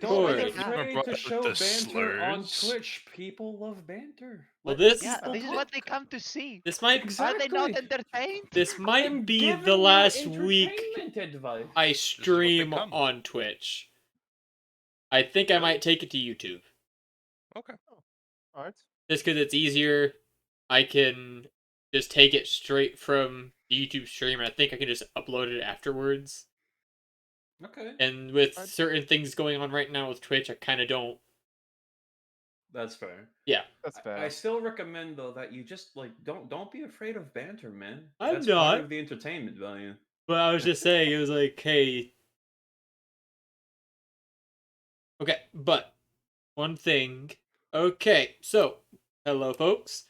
Don't Sure. be They have. afraid to show The banter on slurs. Twitch. People love banter. Well, Let this Yeah, people this is what they talk. come to see. this might Are they not Exactly. entertained? might I'm be the giving you last week entertainment advice. I This is what they stream come. on Twitch. I think I Really? might take it to YouTube. Okay. Alright. Just because it's easier. I can just take it straight from the YouTube stream, and I think I can just upload it afterwards. Okay, And with Alright. certain things going on right now with Twitch, I kind of don't. that's fair. Yeah, That's fair. I still recommend though that you just like don't be afraid of banter, man. I'm That's part not. of the entertainment value. But I was just saying, it was like, hey. Okay, but one thing. Okay, so hello, folks.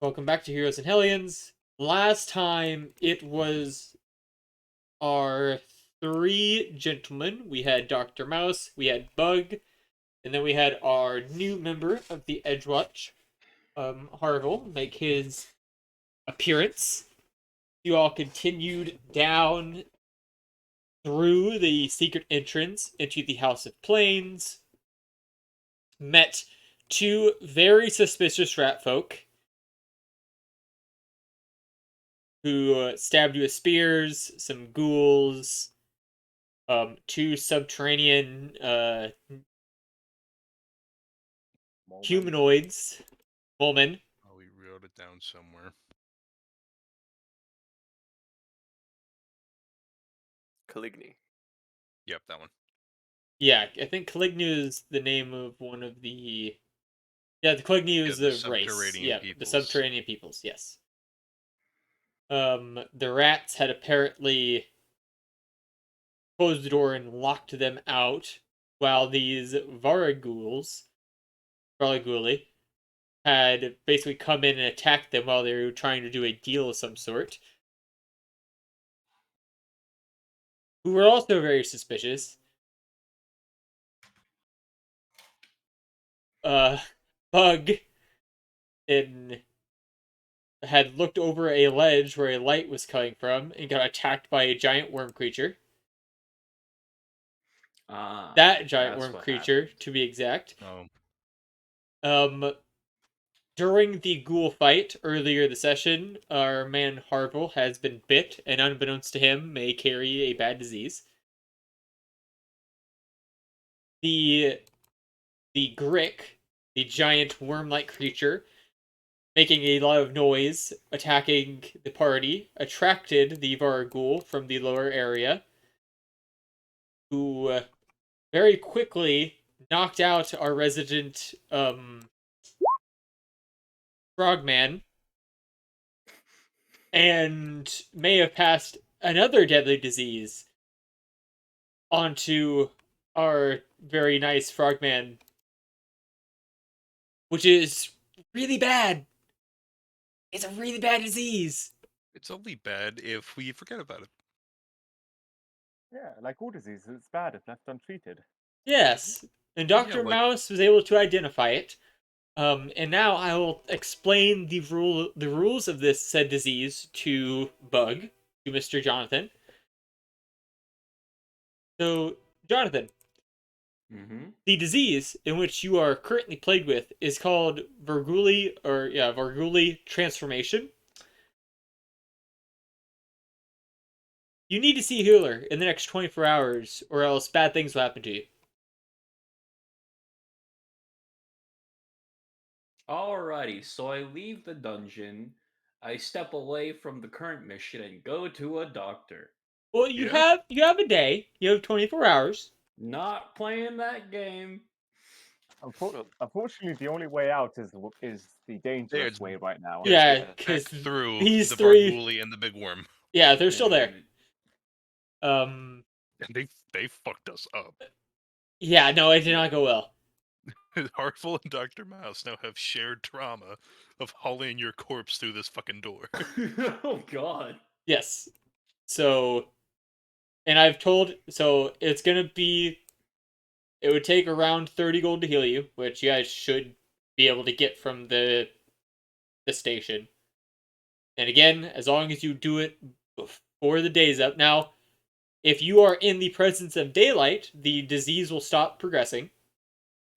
Welcome back to Heroes and Hellions. Last time it was our three gentlemen. We had Dr. Mouse, we had Bug, and then we had our new member of the Edgewatch, Harville, make his appearance. You all continued down through the secret entrance into the House of Plains, met two very suspicious rat folk who stabbed you with spears, some ghouls, two subterranean humanoids, woman. Oh, we wrote it down somewhere. Caligny. Yep, that one. Yeah, I think Caligny is the name of one of the. Yeah, the Caligny is the the race. subterranean Yeah, the peoples. subterranean peoples. Yes. The rats had apparently closed the door and locked them out, while these Varagouls, had basically come in and attacked them while they were trying to do a deal of some sort. Who were also very suspicious. Bug had looked over a ledge where a light was coming from and got attacked by a giant worm creature. That giant worm creature, happened. to be exact. Oh. During the ghoul fight earlier the session, our man Harville has been bit, and unbeknownst to him, may carry a bad disease. The Grick, the giant worm-like creature, making a lot of noise, attacking the party, attracted the Varaghoul from the lower area, who very quickly knocked out our resident frogman, and may have passed another deadly disease onto our very nice frogman, which is really bad. It's a really bad disease. It's only bad if we forget about it. Yeah, like all diseases, it's bad if left untreated. Yes, and Dr. Mouse was able to identify it. And now I will explain the rules of this said disease to Bug, to Mr. Jonathan. So, Jonathan, the disease in which you are currently plagued with is called Varguli transformation. You need to see a healer in the next 24 hours, or else bad things will happen to you. Alrighty, so I leave the dungeon, I step away from the current mission and go to a doctor. Well, you have a day. You have 24 hours. Not playing that game. Unfortunately, the only way out is the dangerous way right now. Yeah, because through these the three Varghuli and the big worm. Yeah, they're still there. And they fucked us up. Yeah, no, it did not go well. Hartful and Dr. Mouse now have shared trauma of hauling your corpse through this fucking door. Oh god. Yes. So, and I've told, so it's gonna be, it would take around 30 gold to heal you, which you guys should be able to get from the station. And again, as long as you do it before the day's up. Now, If you are in the presence of daylight, the disease will stop progressing.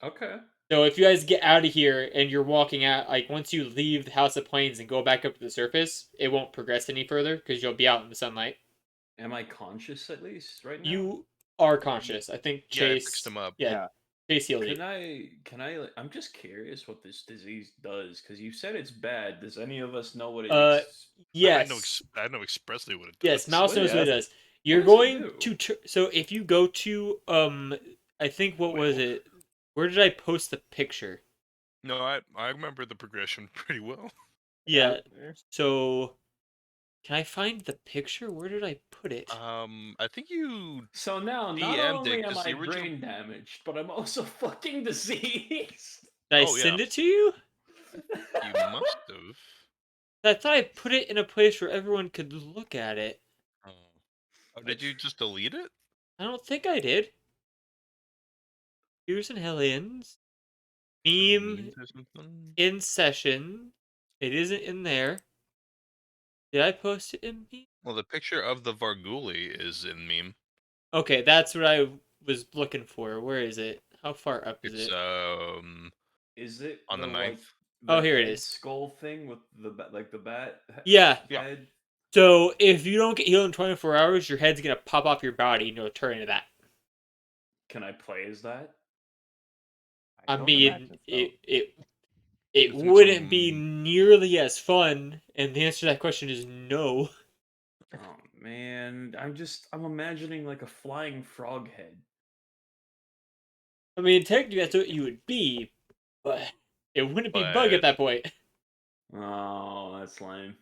Okay. So if you guys get out of here and you're walking out, like once you leave the House of Plains and go back up to the surface, it won't progress any further because you'll be out in the sunlight. Am I conscious at least right now? You are conscious. I think Yeah, I fixed Chase. him up. Yeah, Yeah. Chase healed you. I'm just curious what this disease does because you said it's bad. Does any of us know what it Yes. I know expressly what it Yes, does. Mouse knows what it Yes. does. You're does it going do? to so if you go to I think what was Well. it? Where did I post the picture? No, I remember the progression pretty well. Yeah. So can I find the picture? Where did I put it? I think you So now, not DM'd it only am because I the original. brain damaged, but I'm also fucking diseased. Did I Oh, yeah. send it to you? You must have. I thought I put it in a place where everyone could look at it. Oh, did you just delete it? I don't think I did. Here's an Hellions. Some Meme memes or something? in session. It isn't in there. Did I post it in meme? Well, the picture of the Varguli is in meme. Okay, that's what I was looking for. Where is it? How far up is It's it? Is it on the ninth. Oh, the here it head is. skull thing with the bat Yeah. Yeah. head? So if you don't get healed in 24 hours, your head's gonna pop off your body and you'll turn into that. Can I play as that? I don't mean, imagine so. it You think wouldn't be some- nearly as fun, and the answer to that question is no. Oh man, I'm imagining like a flying frog head. I mean, technically that's what you would be, but it wouldn't be Bug at But that point. Oh, that's lame.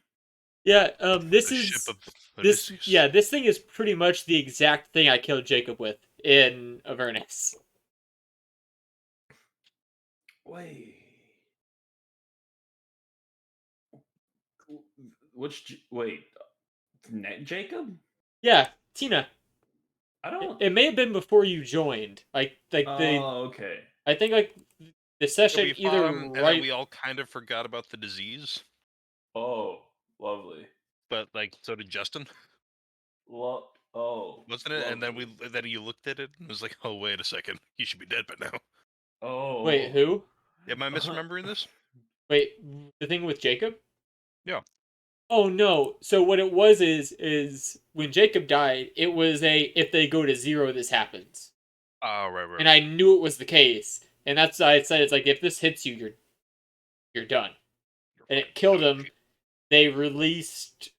Yeah, this the ship is of this. Odysseus. Yeah, this thing is pretty much the exact thing I killed Jacob with in Avernus. Wait. Wait, Jacob? Yeah, Tina. I It, don't. it may have been before you joined. Like the Oh, okay. I think like the Yeah, session we fought either him, and then right. we all kind of forgot about the disease. Oh, lovely. But like, so did Justin, Oh, wasn't it? And lovely. then you looked at it and was like, "Oh, wait a second, he should be dead by now." Wait, Oh. who? Am I misremembering this? Wait, the thing with Jacob? Yeah. Oh no. So what it was is when Jacob died, it was a if they go to zero, this happens. Oh, right. And I knew it was the case. And that's why I said it's like if this hits you, you're done. You're And fucking it killed dog him. shit. They released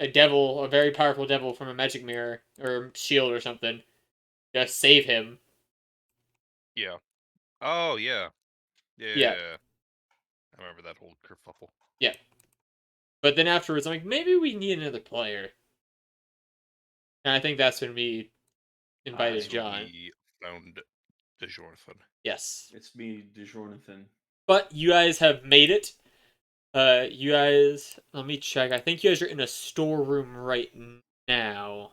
a devil, a very powerful devil from a magic mirror or shield or something to save him. Yeah. Oh, yeah. Yeah. Yeah. I remember that whole kerfuffle. Yeah. But then afterwards, I'm like, maybe we need another player. And I think that's when we invited That's when John. we found the Jonathan. Yes. It's me, DeJornathan. But you guys have made it. You guys, let me check. I think you guys are in a storeroom right now.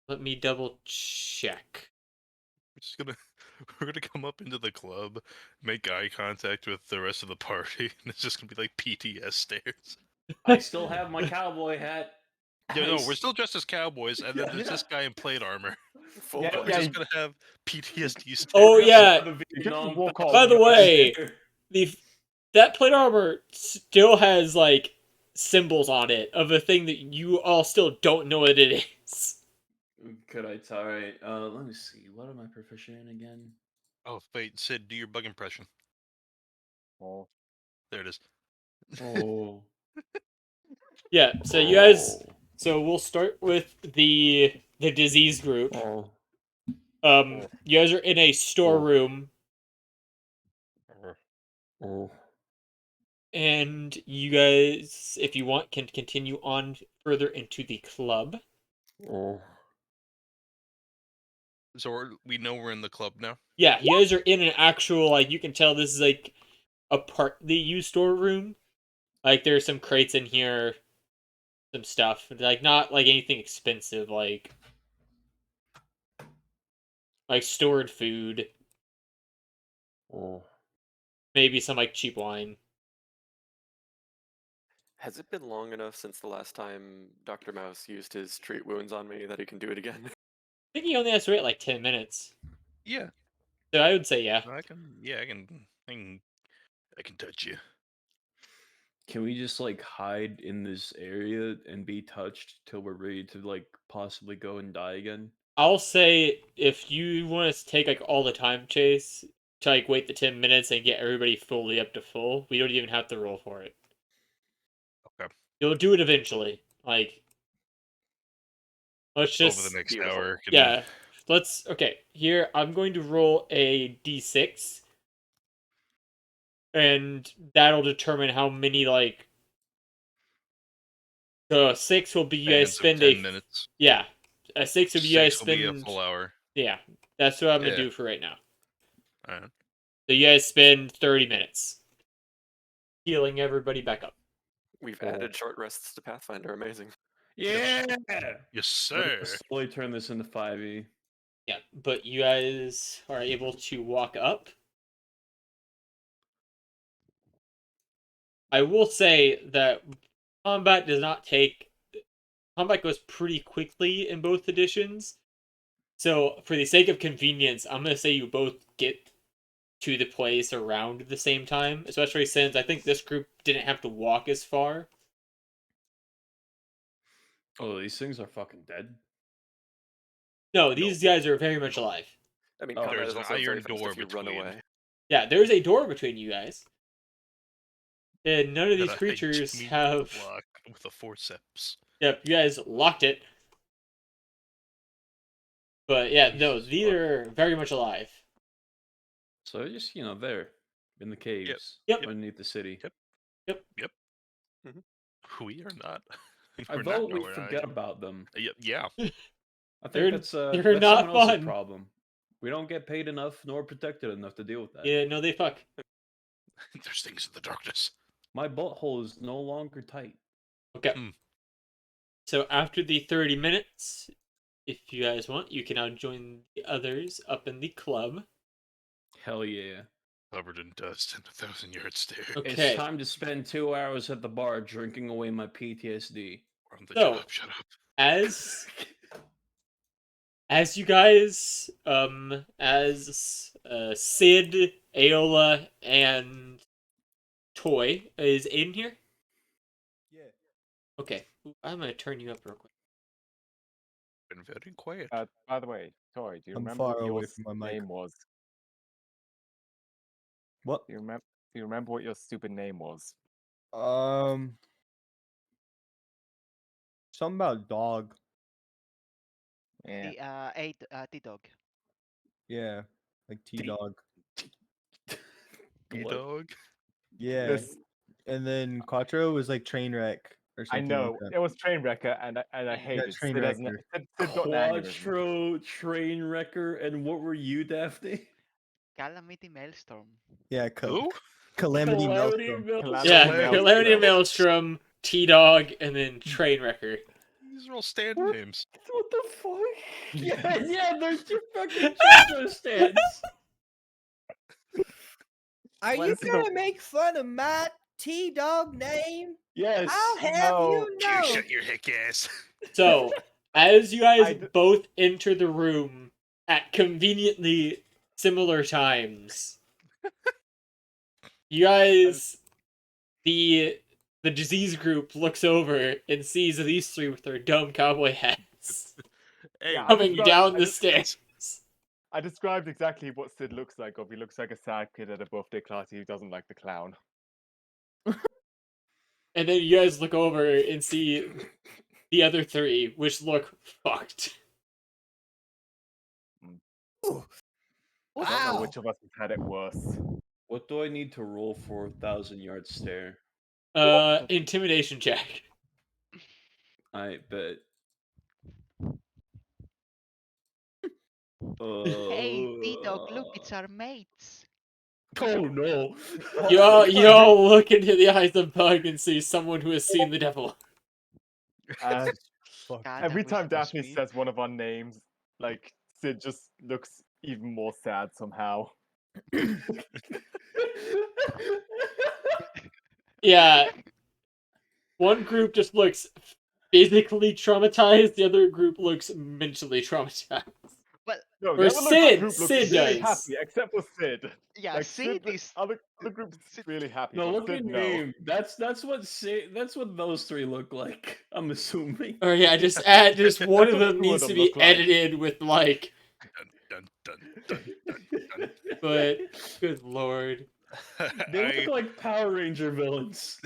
Let me double check. We're just gonna we're gonna come up into the club, make eye contact with the rest of the party, and it's just gonna be like PTS stares. I still have my cowboy hat. Yeah, no, we're still dressed as cowboys, and then there's Yeah. this guy in plate armor. Yeah, But we're yeah, just gonna have PTSD stares. Oh yeah. The You just Vietnam walk off. By the way, stare. that plate armor still has like symbols on it of a thing that you all still don't know what it is. Could I tell? Alright, let me see. What am I proficient in again? Oh wait, Sid, do your bug impression. Oh. There it is. Oh. Yeah, so you guys so we'll start with the disease group. You guys are in a storeroom and you guys if you want can continue on further into the club. So we know we're in the club now. Yeah, you guys are in an actual like you can tell this is like a partly used storeroom. Like there's some crates in here, some stuff. Like not like anything expensive, like stored food. Maybe some like cheap wine. Has it been long enough since the last time Dr. Mouse used his treat wounds on me that he can do it again? I think he only has to wait like 10 minutes. Yeah, So I would say yeah. I can. Yeah, I can touch you. Can we just like hide in this area and be touched till we're ready to like possibly go and die again? I'll say if you want us to take like all the time chase to like wait the 10 minutes and get everybody fully up to full, we don't even have to roll for it. Okay. You'll do it eventually. Like, let's Over the just next Beautiful. hour. yeah. Let's okay. Here I'm going to roll a d6, and that'll determine how many like. So 6 will be you guys Spans of spend 10 minutes. yeah. A 6 will be you guys 6 will be a spend full hour. yeah. That's what I'm gonna Yeah. do for right now. All right. So you guys spend 30 minutes healing everybody back up. We've Cool. added short rests to Pathfinder. Amazing. Yeah. Yes, sir. Let's slowly turn this into 5e. Yeah, but you guys are able to walk up. I will say that combat does not take. Combat goes pretty quickly in both editions. So, for the sake of convenience, I'm going to say you both get to the place around the same time, especially since I think this group didn't have to walk as far. Oh, these things are fucking dead. No, these guys are very much alive. I mean, Oh. combat There's is an also iron very fast door if you run between. away. Yeah, there's a door between you guys. And none of these that I creatures immediately have. block with a forceps. Yep, you guys locked it. But yeah, no, Jesus these fuck. are very much alive. So they're just, there in the caves Yep. underneath the city. Yep. Yep. We are not. I We're vote not we going forget on. about them. Yeah. I They're- think they're that's not someone else's fun. problem. We don't get paid enough nor protected enough to deal with that. Yeah, no, they fuck. There's things in the darkness. My butthole is no longer tight. Okay. Hmm. So after the 30 minutes, if you guys want, you can now join the others up in the club. Hell yeah. Covered in dust and 1,000-yard stare. Okay. It's time to spend 2 hours at the bar drinking away my PTSD. We're on the So- job. Shut up. As you guys, as Sid, Aola, and Toy, is Aiden here? Yeah. Okay, I'm gonna turn you up real quick. Been very quiet. By the way, Tori, do you I'm remember far what your away from my mic. name was? What? Do you remember what your stupid name was? Something about dog. Yeah. T-Dog. Yeah, like T-Dog. What? Dog. Yeah. This And then Quattro was like Trainwreck or I something. know Like that. it was Trainwrecker, and I hated Train Sid. Sid Wrecker. got an aneurysm. Quattro, Trainwrecker, and what were you, Daphne? Calamity Maelstrom. Yeah, Who? Calamity Calamity Maelstrom. Calamity Yeah, Maelstrom. Calamity Maelstrom, T-Dog, and then Trainwrecker. These are all stand What? names. What the fuck? Yeah, they're your fucking JoJo stands. Are Well, you this is gonna the- make fun of my T-Dog name? Yes. I'll have No. you You know. shut your hick ass. So, as you guys I d- both enter the room at conveniently similar times, you guys, the disease group looks over and sees these three with their dumb cowboy hats Hey, Yeah, I coming described- down I the described- stairs. I described exactly what Sid looks like. He looks like a sad kid at a birthday party who doesn't like the clown. And then you guys look over and see the other three, which look fucked. I don't know which of us has had it worse. What do I need to roll for 1,000-yard stare? Intimidation check. I bet. Hey, T-Dog, look, it's our mates. Oh no! You all look into the eyes of Bug and see someone who has seen the devil. Uh, Fuck. God, every that time was Daphne sweet. says one of our names, like Sid just looks even more sad somehow. Yeah. One group just looks physically traumatized. The other group looks mentally traumatized. Well, No, Or the other Sid. group looks Sid really does. happy, except for Sid. yeah, Like Sid Sid, is. other groups Sid- really happy, No, but look Sid, at no. him. That's what those three look like. I'm assuming. Or yeah, just add just one of That's what them two of needs to them be look like. edited with like. Dun, dun, dun, dun, dun, But good lord. dun. They look like Power Ranger villains.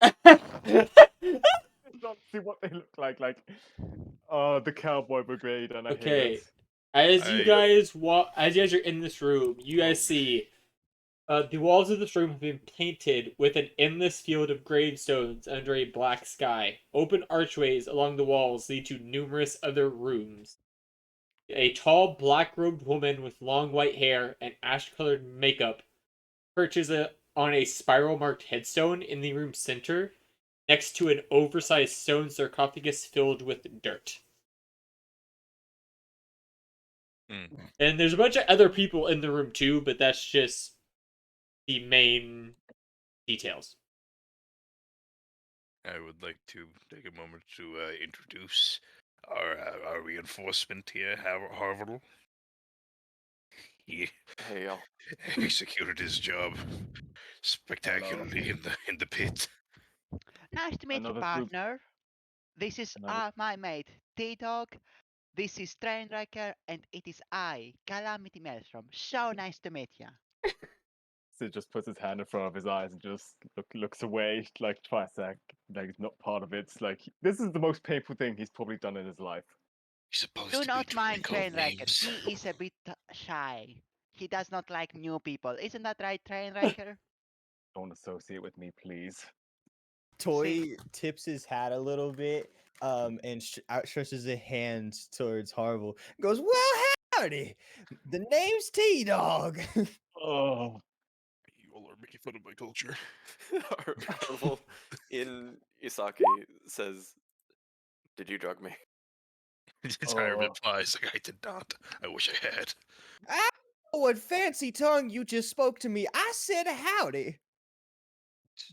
It's honestly what they look like. The Cowboy Brigade, and I hate Okay, it. as you I- guys as you guys are in this room, you guys Oh, see the walls of this room have been painted with an endless field of gravestones under a black sky. Open archways along the walls lead to numerous other rooms. A tall, black-robed woman with long white hair and ash-colored makeup perches on a spiral-marked headstone in the room's center, next to an oversized stone sarcophagus filled with dirt. Hmm. And there's a bunch of other people in the room too, but that's just the main details. I would like to take a moment to introduce our reinforcement here, Harvard. He Hey, y'all. executed his job spectacularly in the pit. Nice to meet you, Another group. partner. This is Another- my mate, T-Dog. This is Trainwrecker, and it is I, Calamity Maelstrom. So nice to meet ya. Sid just puts his hand in front of his eyes and just looks away, like twice, like he's not part of it. Like this is the most painful thing he's probably done in his life. He's supposed Do to be not doing mind code Trainwrecker. names. He is a bit shy. He does not like new people. Isn't that right, Trainwrecker? Don't associate with me, please. Toy tips his hat a little bit, and outstretches a hand towards Harville. Goes, well, howdy. The name's T Dog. Oh, You all are making fun of my culture. Harville in Isaki says, "Did you drug me?" His entire Oh. replies like I did not. I wish I had. What fancy tongue you just spoke to me. I said howdy.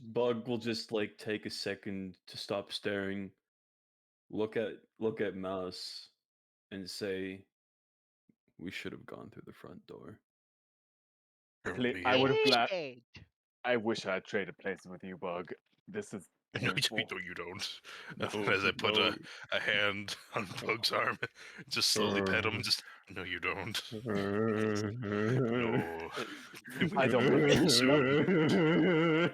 Bug will just like take a second to stop staring, look at Mouse, and say, "We should have gone through the front door." Apparently, I would have glad. Indeed. I wish I had traded places with you, Bug. This is No, painful. you don't. No, As I put no. a hand on Pug's arm, just slowly pet him, and just no, you don't. No, I don't believe soon.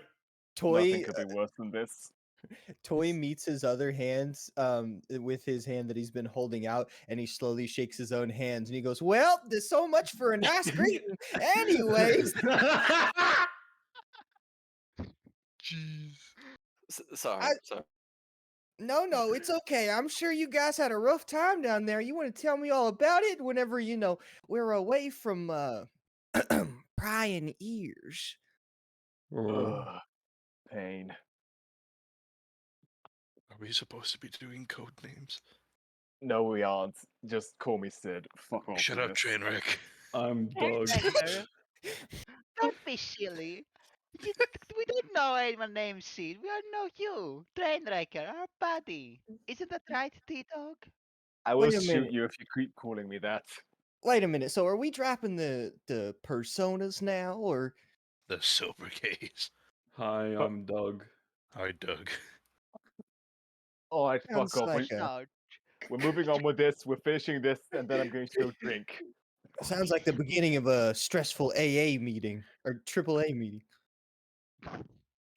Toy Nothing could be worse than this. Toy meets his other hands with his hand that he's been holding out, and he slowly shakes his own hands and he goes, well, there's so much for a nice greeting. Anyways. Jeez. Sorry, I- sorry. No, it's okay. I'm sure you guys had a rough time down there. You want to tell me all about it whenever, we're away from prying ears. Ugh, pain. Are we supposed to be doing code names? No, we aren't. Just call me Sid. Fuck off. Shut with up, this. Trainwreck. I'm Doug. Trainwrecker, don't be silly. You, we don't know anyone named Sid. We all know you. Trainwrecker, our buddy. Isn't that right, T-Dog? I will Wait a shoot minute. you if you keep calling me that. Wait a minute. So are we dropping the personas now, or The sober case. Hi, I'm Doug. Hi, Doug. All right, Sounds fuck off. like a- No. We're moving on with this. We're finishing this, and then I'm going to go drink. sounds like the beginning of a stressful AA meeting or AAA meeting?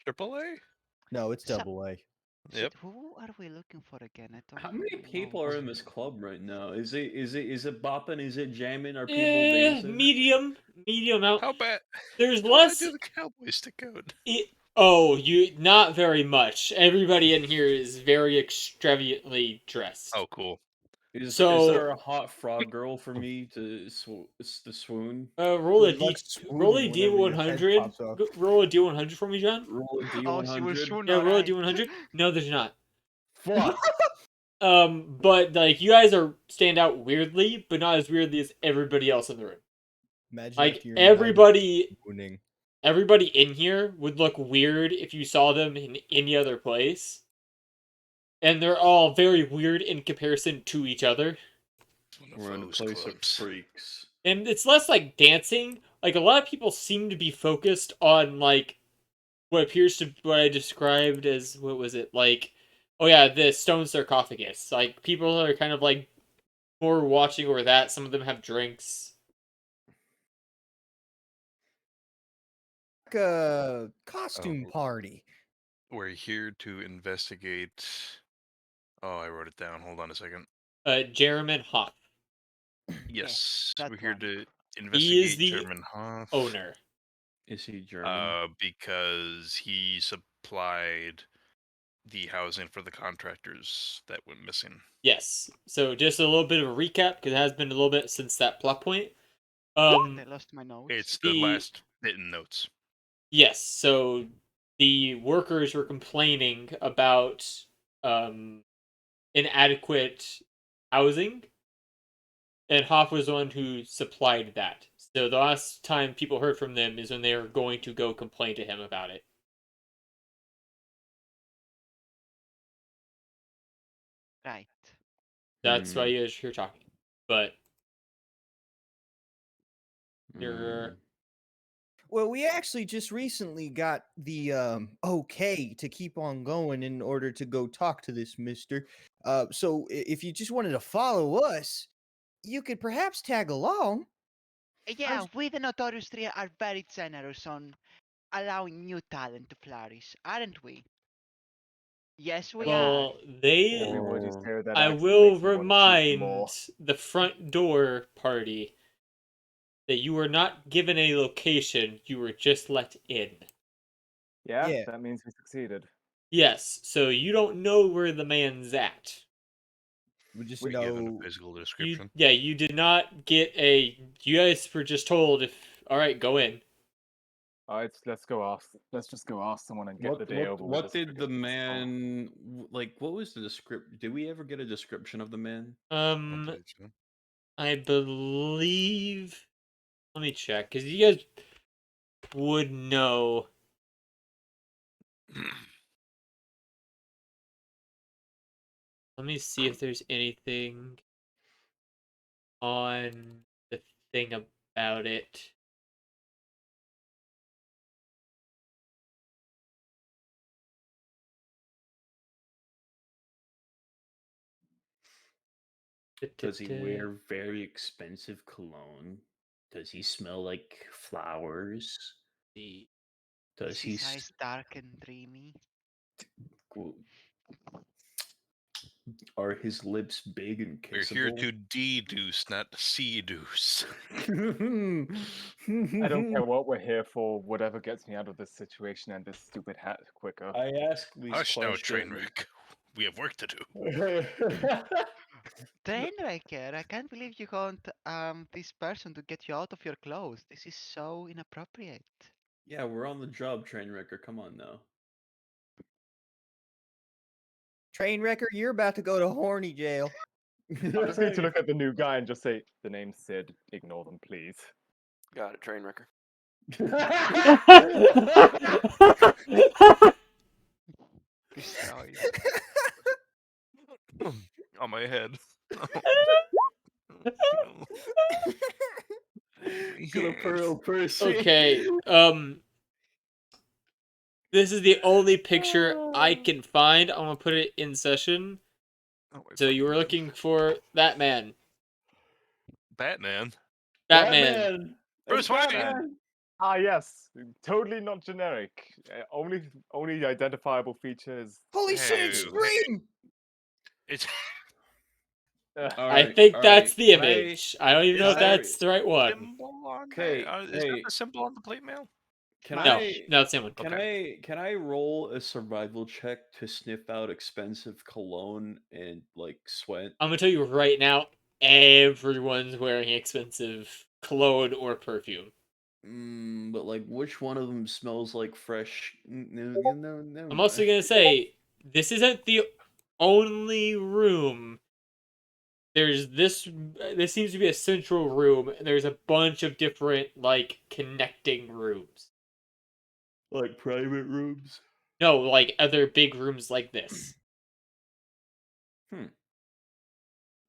AAA? No, it's So- double A. Sid, Yep. who are we looking for again? I don't How many know. people are in this club right now? Is it bopping? Is it jamming? Are people Eh, dancing? medium out. How bad? There's How less. bad do the Cowboys stick out? Not very much. Everybody in here is very extravagantly dressed. Oh, cool. Is So- there a hot frog girl for me to swoon? Roll a Good luck roll a swooning whenever your head D100. pops off. Roll a D100 for me, John. Roll a Oh, she was D100. soon Yeah, roll a alright. D100. No, there's not. Fuck. But like you guys stand out weirdly, but not as weirdly as everybody else in the room. Imagine Like after your night of everybody, swooning. everybody in here would look weird if you saw them in any other place. And they're all very weird in comparison to each other. One of We're in a those place of clubs. freaks. And it's less like dancing. Like, a lot of people seem to be focused on, like, what appears to what I described as, what was it? Like, oh yeah, the stone sarcophagus. Like, people are kind of, like, more watching over that. Some of them have drinks. Like a costume Oh. party. We're here to investigate. Oh, I wrote it down. Hold on a second. Jeremy Hoff. Yes, that we're here one. to He is investigate the German Hoff. owner. Is he German? Because he supplied the housing for the contractors that went missing. Yes. So just a little bit of a recap, because it has been a little bit since that plot point. I lost my notes. It's the last bit in notes. Yes, so the workers were complaining about inadequate housing, and Hoff was the one who supplied that. So the last time people heard from them is when they were going to go complain to him about it. Right. That's why you're here talking. But you're Mm. Well, we actually just recently got the okay to keep on going in order to go talk to this mister. So if you just wanted to follow us, you could perhaps tag along. Yeah, we the Notorious Three are very generous on allowing new talent to flourish, aren't we? Yes, we are. well, they Everyone who's heard that I accent will makes me want to shoot them remind all. the front door party that you were not given a location, you were just let in. Yeah, Yeah. that means we succeeded. Yes, so you don't know where the man's at. We just We're given know a physical You description. you did not get a you guys were just told if alright, go in. Alright, let's go ask. Let's just go ask someone and get the day over with. What as did quick the as possible. man like? What was the description? Did we ever get a description of the man? I don't believe so. I believe, let me check, because you guys would know. Let me see if there's anything on the thing about it. Does he wear very expensive cologne? Does he smell like flowers? The Does Is he? his eyes dark and dreamy? Are his lips big and We're here kissable? to deduce, not seduce. I don't care what we're here for. Whatever gets me out of this situation and this stupid hat quicker. I ask these Hush now, questions. Trainwreck. We have work to do. Trainwrecker, I can't believe you want this person to get you out of your clothes. This is so inappropriate. Yeah, we're on the job, train wrecker. Come on now. train wrecker, you're about to go to horny jail. I'm just going to look at the new guy and just say, the name's Sid. Ignore them, please. Got it, train wrecker. Destroyed. On my head. Gonna pearl Percy. Okay, this is the only picture I can find. I'm gonna put it in session. Oh, my So you were fucking looking for that man. Batman. Batman. Bruce Wayne! Ah, yes. Totally not generic. Only identifiable features. Holy shit, it's Hey. Scream! It's I think that's the image. I don't even know Is if there- that's the right one. symbol on Okay, is that the symbol on the plate mail? Can No, I? no, it's the same one. Can I roll a survival check to sniff out expensive cologne and like sweat? I'm gonna tell you right now, everyone's wearing expensive cologne or perfume. But like, which one of them smells like fresh? No. I'm also gonna say this isn't the only room. There's this. This seems to be a central room, and there's a bunch of different like connecting rooms. Like private rooms? No, like other big rooms like this.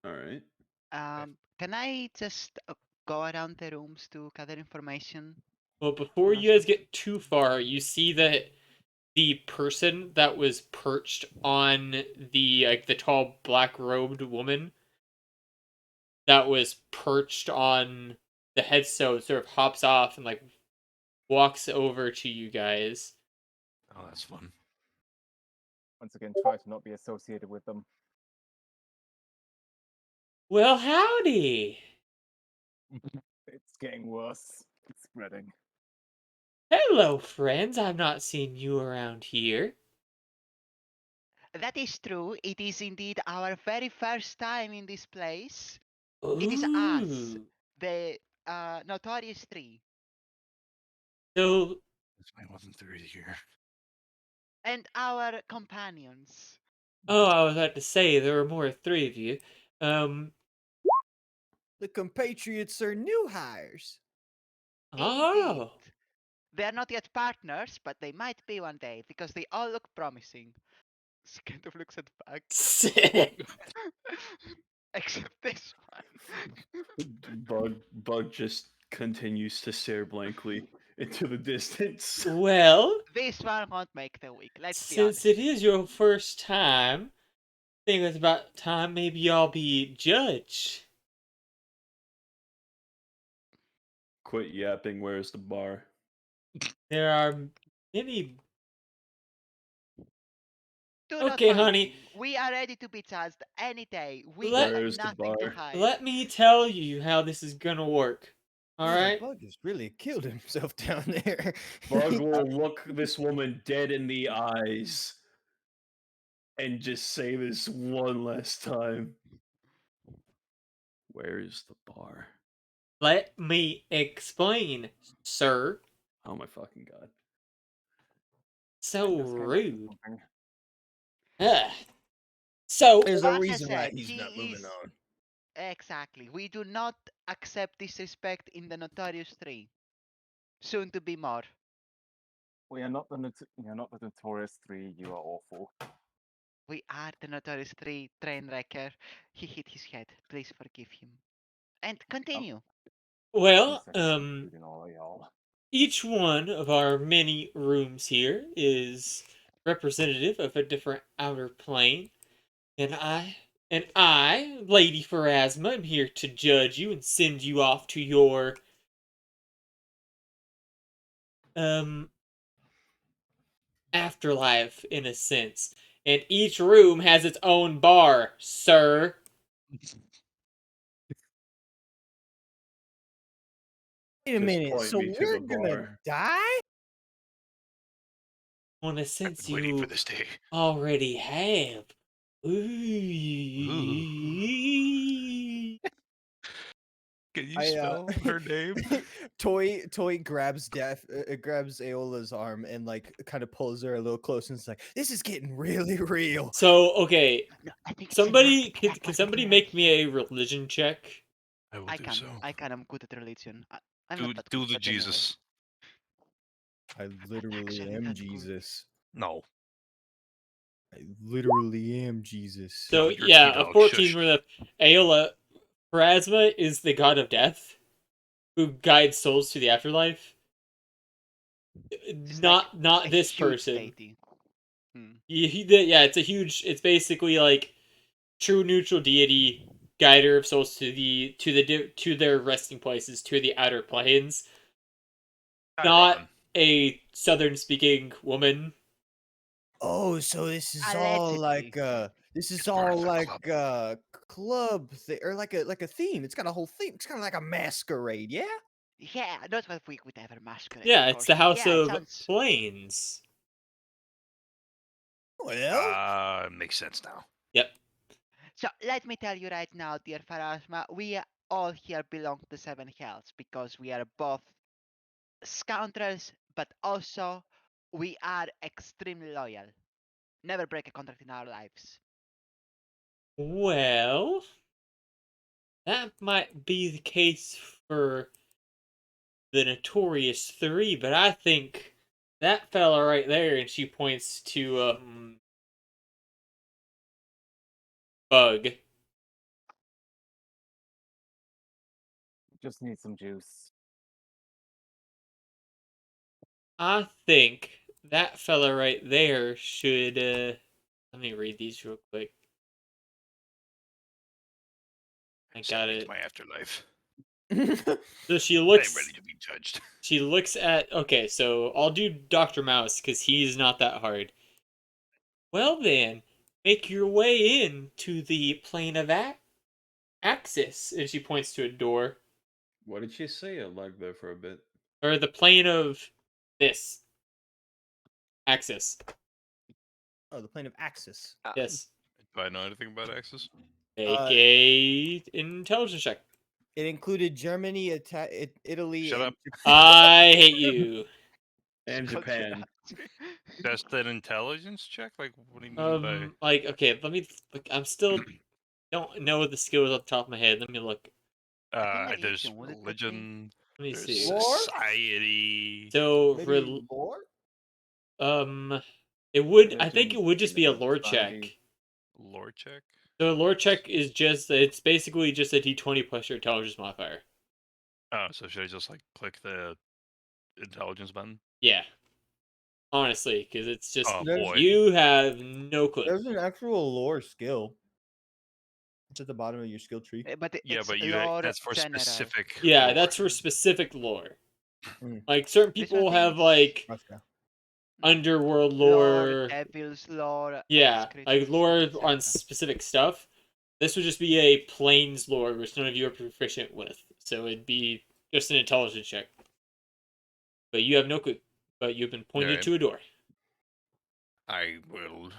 Alright. Can I just go around the rooms to gather information? Well, before you guys get too far, you see that the person that was perched on the tall black robed woman that was perched on the headstone sort of hops off and like walks over to you guys. Oh, that's fun. Once again, try to not be associated with them. Well, howdy. It's getting worse. It's spreading. Hello, friends. I've not seen you around here. That is true. It is indeed our very first time in this place. Ooh. It is us, the Notorious Three, So, This man wasn't 3 here. and our companions. oh, I was about to say there were more three of you. The compatriots are new hires. Indeed. Oh. They are not yet partners, but they might be one day because they all look promising. She kind of looks at back. Except this one. Bug just continues to stare blankly into the distance. Well, This one won't make the week, let's be since honest. it is your first time, I think it's about time maybe y'all be judged. Quit yapping, where's the bar? There are many. Do not Okay, worry. honey. We are ready to be judged any day. We Let- have Where's the nothing to bar? hide. Let me tell you how this is gonna work. All Man, right. Bug has really killed himself down there. Bug will look this woman dead in the eyes and just say this one last time. Where's the bar? Let me explain, sir. Oh my fucking god. So Just came back from rude. something. Ugh. So, There's Like a I reason why said, he's he not moving is- on. Exactly. We do not accept disrespect in the Notorious Three. Soon to be more. We are not the notorious three. You are awful. We are the Notorious Three Trainwrecker. He hit his head. Please forgive him. And continue. well, Including all of y'all. each one of our many rooms here is representative of a different outer plane, and I, Lady Pharasma, am here to judge you and send you off to your afterlife in a sense. And each room has its own bar, sir. Wait a Just minute, point so me to we're the gonna bar. die? On a I've sense been waiting for you this day. already have. Can you I, spell her name? Toy grabs grabs Aola's arm and like kind of pulls her a little closer and is like, "This is getting really real." So, okay, No, I think it's somebody enough. can, That's can what somebody we make learned. me a religion check? I will I do can. so. I'm good at religion. I'm Do not that do good, the but anyway. Jesus. I literally actually am that good. Jesus. No. I literally am Jesus. So, No, you're yeah, a T-Dog, 14 shush. for the Aola. Pharasma is the god of death who guides souls to the afterlife. Just Not like not a this huge person. deity. Yeah, it's basically like true neutral deity, guider of souls to their resting places, to the outer planes. Not Chiron. a southern speaking woman. Oh, so this is all Allegedly. like this is It's part all of the like club. club or like a theme. It's got a whole theme. It's kind of like a masquerade, yeah? Yeah, not what we would ever masquerade. Yeah, of it's course, the but House yeah, it of sounds. Plains. Well, Makes sense now. Yep. So let me tell you right now, dear Pharasma, we all here belong to Seven Hells because we are both scoundrels, but also we are extremely loyal. Never break a contract in our lives. Well, that might be the case for the Notorious Three, but I think that fella right there, and she points to Bug. Just need some juice. I think that fella right there should. Let me read these real quick. I got Send me to it. my afterlife. So she I am looks. ready to be judged. She looks at. Okay, so I'll do Dr. Mouse because he's not that hard. Well then, make your way in to the plane of Axis, and she points to a door, What did she say? I lagged there for a bit. or the plane of this Axis. Oh, the plane of Axis. Yes. Do I know anything about Axis? Make Uh, a intelligence check. It included Germany, Italy, Shut and up. I hate you. And Don't do Japan. that. Just an intelligence check? Like, what do you mean by? Like, okay, let me. Like, I'm still don't know the skills off the top of my head. Let me look. I think There's religion, would it be? religion. Let me There's see. Lore? society. So, maybe lore. it would. I think Religion, it would just be a religion, lore check. society. Lore check. So, a lore check is just. It's basically just a d20 plus your intelligence modifier. Oh, so should I just like click the intelligence button? Yeah. Honestly, because it's just Oh There's- boy. you have no clue. There's an actual lore skill. It's at the bottom of your skill tree. But Yeah, it's but lore that's for general. specific. Yeah, lore. that's for specific lore. Mm. Like certain This people one have is like Okay. underworld lore, lore. devil's lore. Yeah, X like creatures, lore etc. on specific stuff. This would just be a plains lore, which none of you are proficient with. So it'd be just an intelligence check. But you have no clue. But you've been pointed Alright. to a door. I will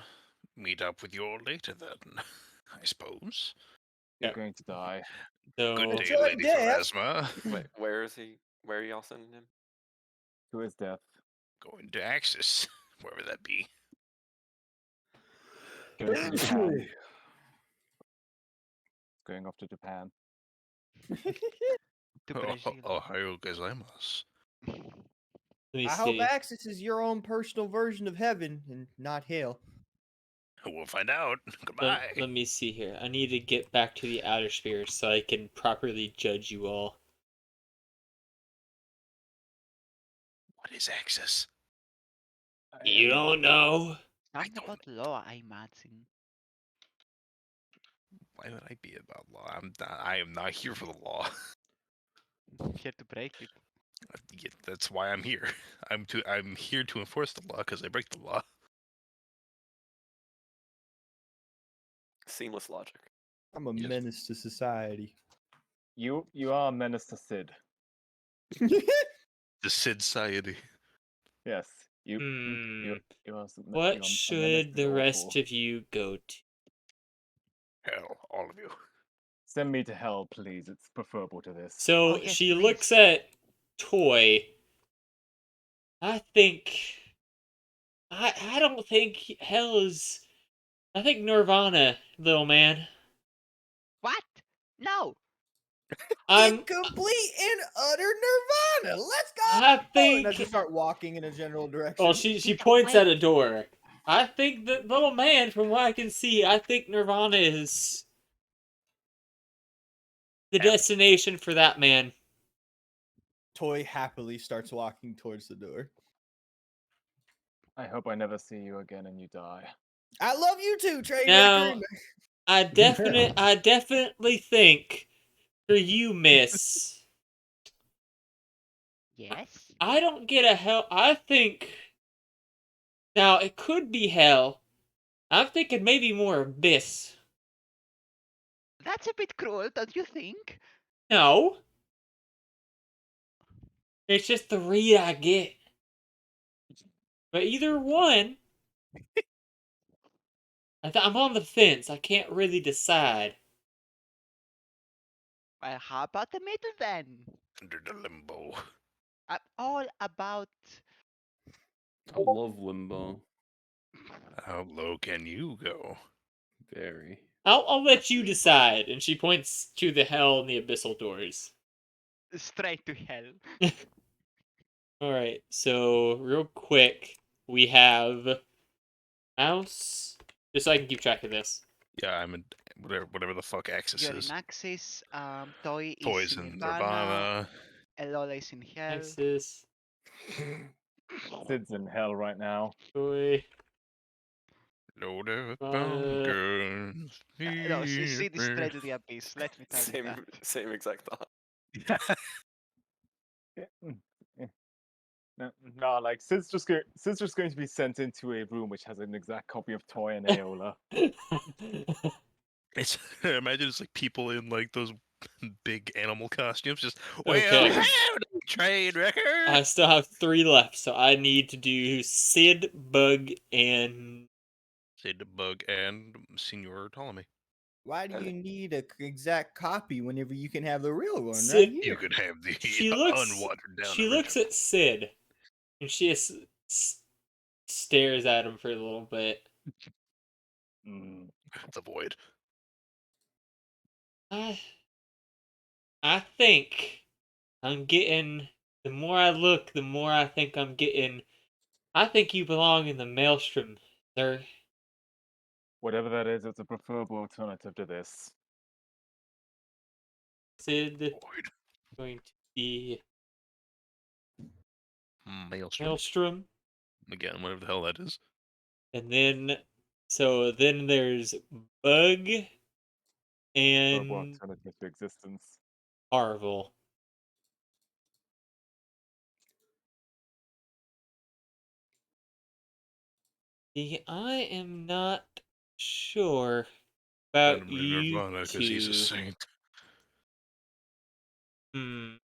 meet up with you all later then. I suppose. You're Yeah. going to die. So Good day, Enjoy Lady death. Pharasma. Wait, where is he? Where are y'all sending him? To his death. Going to Axis, wherever that be. Going to Japan. Going off to Japan. To Brazil. Ohio gozaimasu. let me I hope see. Axis is your own personal version of heaven and not hell. We'll find out. Goodbye. Let me see here. I need to get back to the outer sphere so I can properly judge you all. What is Axis? You don't know? Something don't about law, I imagine. Why would I be about law? I am not here for the law. Here to break it. Yeah, that's why I'm here. I'm here to enforce the law because I break the law. Seamless logic. I'm a Yes. menace to society. You are a menace to Sid. The Sid Society. Yes. You Hmm. you are you are What a menace should to the all rest four. of you go to? Hell, all of you. Send me to hell, please. It's preferable to this. So yes, she looks please. at Toy. I think. I don't think hell is. I think Nirvana, little man. What? No! I'm. In complete and utter nirvana. Let's go. I And I think. just start walking in a general direction. Well, she Peter, points at wait. a door. I think that little man, from what I can see, I think Nirvana is the Heaven. destination for that man. Toy happily starts walking towards the door. I hope I never see you again and you die. I love you too, Train Now, Wrecker. I definitely think for you, Miss. Yes? I don't get a hell. I think now it could be hell. I'm thinking maybe more abyss. That's a bit cruel, don't you think? No, it's just the read I get. But either one, I'm on the fence. I can't really decide. Well, how about the middle then? Under the limbo. I'm all about. I love limbo. How low can you go? Very. I'll let you decide. And she points to the hell and the abyssal doors. Straight to hell. All right. So real quick, we have Mouse. Just so I can keep track of this. Yeah, I'm in whatever the fuck Axis You're in is. Axis. Toy is Toys in in Nirvana. Nirvana. Elola is in Hell. Texas. Sid's in hell right now. Toy. Load of Nirvana. guns. No, Sid is straight to the abyss. Let me tell you that. Same exact thought. Yeah, yeah. No, like Sid's just going to be sent into a room which has an exact copy of Toy and Aola. It's imagine it's like people in like those big animal costumes. Just Okay. well, trade record. I still have 3 left, so I need to do Sid, Bug, and Say the bug and Senor Ptolemy. Why do you need a exact copy whenever you can have the real one right Sid. You here? could have the She looks. unwatered down She looks original. at Sid, and she just stares at him for a little bit. Mm. The void. I think I'm getting. The more I look, the more I think I'm getting. I think you belong in the maelstrom, sir. Whatever that is, it's a preferable alternative to this. Sid Void. going to be Maelstrom. maelstrom, Again, whatever the hell that is. and then then there's Bug Preferable and alternative to existence. Harville. See, I am not sure Send about him to you Nirvana because he's a two. saint. Hmm.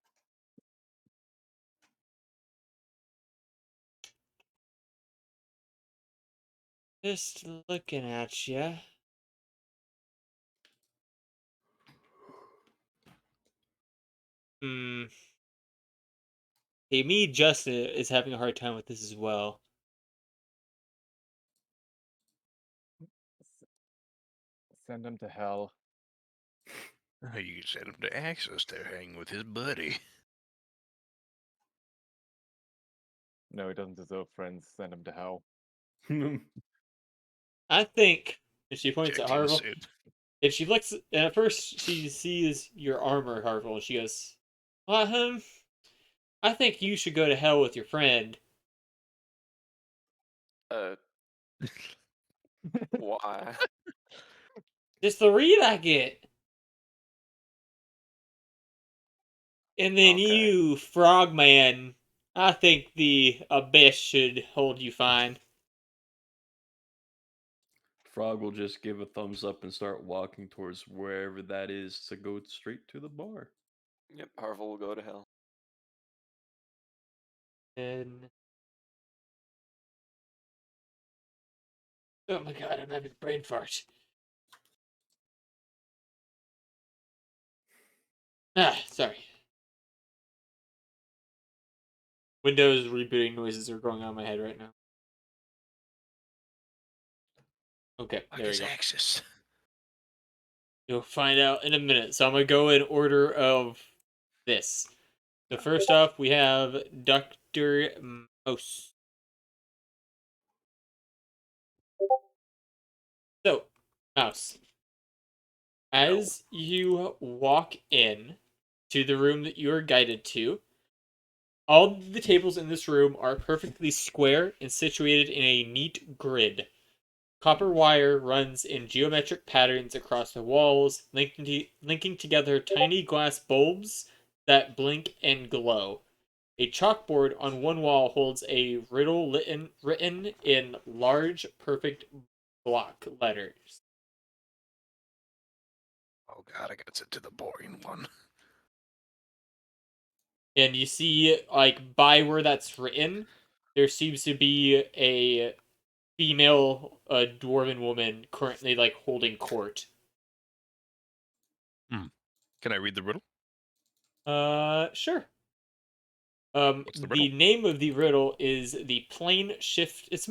Just looking at you. Hmm. Hey, me, Justin is having a hard time with this as well. Send him to hell. You can send him to Axis to hang with his buddy. No, he doesn't deserve friends. Send him to hell. I think, and she points at Check in, Harville, Sid. and she looks, and at first she sees your armor, Harville, and she goes, well, I think you should go to hell with your friend. Why? Just the read I get. And then Okay. you, Frogman, I think the abyss should hold you fine. Frog will just give a thumbs up and start walking towards wherever that is to go straight to the bar. Yep, Harville will go to hell. And oh my god, I'm having a brain fart. Sorry. Windows rebooting noises are going on in my head right now. Okay, there we go. Axis. You'll find out in a minute. So I'm gonna go in order of this. So first off, we have Dr. Mouse. So, Mouse, as you walk in to the room that you are guided to, all the tables in this room are perfectly square and situated in a neat grid. Copper wire runs in geometric patterns across the walls, linking together tiny glass bulbs that blink and glow. A chalkboard on one wall holds a riddle written in large, perfect block letters. Oh god, I got sent to the boring one. And you see, like, by where that's written, there seems to be a female dwarven woman currently, like, holding court. Can I read the riddle? Sure. What's the riddle? The name of the riddle is the plane shift. It's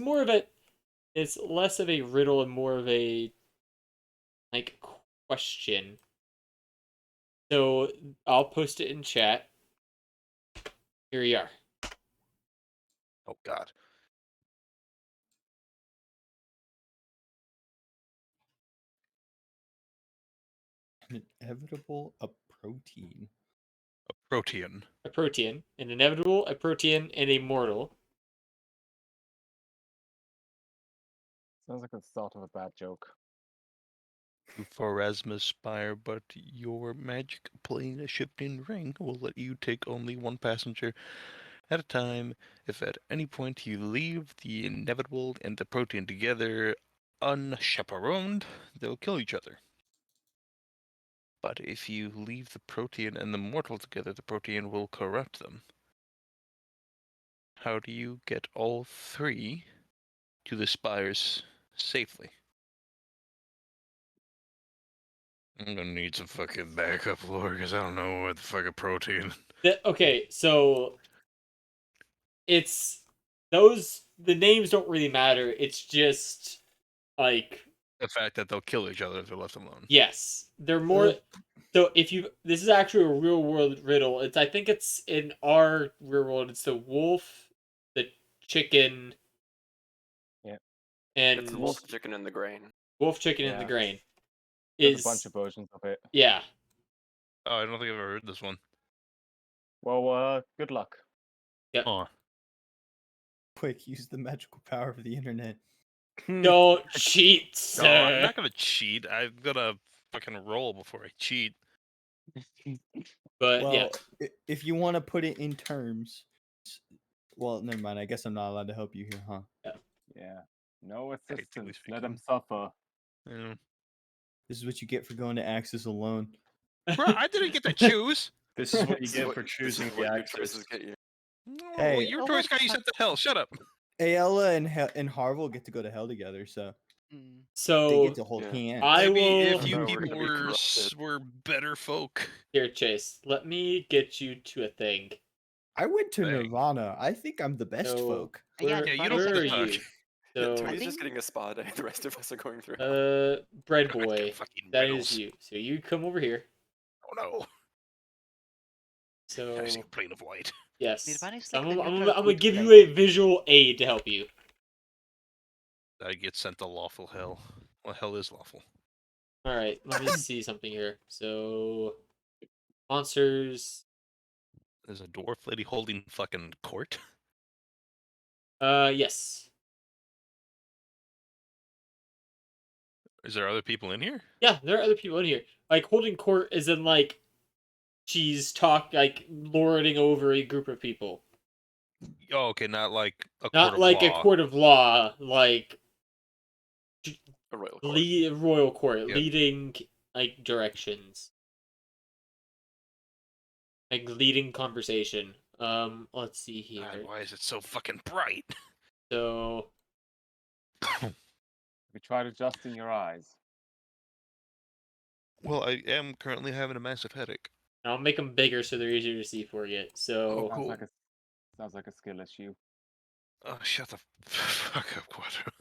less of a riddle and more of a, like, question. So I'll post it in chat. Here you are. Oh God. An inevitable a protein. A protean. A protean, an inevitable, a protean, and a mortal. Sounds like the start of a bad joke. For Erasmus Spire, but your magic plane shifting ring will let you take only one passenger at a time. If at any point you leave the inevitable and the protean together unchaperoned, they'll kill each other. But if you leave the protean and the mortal together, the protean will corrupt them. How do you get all three to the spires safely? I'm gonna need some fucking backup lore because I don't know what the fuck a protean. Okay, so it's those. The names don't really matter. It's just like The fact that they'll kill each other if they're left alone. yes, they're more. So if you, this is actually a real world riddle. It's I think it's in our real world. It's the wolf, the chicken, Yeah. and It's the wolf, the chicken, and the grain. wolf, chicken, and the Yeah. grain. There's a bunch of versions of it. Yeah. Oh, I don't think I've ever heard this one. Well, good luck. Yep. Oh, Quick, use the magical power of the internet. Don't cheat, no, I'm sir. not gonna cheat. I'm gonna fucking roll before I cheat. But Well, yeah, if you want to put it in terms, well, never mind. I guess I'm not allowed to help you here, huh? Yeah. No Technically assistance. Let them speaking. suffer. Yeah. This is what you get for going to Axis alone. Bro, I didn't get to choose. This is what you This is get what- for this is choosing the what your axis. choices get you. No, Hey. your Oh, choice what got you fuck- sent to hell. Shut up. Ayala and Harville get to go to hell together, so Mm. they so get to hold Yeah. hands. I Maybe will. if you No, we're people gonna be corrupted. were better folk. Here, Chase. Let me get you to a thing. I went to Dang. Nirvana. I think I'm the best So, folk. Yeah, Where, Yeah, you don't where get are to you? talk. Yeah, So, Tony's I just think- getting a spa day. The rest of us are going through. bread God, boy. fucking That riddles. is you. So you come over here. Oh no. So I see a plane of light. yes, Nirvana is So like I'm, the I'm, neutral I'm gonna good give you plane. a visual aid to help you. I get sent to lawful hell. Well, hell is lawful. All right, let me see something here. So monsters. There's a dwarf lady holding fucking court. Yes. Is there other people in here? Yeah, there are other people in here. Like holding court is in like she's lording over a group of people. Oh, okay, not like a court Not of like law. a court of law, like A royal court. royal court, Yeah. leading like directions. Like leading conversation. Let's see here. God, why is it so fucking bright? So Have you tried adjusting your eyes? Well, I am currently having a massive headache. I'll make them bigger so they're easier to see for you. So cool. Sounds like a skill issue. Oh, shut the fuck up, Quattro.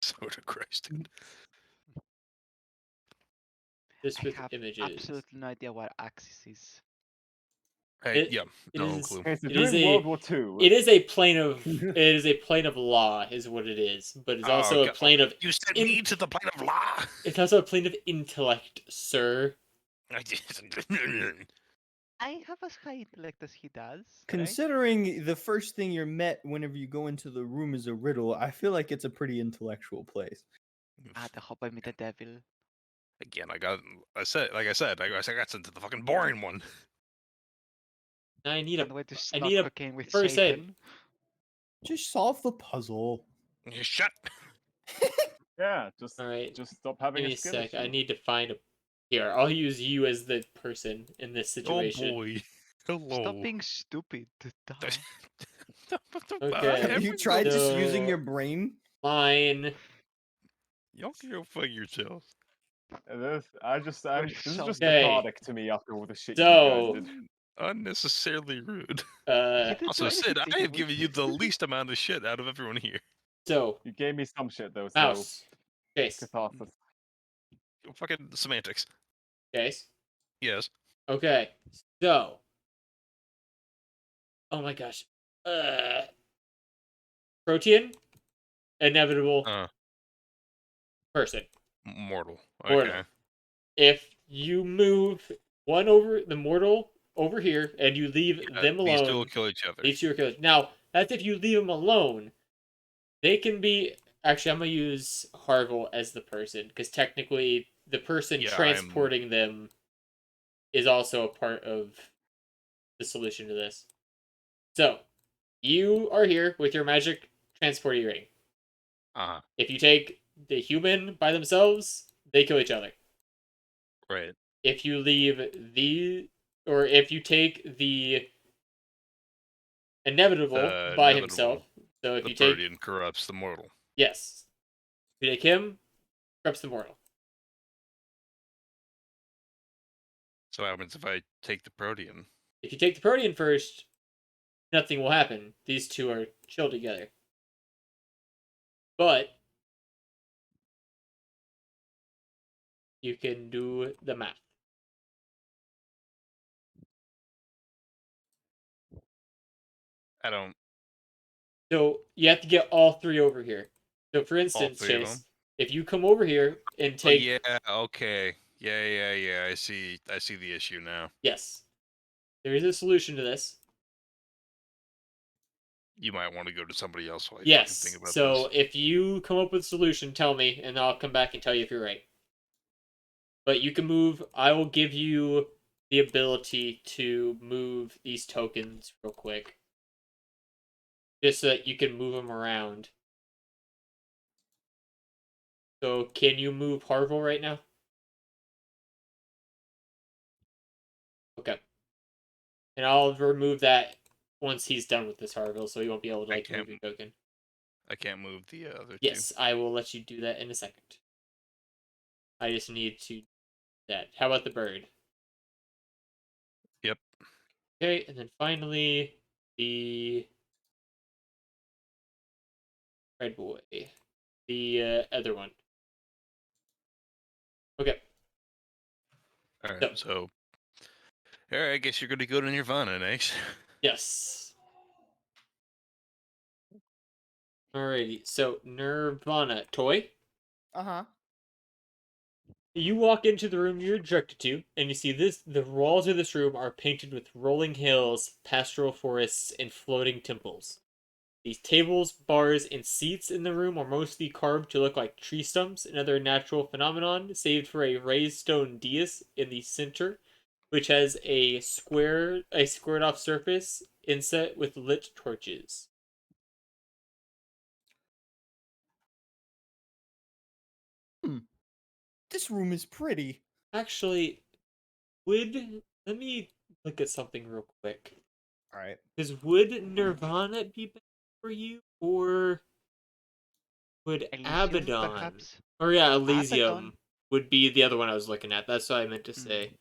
Sort of Christ, dude. this I with have images. absolutely no idea what Axis is. Hey, It- yeah, it no is- clue. Okay, so It is during a- World War II, It is a plane of law, is what it is. But it's Oh, also a God. plane of You sent in- me to the plane of law. it's also a plane of intellect, sir. I didn't. I have as high intellect as he does. Right? Considering the first thing you're met whenever you go into the room is a riddle, I feel like it's a pretty intellectual place. The hope I meet the devil. Again, I got sent to the fucking boring one. I need Can't a wait to I snort need a cocaine with first aid. Satan. Just solve the puzzle. You shut. yeah, just Alright. just stop having Give me a a skill sec. I issue. need to find a here. I'll use you as the person in this Oh situation. boy. Hello. Stop being stupid. Duh. Okay, You tried just using So- your brain? Mine. Y'all can go fuck yourselves. This is just Okay. cathartic to me after all the shit you So- guys did. Unnecessarily rude. He didn't Also, do Sid, anything to I you, have we- given you the least amount of shit out of everyone here. So You gave me some shit though, so mouse. Chase. catharsis. Fucking semantics. Chase. Yes. Okay. So. Oh my gosh. Protean, inevitable, Uh, person, mortal. mortal. Okay. If you move one over the mortal over here and you leave them These two will alone, kill each other. these two are killers. Now, that's if you leave them alone. They can be. Actually, I'm gonna use Harville as the person because technically the person Yeah, transporting them is also a part of the solution to this. So, you are here with your magic transporting ring. If you take the human by themselves, they kill each other. Right. If you leave or if you take the inevitable The by inevitable. himself, so if The you take, Protean corrupts the mortal. yes, if you take him, corrupts the mortal. So what happens if I take the Protean? If you take the Protean first, nothing will happen. These two are chill together. But you can do the math. I don't. So you have to get all three over here. So for All instance, three of Chase, them. if you come over here and Oh take, yeah. Okay. Yeah. I see the issue now. yes, there is a solution to this. You might want to go to somebody else while I fucking think Yes. about So this. if you come up with a solution, tell me, and I'll come back and tell you if you're right. But you can move. I will give you the ability to move these tokens real quick, just so that you can move them around. So can you move Harville right now? Okay. And I'll remove that once he's done with this Harville, so he won't be able to I like can't- move your token. I can't move the other two. Yes, I will let you do that in a second. I just need to do that. How about the bird? Yep. Okay, and then finally the red boy. The other one. Okay. All right. So. All right. I guess you're gonna go to Nirvana next. Yes. Alrighty. So Nirvana toy. Uh-huh. You walk into the room you're directed to, and you see the walls of this room are painted with rolling hills, pastoral forests, and floating temples. These tables, bars, and seats in the room are mostly carved to look like tree stumps, another natural phenomenon, saved for a raised stone dais in the center, which has a squared off surface inset with lit torches. This room is pretty. Actually, let me look at something real quick. All right. Because would Nirvana be better for you, or would Elysium, Abaddon? perhaps? Or yeah, Elysium Abaddon. would be the other one I was looking at. That's what I meant to say.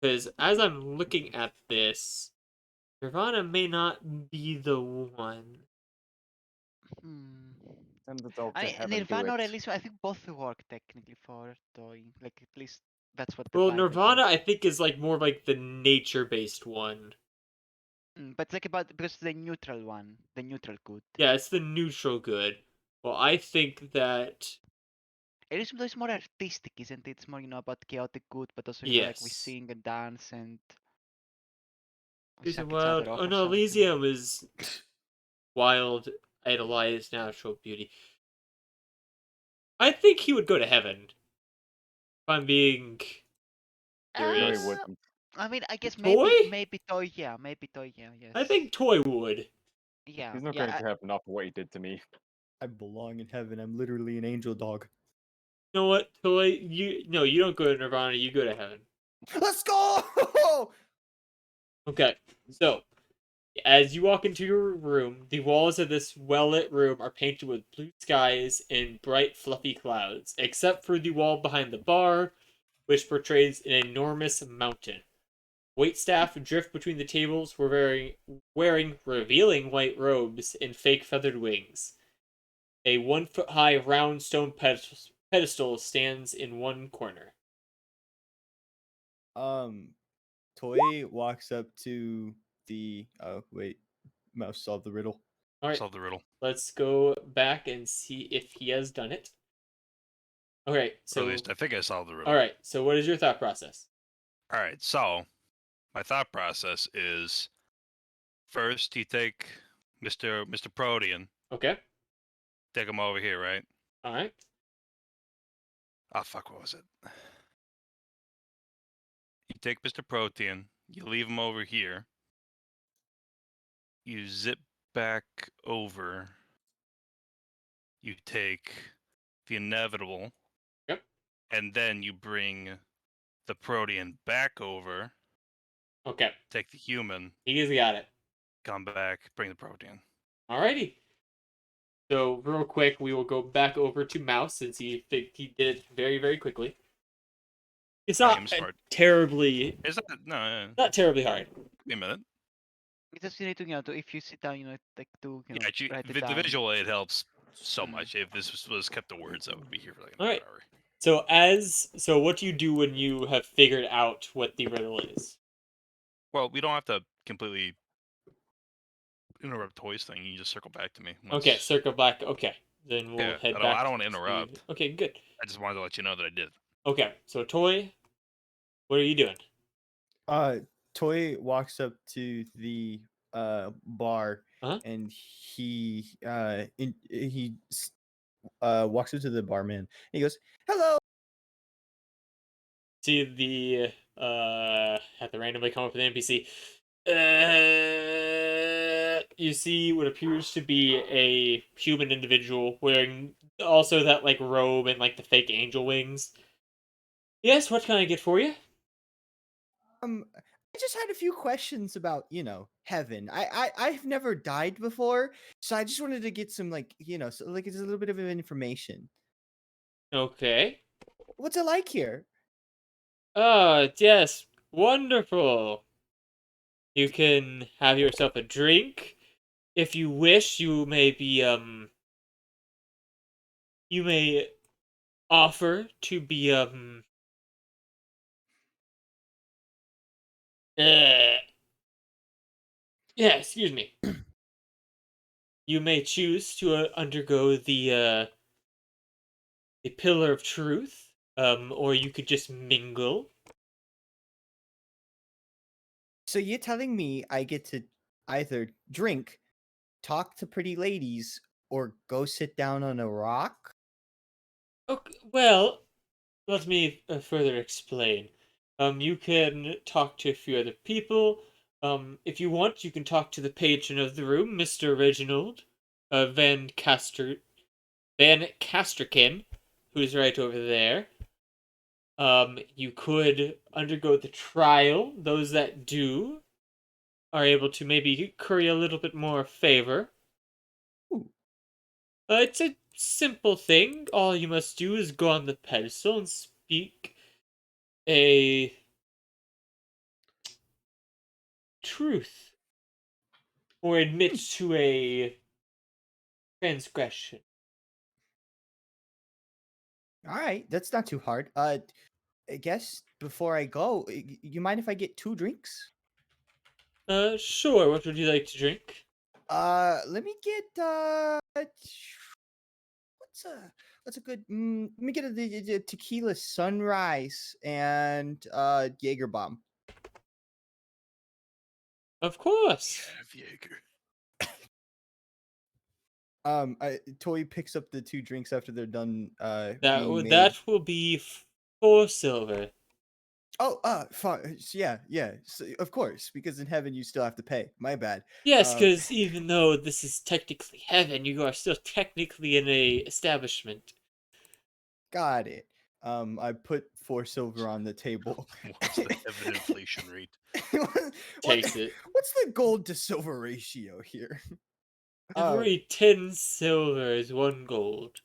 Because as I'm looking at this, Nirvana may not be the one. Hmm. Send the dog I to mean, heaven. Do Nirvana or it. Elysium, I think both work technically for toy. Like, at least that's what the Well, Bible Nirvana says. I think is like more like the nature-based one. But it's like about because the neutral one, the neutral good. Yeah, it's the neutral good. Well, I think that Elysium though is more artistic, isn't it? It's more, about chaotic good, but also, like we yes. sing and dance and we Elysium suck each other Wild. off Oh or no, something. Elysium is wild, idolized natural beauty. I think he would go to heaven. If I'm being No, he serious. wouldn't. I mean, I guess Toy? maybe toy, yeah, maybe toy, yeah, yes. I think Toy would. Yeah, He's not yeah. going to heaven after what he did to me. I belong in heaven. I'm literally an angel dog. You know what, Toy? You don't go to Nirvana. You go to heaven. Let's go! Okay, so as you walk into your room, the walls of this well-lit room are painted with blue skies and bright, fluffy clouds, except for the wall behind the bar, which portrays an enormous mountain. Waitstaff drift between the tables, wearing revealing white robes and fake feathered wings. A 1 foot high round stone pedestal stands in one corner. Toy walks up to the wait, Mouse solve the riddle. All right, Solve the riddle. let's go back and see if he has done it. Okay, Or so at least I think I solved the riddle. all right. So what is your thought process? All right. So my thought process is first you take Mr. Protean, Okay. take him over here, right? All right. Oh fuck, what was it? You take Mr. Protean, you leave him over here. You zip back over. You take the inevitable. Yep. And then you bring the Protean back over. Okay. Take the human, He's got it. come back, bring the Protean. Alrighty. So real quick, we will go back over to Mouse since he did it very, very quickly. It's I not am smart. terribly, Is that no? not terribly hard. Give me a minute. Because you need to, if you sit down, like to, Yeah, write it the down. visual aid helps so Mm. much. If this was kept to words, I would be here for like All another right. hour. So what do you do when you have figured out what the riddle is? Well, we don't have to completely interrupt Toys thing. You can just circle back to me. Okay, circle back. Okay, then we'll Yeah, head I back. don't want to interrupt. Okay, good. I just wanted to let you know that I did. Okay, so Toy, what are you doing? Toy walks up to the bar Uh-huh. and walks up to the barman. And he goes, "Hello." See the have to randomly come up with an NPC. You see what appears to be a human individual wearing also that like robe and like the fake angel wings. Yes, what can I get for you? I just had a few questions about, heaven. I've never died before, so I just wanted to get some so, like it's a little bit of information. Okay. What's it like here? Yes, wonderful. You can have yourself a drink. If you wish, you may offer to be yeah, excuse me. You may choose to undergo the pillar of truth, or you could just mingle. So you're telling me I get to either drink, talk to pretty ladies, or go sit down on a rock? Okay, well, let me further explain. You can talk to a few other people. If you want, you can talk to the patron of the room, Mr. Reginald, Van Casterkin, who's right over there. You could undergo the trial. Those that do are able to maybe curry a little bit more favor. Ooh. It's a simple thing. All you must do is go on the pedestal and speak a truth or admit to a transgression. All right, that's not too hard. I guess before I go, you mind if I get 2 drinks? Sure. What would you like to drink? Let me get what's a good let me get the tequila sunrise and Jaeger bomb. Of course. Jaeger. Toy picks up the 2 drinks after they're done being made. That will be 4 silver. Oh, yeah, so, of course, because in heaven you still have to pay. My bad. Yes, because even though this is technically heaven, you are still technically in a establishment. Got it. I put 4 silver on the table. What's the heaven inflation rate? Takes it. What's the gold to silver ratio here? Every 10 silver is 1 gold.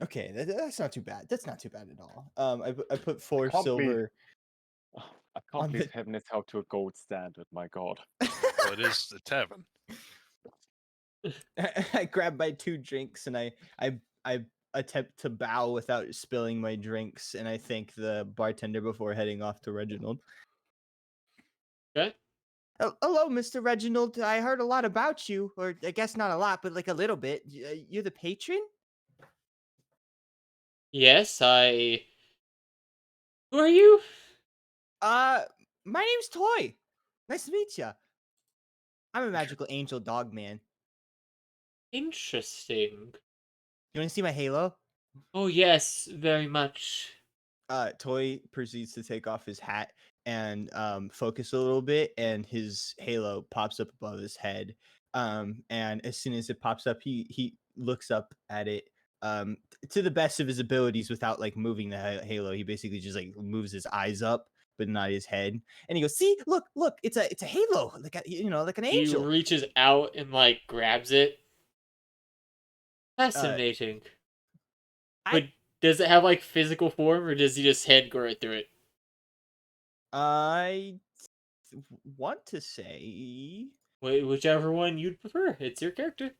Okay, that's not too bad. That's not too bad at all. I put 4 can't believe- silver. I can't On believe the- heaven is held to a gold standard. My God. Well, it is the tavern. I grab my 2 drinks and I attempt to bow without spilling my drinks, and I thank the bartender before heading off to Reginald. Okay. Hello, Mr. Reginald. I heard a lot about you, or I guess not a lot, but like a little bit. You're the patron? Yes, I. Who are you? Uh, my name's Toy. Nice to meet you. I'm a magical angel dog man. Interesting. You want to see my halo? Oh, yes, very much. Toy proceeds to take off his hat and focus a little bit, and his halo pops up above his head. And as soon as it pops up, he looks up at it to the best of his abilities without like moving the halo. He basically just like moves his eyes up, but not his head. And he goes, "See, look, it's a halo, like like an He angel." reaches out and, like, grabs it. Uh, Fascinating. I But does it have, like, physical form, or does he just head go right through it? I want to say, Whichever one you'd prefer. It's your character.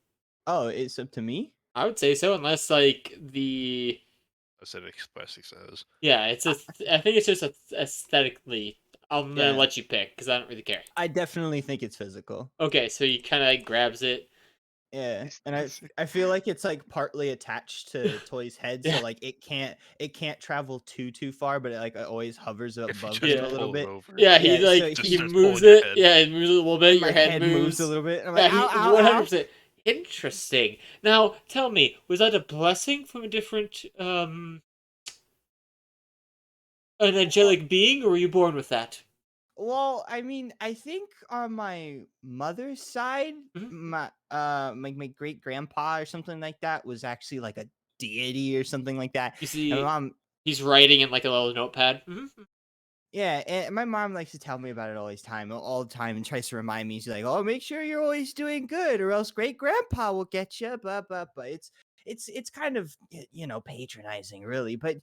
oh, it's up to me. I would say so, unless, like, the. Aesthetic classic says. Yeah, it's a. I think it's just aesthetically. I'm gonna Yeah. let you pick, because I don't really care. I definitely think it's physical. Okay, so he kind of, like, grabs it. Yeah, Is- and is- I feel like it's like partly attached to Toy's head, Yeah. so like it can't travel too far, but it like always hovers If you above just him Yeah. a little pull it bit. over. Yeah, he, Yeah, like, so Just he starts moves pulling your it. head. Yeah, it moves it a little bit. My Your head, head moves a little bit. And I'm Yeah, like, he ow, ow, ow. 100%. Interesting. Now, tell me, was that a blessing from a different, an angelic being, or were you born with that? Well, I mean, I think on my mother's side, Mhm. my great grandpa or something like that was actually like a deity or something like that. You And my see, mom, he's writing in, like, a little notepad. yeah, and my mom likes to tell me about it all the time, and tries to remind me. She's like, "Oh, make sure you're always doing good, or else great grandpa will get you." But it's kind of patronizing, really. But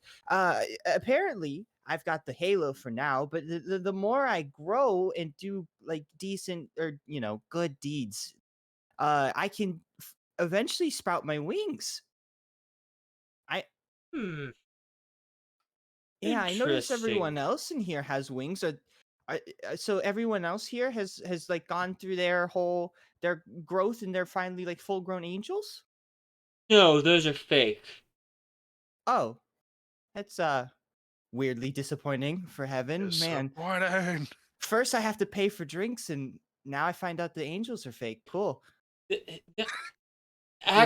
apparently, I've got the halo for now. But the more I grow and do like decent or good deeds, I can eventually sprout my wings. I Hmm. Yeah, I notice everyone Interesting. else in here has wings. So everyone else here has like gone through their growth and they're finally like full grown angels. No, those are fake. Oh, that's weirdly disappointing for heaven, man. Disappointing. First I have to pay for drinks, and now I find out the angels are fake. Cool. Th- th- It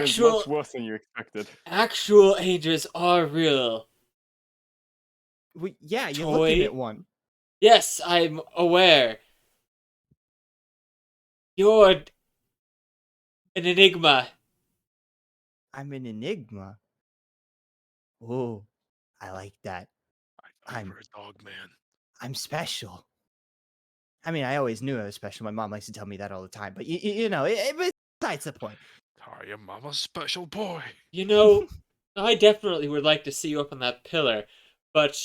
was much Actual, worse than you expected. actual angels are real. Yeah, you're looking Toy. at one. Yes, I'm aware. You're an enigma. I'm an enigma. Oh, I like that. I thought you I'm were a dog man. I'm special. I mean, I always knew I was special. My mom likes to tell me that all the time. But you know, besides the point. Sorry, your mama's special boy. You know, I definitely would like to see you up on that pillar, but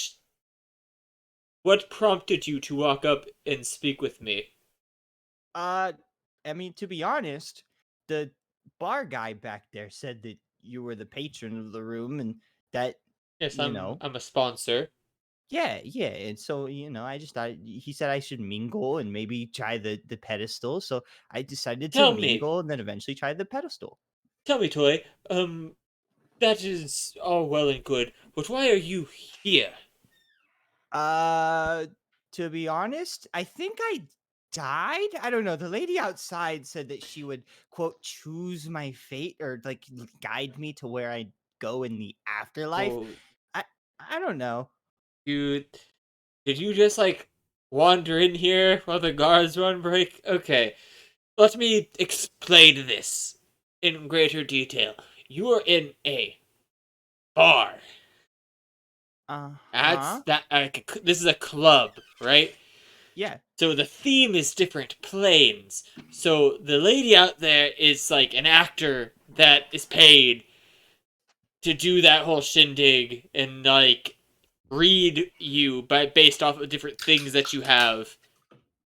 what prompted you to walk up and speak with me? I mean, to be honest, the bar guy back there said that you were the patron of the room, and that Yes, you know, I'm a sponsor. yeah. And so I just thought he said I should mingle and maybe try the pedestal. So I decided to Tell me, mingle and then eventually try the pedestal. Toy. That is all well and good, but why are you here? Uh, to be honest, I think I died. I don't know. The lady outside said that she would quote choose my fate or like guide me to where I go in the afterlife. Oh, I I don't know. you did you just, like, wander in here while the guards were on break? Okay, let me explain this in greater detail. You are in a bar. That's Huh? that. This is a club, right? Yeah. So the theme is different planes. So the lady out there is like an actor that is paid to do that whole shindig and, like, read you based off of different things that you have,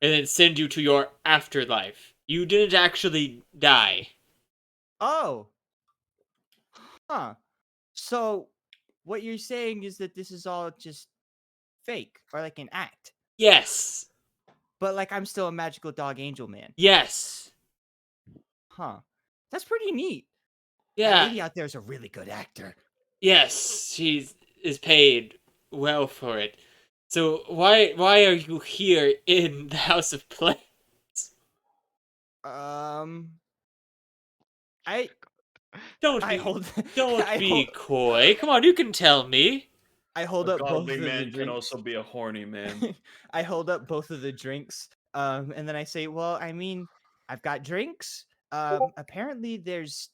and then send you to your afterlife. You didn't actually die. Oh. Huh. So what you're saying is that this is all just fake or like an act. Yes. but like I'm still a magical dog angel man. Yes. Huh. That's pretty neat. That Yeah. lady out there is a really good actor. Yes, she is paid well for it. So why are you here in the House of Play? I Don't I be hold don't I be hold coy. Come on, you can tell me. I hold A up both godly of the man can drinks. also be a horny man. I hold up both of the drinks. And then I say, well, I mean, I've got drinks. Apparently there's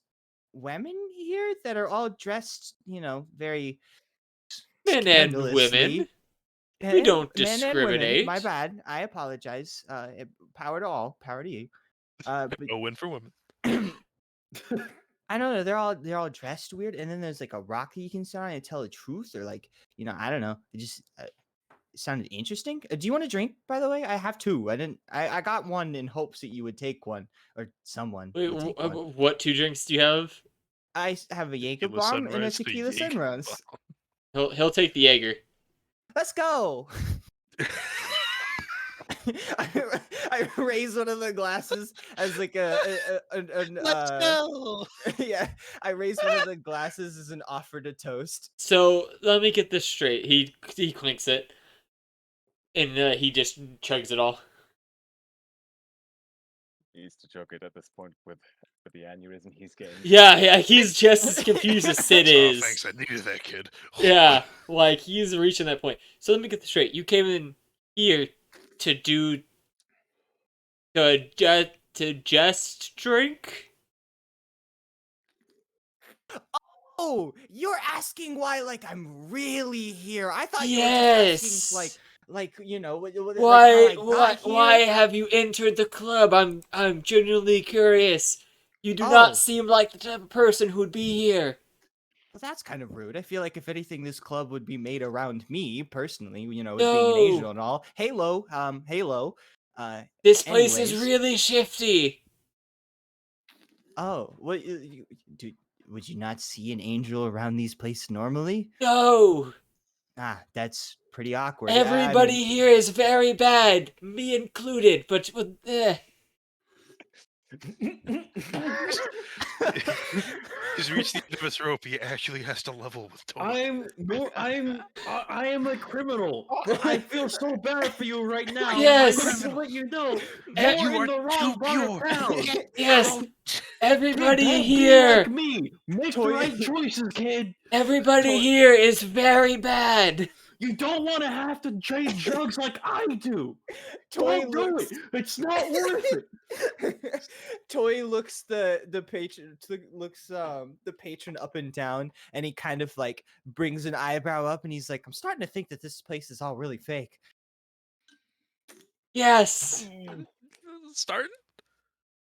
women here that are all dressed, very Men and women. scandalously. We don't Men and women. My discriminate. bad. I apologize. Power to all. Power to you. But No win for women. I don't know. They're all dressed weird, and then there's like a rock that you can sit on and tell the truth, or like I don't know. It just it sounded interesting. Do you want a drink? By the way, I have two. I didn't. I got one in hopes that you would take one, or someone Wait, would take one. what 2 drinks do you have? I have a Jaeger Tequila bomb and a Sunrise, the tequila Jaeger sunrise. He'll take the Jaeger. Let's go. I raise one of the glasses as like Let's go. yeah. I raise one of the glasses as an offer to toast. So let me get this straight. He clinks it, and he just chugs it all. He used to joke it at this point with the aneurysm he's getting. Yeah, he's just as confused as Sid Oh, is. thanks, I needed that kid. Yeah, like he's reaching that point. So let me get this straight. You came in here to do to just drink? Oh, you're asking why like I'm really here. I thought you were Yes. just asking like Why how I got why here. have you entered the club? I'm genuinely curious. You do Oh. not seem like the type of person who would be here. Well, that's kind of rude. I feel like if anything, this club would be made around me personally. With being an No. angel and all. Halo, Halo. This place is anyways. really shifty. Oh, what? Would you not see an angel around these places normally? No. Ah, that's pretty awkward. Everybody here is very bad, me included. But He's reached the end of his rope. He actually has to level with Tony. I am a criminal. But I feel so bad for you right now. Yes. I need to let you know. And You're you in are the too wrong bar pure. crowd. yes, everybody Don't here. be like me. Make the Toy- right choices, kid. Everybody here is very bad. You don't want to have to trade drugs like I do. Toy Don't do looks. it. It's not worth it. Toy looks the patron looks the patron up and down, and he kind of like brings an eyebrow up, and he's like, "I'm starting to think that this place is all really fake." Yes, Starting?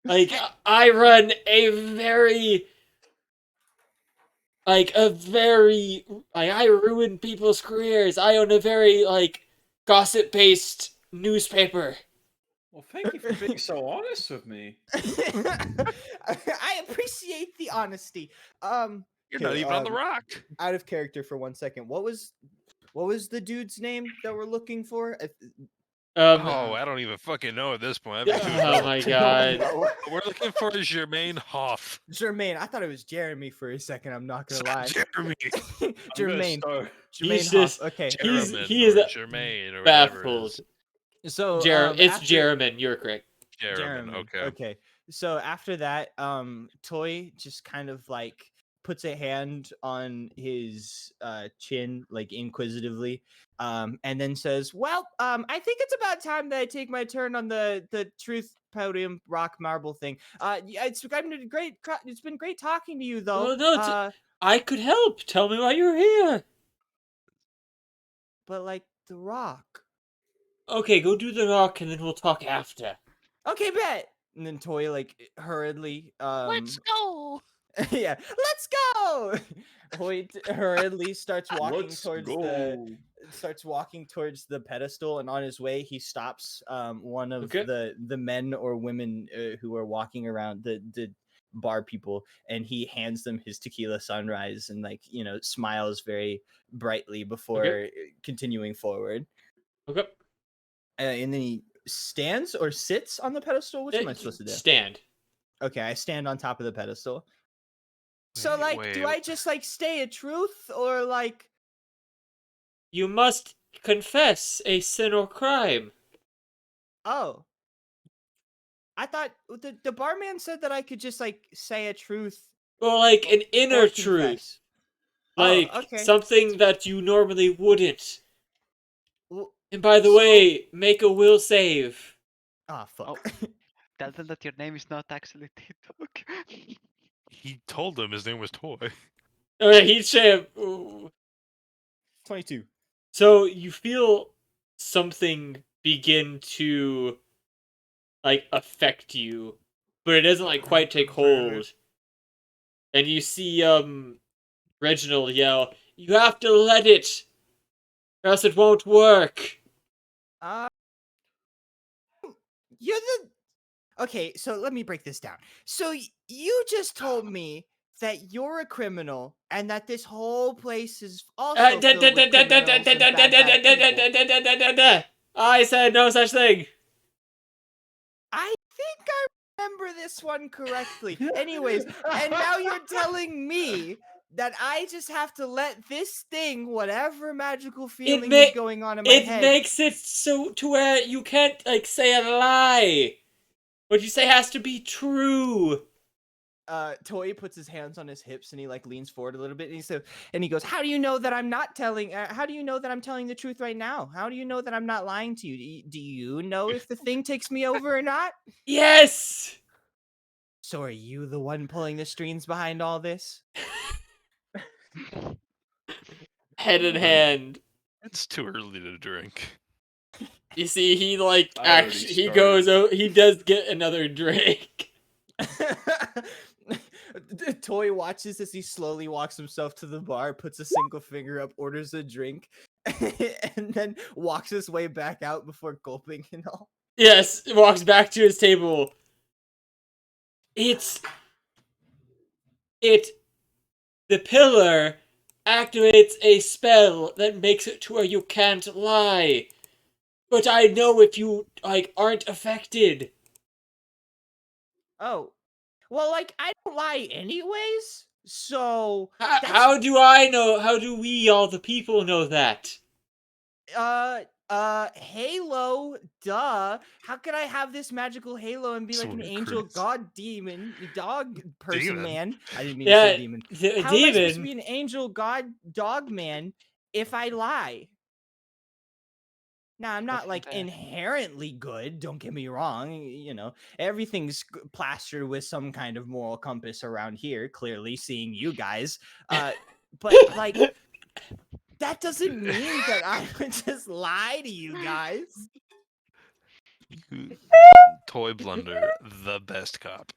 like I run a very I ruin people's careers. I own a very gossip-based newspaper. Well, thank you for being so honest with me. I appreciate the honesty. You're not okay, even on the rock. Out of character for 1 second. What was the dude's name that we're looking for? Oh, I don't even fucking know at this point. I've been too Oh my god. We're looking for Jermaine Hoff. Jermaine. I thought it was Jeremy for a second. I'm not gonna lie. Jeremy. Jermaine. He's Jermaine just- Hoff. Okay. Jeremy he is or Jermaine or whatever it Baffled. is. So It's after- Jeremy, you're correct. Jeremy. Okay. Okay. So after that, Toy just kind of like puts a hand on his chin, like inquisitively, and then says, "Well, I think it's about time that I take my turn on the truth podium rock marble thing. It's been great. It's been great talking to you, though. Well, no, I could help. Tell me why you're here. But like the rock. Okay, go do the rock, and then we'll talk after. Okay, bet." And then Toy like hurriedly, Let's go. yeah, let's go. Hoyt hurriedly starts walking towards the pedestal, and on his way he stops one of Okay. the men or women who are walking around, the bar people, and he hands them his tequila sunrise and smiles very brightly before continuing forward. Okay. And then he stands or sits on the pedestal? Which am I supposed to do? Stand. Okay, I stand on top of the pedestal. So, Wait, like, do I wait. just like stay a truth or like? You must confess a sin or crime. Oh, I thought the barman said that I could just like say a truth Or like an or inner confess. truth. Oh, Like okay. something that you normally wouldn't. Well, And by the so- way, make a will save. Ah, fuck. Tell them that your name is not actually T-Dog. He told him his name was Toy. Okay, he'd say, ooh. 22. So you feel something begin to like affect you, but it doesn't like quite take hold. And you see Reginald yell, "You have to let it, or else it won't work." You're the. Okay, so let me break this down. So you just told me that you're a criminal and that this whole place is also filled with criminals and bad people. I said no such thing. I think I remember this one correctly. Anyways, and now you're telling me that I just have to let this thing, whatever magical feeling is going on in my It head. makes it so to where you can't like say a lie. What you say has to be true. Toy puts his hands on his hips and he like leans forward a little bit and he goes, "How do you know that I'm not telling? How do you know that I'm telling the truth right now? How do you know that I'm not lying to you? Do you know if the thing takes me over or not? Yes. So are you the one pulling the strings behind all this?" Head in hand. It's too early to drink. You see, he like I already actually he started. goes. Oh, he does get another drink. Toy watches as he slowly walks himself to the bar, puts a single finger up, orders a drink, and then walks his way back out before gulping and all. Yes, walks back to his table. It. The pillar activates a spell that makes it to where you can't lie. But I know if you like aren't affected. Oh, well, like I don't lie anyways. So How do I know? How do we, all the people, know that? Halo, duh. How could I have this magical halo and be like an Swear, angel Chris. god demon dog person Demon? man? I didn't mean to say demon. The How am I supposed to demon. be an angel god dog man if I lie? Now, I'm not like Nothing there. inherently good, don't get me wrong. You know, everything's plastered with some kind of moral compass around here, clearly seeing you guys. But like that doesn't mean that I would just lie to you guys. You- Toy Blunder, the best cop.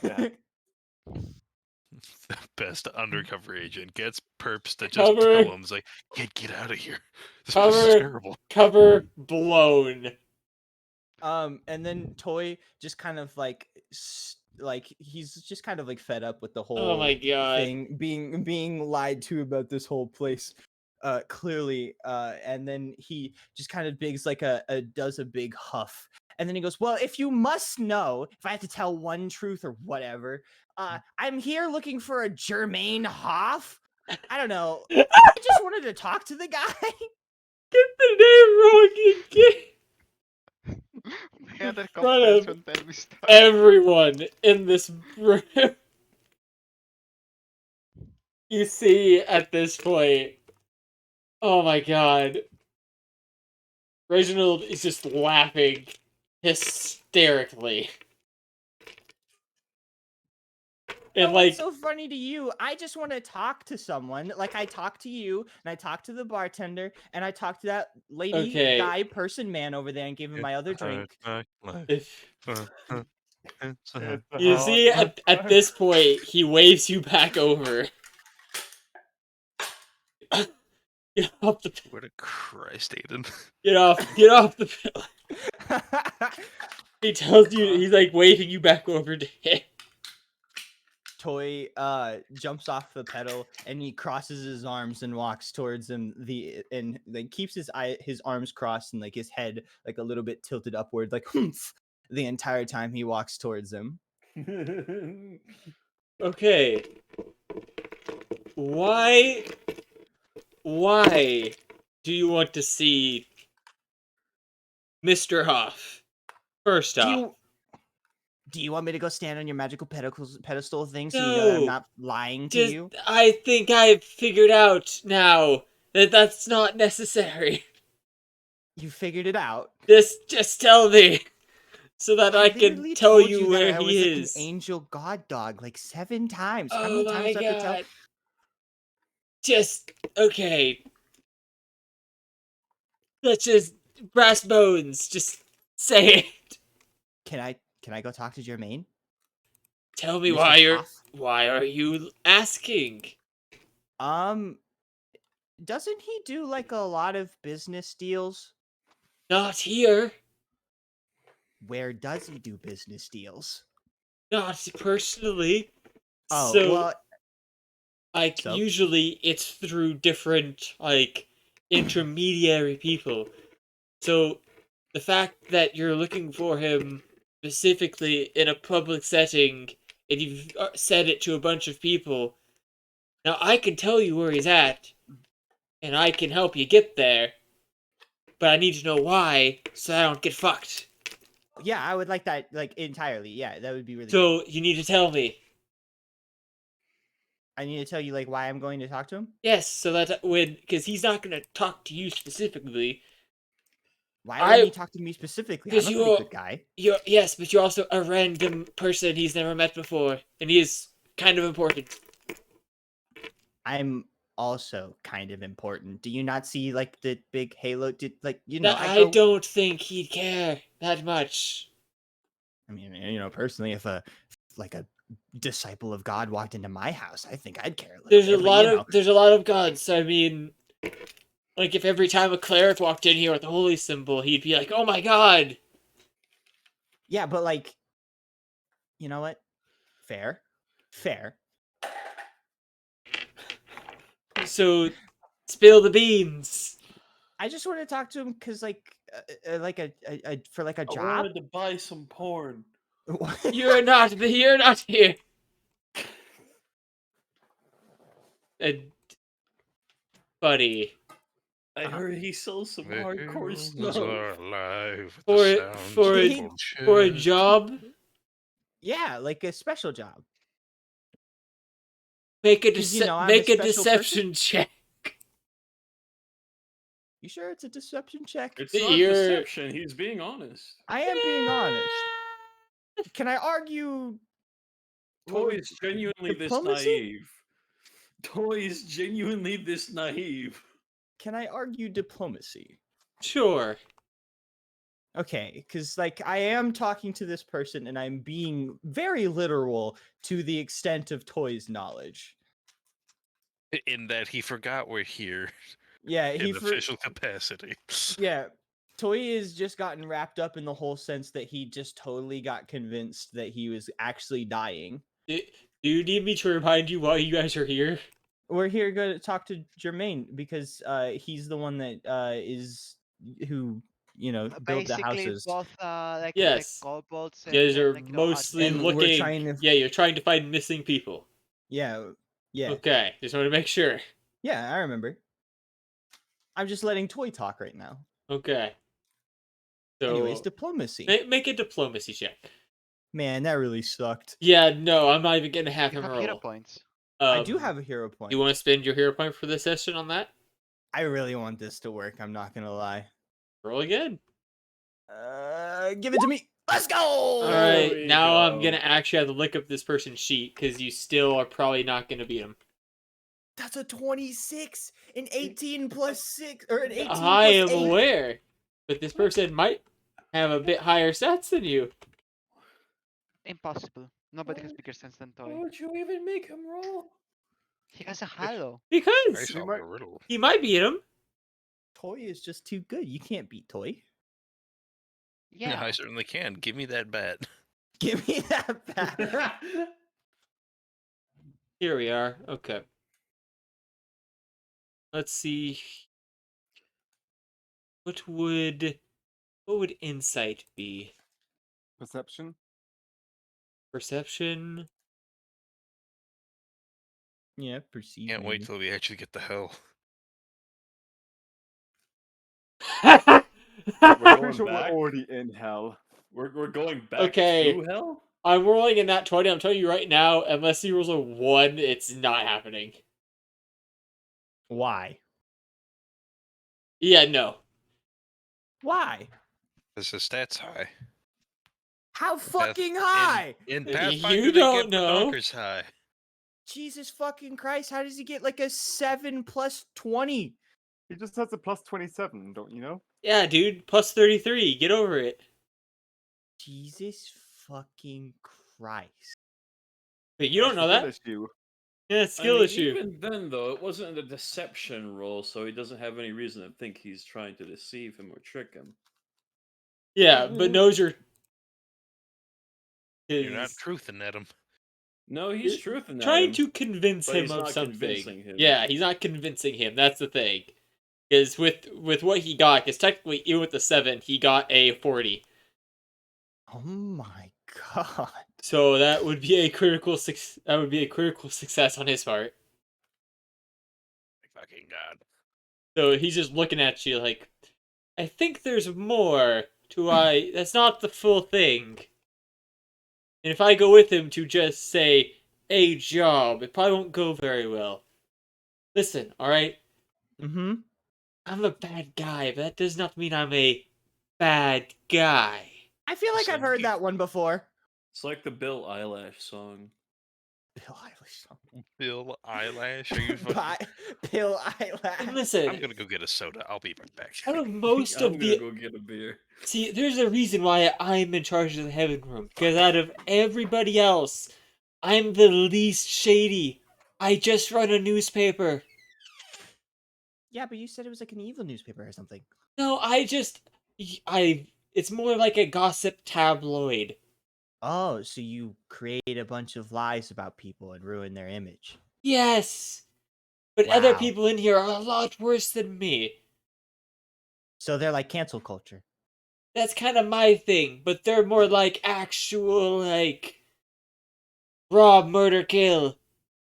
Yeah. The best undercover agent. Gets perps that just Cover. tell him, it's like, get out of here. This place is Cover. terrible. Cover blown. And then Toy just kind of like he's just kind of like fed up with the whole Oh my god. thing being lied to about this whole place. Clearly, and then he just kind of does a big huff, and then he goes, "Well, if you must know, if I have to tell one truth or whatever, I'm here looking for a Jermaine Hoff. I don't know. I just wanted to talk to the guy." Get the name wrong again. My other In front of confidence won't tell me stuff. Everyone in this room. You see at this point. Oh my god. Reginald is just laughing hysterically. And What's like, so funny to you? I just want to talk to someone. Like I talked to you, and I talked to the bartender, and I talked to that lady, Okay. guy, person, man over there, and gave him my other drink. if It's you hard see at this point, he waves you back over. Get off the What a Christ, Aiden. get off the pillar. He tells you he's like waving you back over to him. Toy jumps off the pedal and he crosses his arms and walks towards him. And like keeps his arms crossed and like his head like a little bit tilted upward, like humph, the entire time he walks towards him. Okay. Why do you want to see Mr. Hoff? First off. Do you want me to go stand on your magical pedestal thing so you know that I'm No, not lying to just, you? I think I've figured out now that that's not necessary. You figured it out. Just tell me so that I can literally tell told you that where I was he like is. an angel god dog like 7 times. How Oh many my times do I have to tell? god. Just okay. Let's just brass bones. Just say it. Can I go talk to Jermaine? Tell me Mr. Hoff? why are you asking? Doesn't he do like a lot of business deals? Not here. Where does he do business deals? Not personally. Oh, So well, like So? usually it's through different like intermediary people. So the fact that you're looking for him specifically in a public setting and you've said it to a bunch of people, now I can tell you where he's at and I can help you get there, but I need to know why so I don't get fucked. yeah, I would like that like entirely. Yeah, that would be really good. So you need to tell me. I need to tell you like why I'm going to talk to him? Yes, so that because he's not going to talk to you specifically. Why wouldn't he talk to me specifically? I'm a Because pretty good guy. Yes, but you're also a random person he's never met before, and he is kind of important. I'm also kind of important. Do you not see like the big halo? I don't think he'd care that much. I mean, personally, if a disciple of God walked into my house, I think I'd care a little There's bit. there's a lot of gods. I mean, like if every time a cleric walked in here with a holy symbol, he'd be like, "Oh my god!" Yeah, but like, you know what? Fair. So, spill the beans. I just want to talk to him because, like, for like a I job. wanted to buy some porn. You're not here. Buddy. I heard he sells some hardcore Humans stuff. are alive with For the a- sounds for of a- bullshit. For a job, Yeah, like a special job. make a 'Cause, I'm make a a special deception check. You sure it's a deception check? It's not You're- deception. He's being honest. I am being honest. Can I argue? Toy is genuinely this diplomacy? naive. Toy is genuinely this naive. Can I argue diplomacy? Sure. Okay, because like I am talking to this person and I'm being very literal to the extent of Toy's knowledge. In that he forgot we're here Yeah, in official capacity. Yeah, Toy has just gotten wrapped up in the whole sense that he just totally got convinced that he was actually dying. Do you need me to remind you why you guys are here? We're here to talk to Jermaine because he's the one that who build the Basically, houses. both like Yes. kobolds. You guys are like, mostly And we're looking. trying to- Yeah, you're trying to find missing people. Yeah. Okay, just want to make sure. Yeah, I remember. I'm just letting Toy talk right now. Okay. So, Anyways, diplomacy. make a diplomacy check. Man, that really sucked. Yeah, no, I'm not even gonna have You him have hero roll. points. I do have a hero point. You want to spend your hero point for this session on that? I really want this to work. I'm not gonna lie. Roll again. Give it to me. Let's go. All There right, we now I'm go. gonna actually have to look up this person's sheet because you still are probably not gonna beat him. That's a 26, an 18 plus 6, or an 18 I am plus 8. aware, but this person might have a bit higher stats than you. Impossible. Nobody has bigger sense than Why Toy. would you even make him roll? He has a halo. I Because solved might- the riddle. he might beat him. Toy is just too good. You can't beat Toy. Yeah. I certainly can. Give me that bat. Give me that back. Here we are. Okay. Let's see. What would insight be? Perception. Perception? Yeah, perceive. Can't wait maybe. till we actually get to hell. We're Pretty going sure we're back. already in hell. We're going back Okay. to hell. I'm rolling in that 20. I'm telling you right now, unless he rolls a 1, it's not happening. Why? Yeah, no. Why? Because his stats high. How fucking high? In You Pathfinder, they don't get know. Bedonkers high. Jesus fucking Christ! How does he get like a 7 plus 20? He just has a plus 27, don't you know? Yeah, dude. Plus 33. Get over it. Jesus fucking Christ! But you don't know Skill that. issue. Yeah, I skill mean, issue. even then, though, it wasn't a deception roll, so he doesn't have any reason to think he's trying to deceive him or trick him. Yeah, but knows your. You're not Is truthing at him. No, he's truthing at trying him, to convince but him he's of not something. convincing him. Yeah, he's not convincing him. That's the thing. Is with what he got, because technically, even with the 7, he got a 40. Oh my god! So that would be a critical success on his part. Fucking God. So he's just looking at you like, I think there's more to that's not the full thing. And if I go with him to just say a job, it probably won't go very well. Listen, alright? Mm-hmm. I'm a bad guy, but that does not mean I'm a bad guy. I feel like So I've heard you- that one before. It's like the Bill Eyelash song. Bill Eilish song. Bill Eyelash? Are you fucking... Bill And Eyelash. listen, I'm gonna go get a soda. I'll be right back. out of most I'm of gonna the go get a beer. See, there's a reason why I'm in charge of the heaven room. Because out of everybody else, I'm the least shady. I just run a newspaper. Yeah, but you said it was like an evil newspaper or something. No, it's more like a gossip tabloid. Oh, so you create a bunch of lies about people and ruin their image. Yes. But other Wow. people in here are a lot worse than me. So they're like cancel culture. That's kind of my thing, but they're more like actual, like, rob, murder, kill.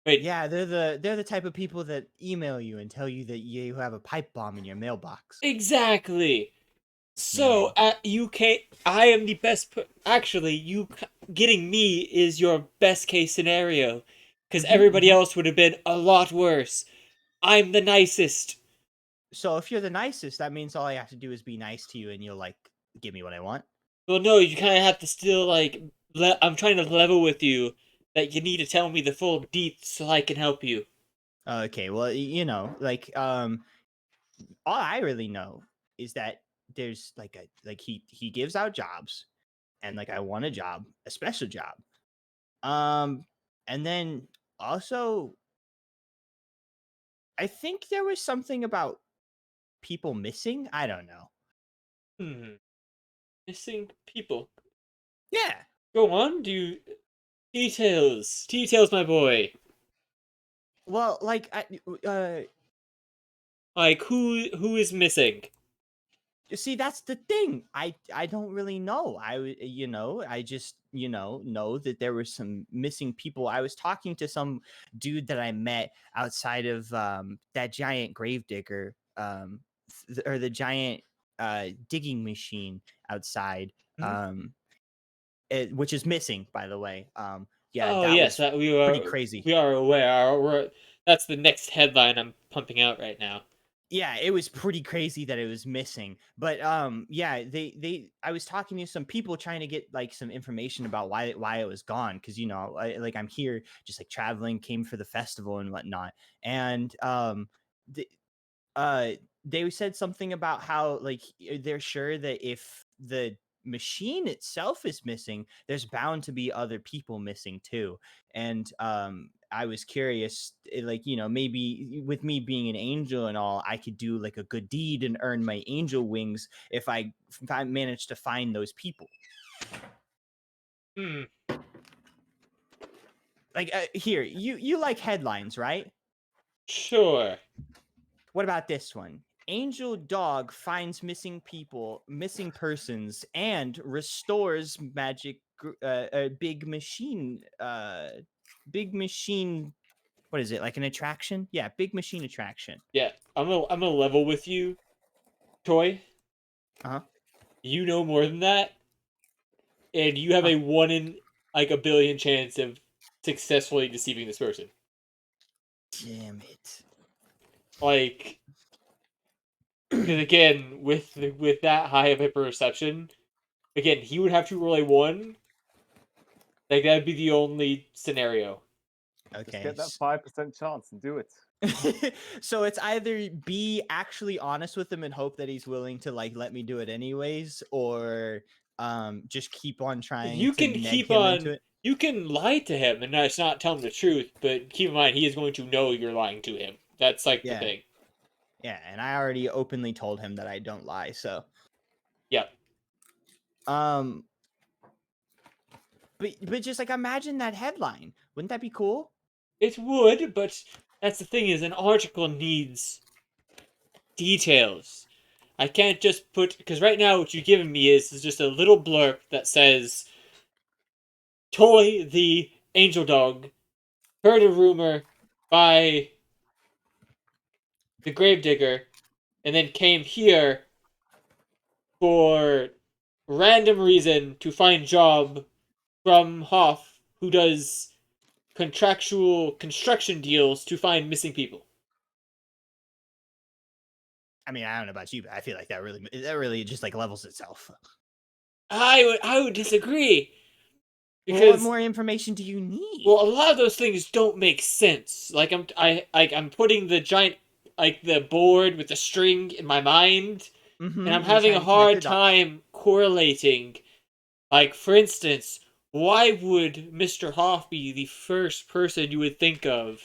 Wait, Yeah, they're the type of people that email you and tell you that you have a pipe bomb in your mailbox. exactly. So, I am the best. Actually, getting me is your best case scenario, because everybody else would have been a lot worse. I'm the nicest. So if you're the nicest, that means all I have to do is be nice to you, and you'll like give me what I want. Well, no, you kind of have to still like. I'm trying to level with you that you need to tell me the full deets so I can help you. Okay, well, you know, like all I really know is that there's like he gives out jobs, and like I want a job, a special job. And then also I think there was something about people missing. I don't know. Missing people. Yeah. Go on. Details, my boy. Well, like Like who is missing? see, that's the thing. I don't really know. I just know that there were some missing people. I was talking to some dude that I met outside of that giant gravedigger or the giant digging machine outside which is missing, by the way. Yeah, Oh that yes, was that pretty crazy. We are aware. That's the next headline I'm pumping out right now. Yeah, it was pretty crazy that it was missing. But yeah, I was talking to some people trying to get like some information about why it was gone, because I'm here just like traveling, came for the festival and whatnot, and they said something about how like they're sure that if the machine itself is missing, there's bound to be other people missing too. And I was curious, like, maybe with me being an angel and all, I could do like a good deed and earn my angel wings if I managed to find those people. Like here, you like headlines, right? Sure. What about this one? Angel dog finds missing persons, and restores magic. Big machine. Big machine. What is it? Like an attraction? Yeah, big machine attraction. Yeah, I'm a level with you, Troy. Uh-huh. You know more than that, and you have Huh. a 1 in like a billion chance of successfully deceiving this person. Damn it. Like, because again, with that high of a perception, again, he would have to roll a 1. Like that'd be the only scenario. Just Okay. get that 5% chance and do it. So it's either be actually honest with him and hope that he's willing to like let me do it anyways, or just keep on trying You to can neg keep him into on. it. You can lie to him and just not tell him the truth, but keep in mind he is going to know you're lying to him. That's like the Yeah. thing. Yeah, and I already openly told him that I don't lie, so Yep. um but just like imagine that headline. Wouldn't that be cool? It would, but that's the thing is an article needs details. I can't just put because right now what you've given me is just a little blurb that says Toy the angel dog heard a rumor by the gravedigger and then came here for random reason to find job from Hoff who does contractual construction deals to find missing people. I mean, I don't know about you, but I feel like that really just like levels itself. I would disagree Well, what because more information do you need? well, a lot of those things don't make sense. Like I'm putting the giant like the board with the string in my mind, and I'm You're having a trying to connect the hard dots. time correlating. Like for instance, why would Mr. Hoff be the first person you would think of,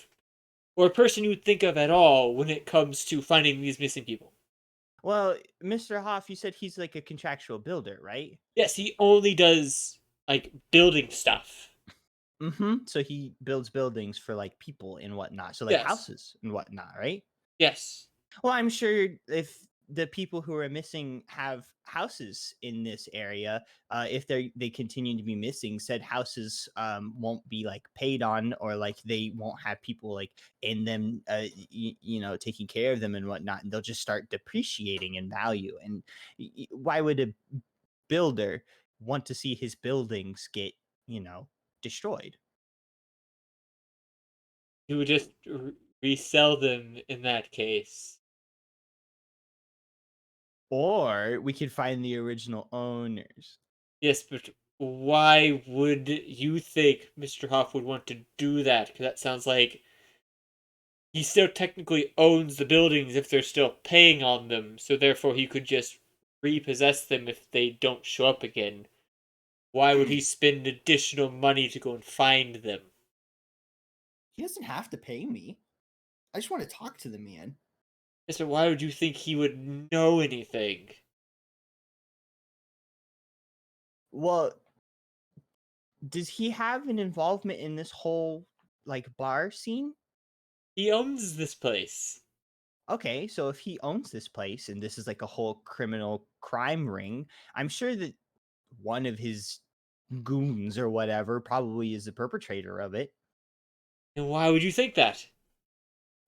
or a person you would think of at all when it comes to finding these missing people? Well, Mr. Hoff, you said he's like a contractual builder, right? Yes, he only does like building stuff. So he builds buildings for like people and whatnot. So like Yes. houses and whatnot, right? Yes. Well, I'm sure if the people who are missing have houses in this area, if they continue to be missing, said houses won't be like paid on, or like they won't have people like in them, taking care of them and whatnot, and they'll just start depreciating in value. And why would a builder want to see his buildings get, destroyed? He would just resell them in that case. Or we could find the original owners. Yes, but why would you think Mr. Hoff would want to do that? Because that sounds like he still technically owns the buildings if they're still paying on them, so therefore he could just repossess them if they don't show up again. Why would he spend additional money to go and find them? He doesn't have to pay me. I just want to talk to the man. Yes, but why would you think he would know anything? Well, does he have an involvement in this whole like bar scene? He owns this place. Okay, so if he owns this place and this is like a whole criminal crime ring, I'm sure that one of his goons or whatever probably is the perpetrator of it. And why would you think that?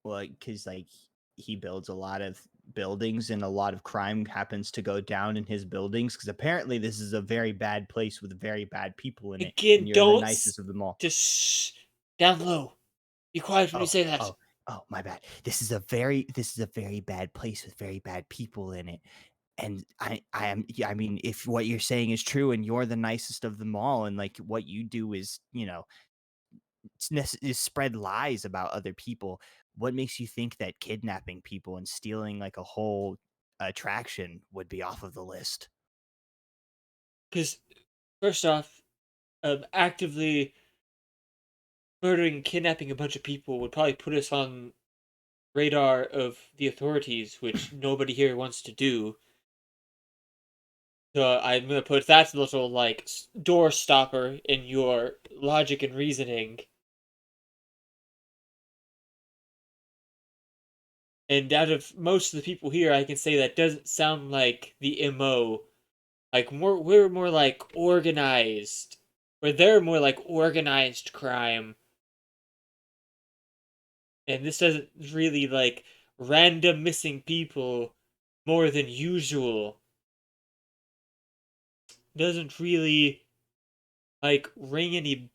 Well, because like he builds a lot of buildings and a lot of crime happens to go down in his buildings, because apparently this is a very bad place with very bad people in it, Again, and you're the don't nicest of them all. just shh, down low. Be quiet when you say that. Oh, my bad. This is a very bad place with very bad people in it. And I mean, if what you're saying is true and you're the nicest of them all, and like what you do is, is spread lies about other people, what makes you think that kidnapping people and stealing like a whole attraction would be off of the list? Because, first off, actively murdering and kidnapping a bunch of people would probably put us on radar of the authorities, which nobody here wants to do. So I'm gonna put that little like door stopper in your logic and reasoning. And out of most of the people here, I can say that doesn't sound like the MO. Like we're more like organized, or they're more like organized crime. And this doesn't really like random missing people more than usual. Doesn't really like ring any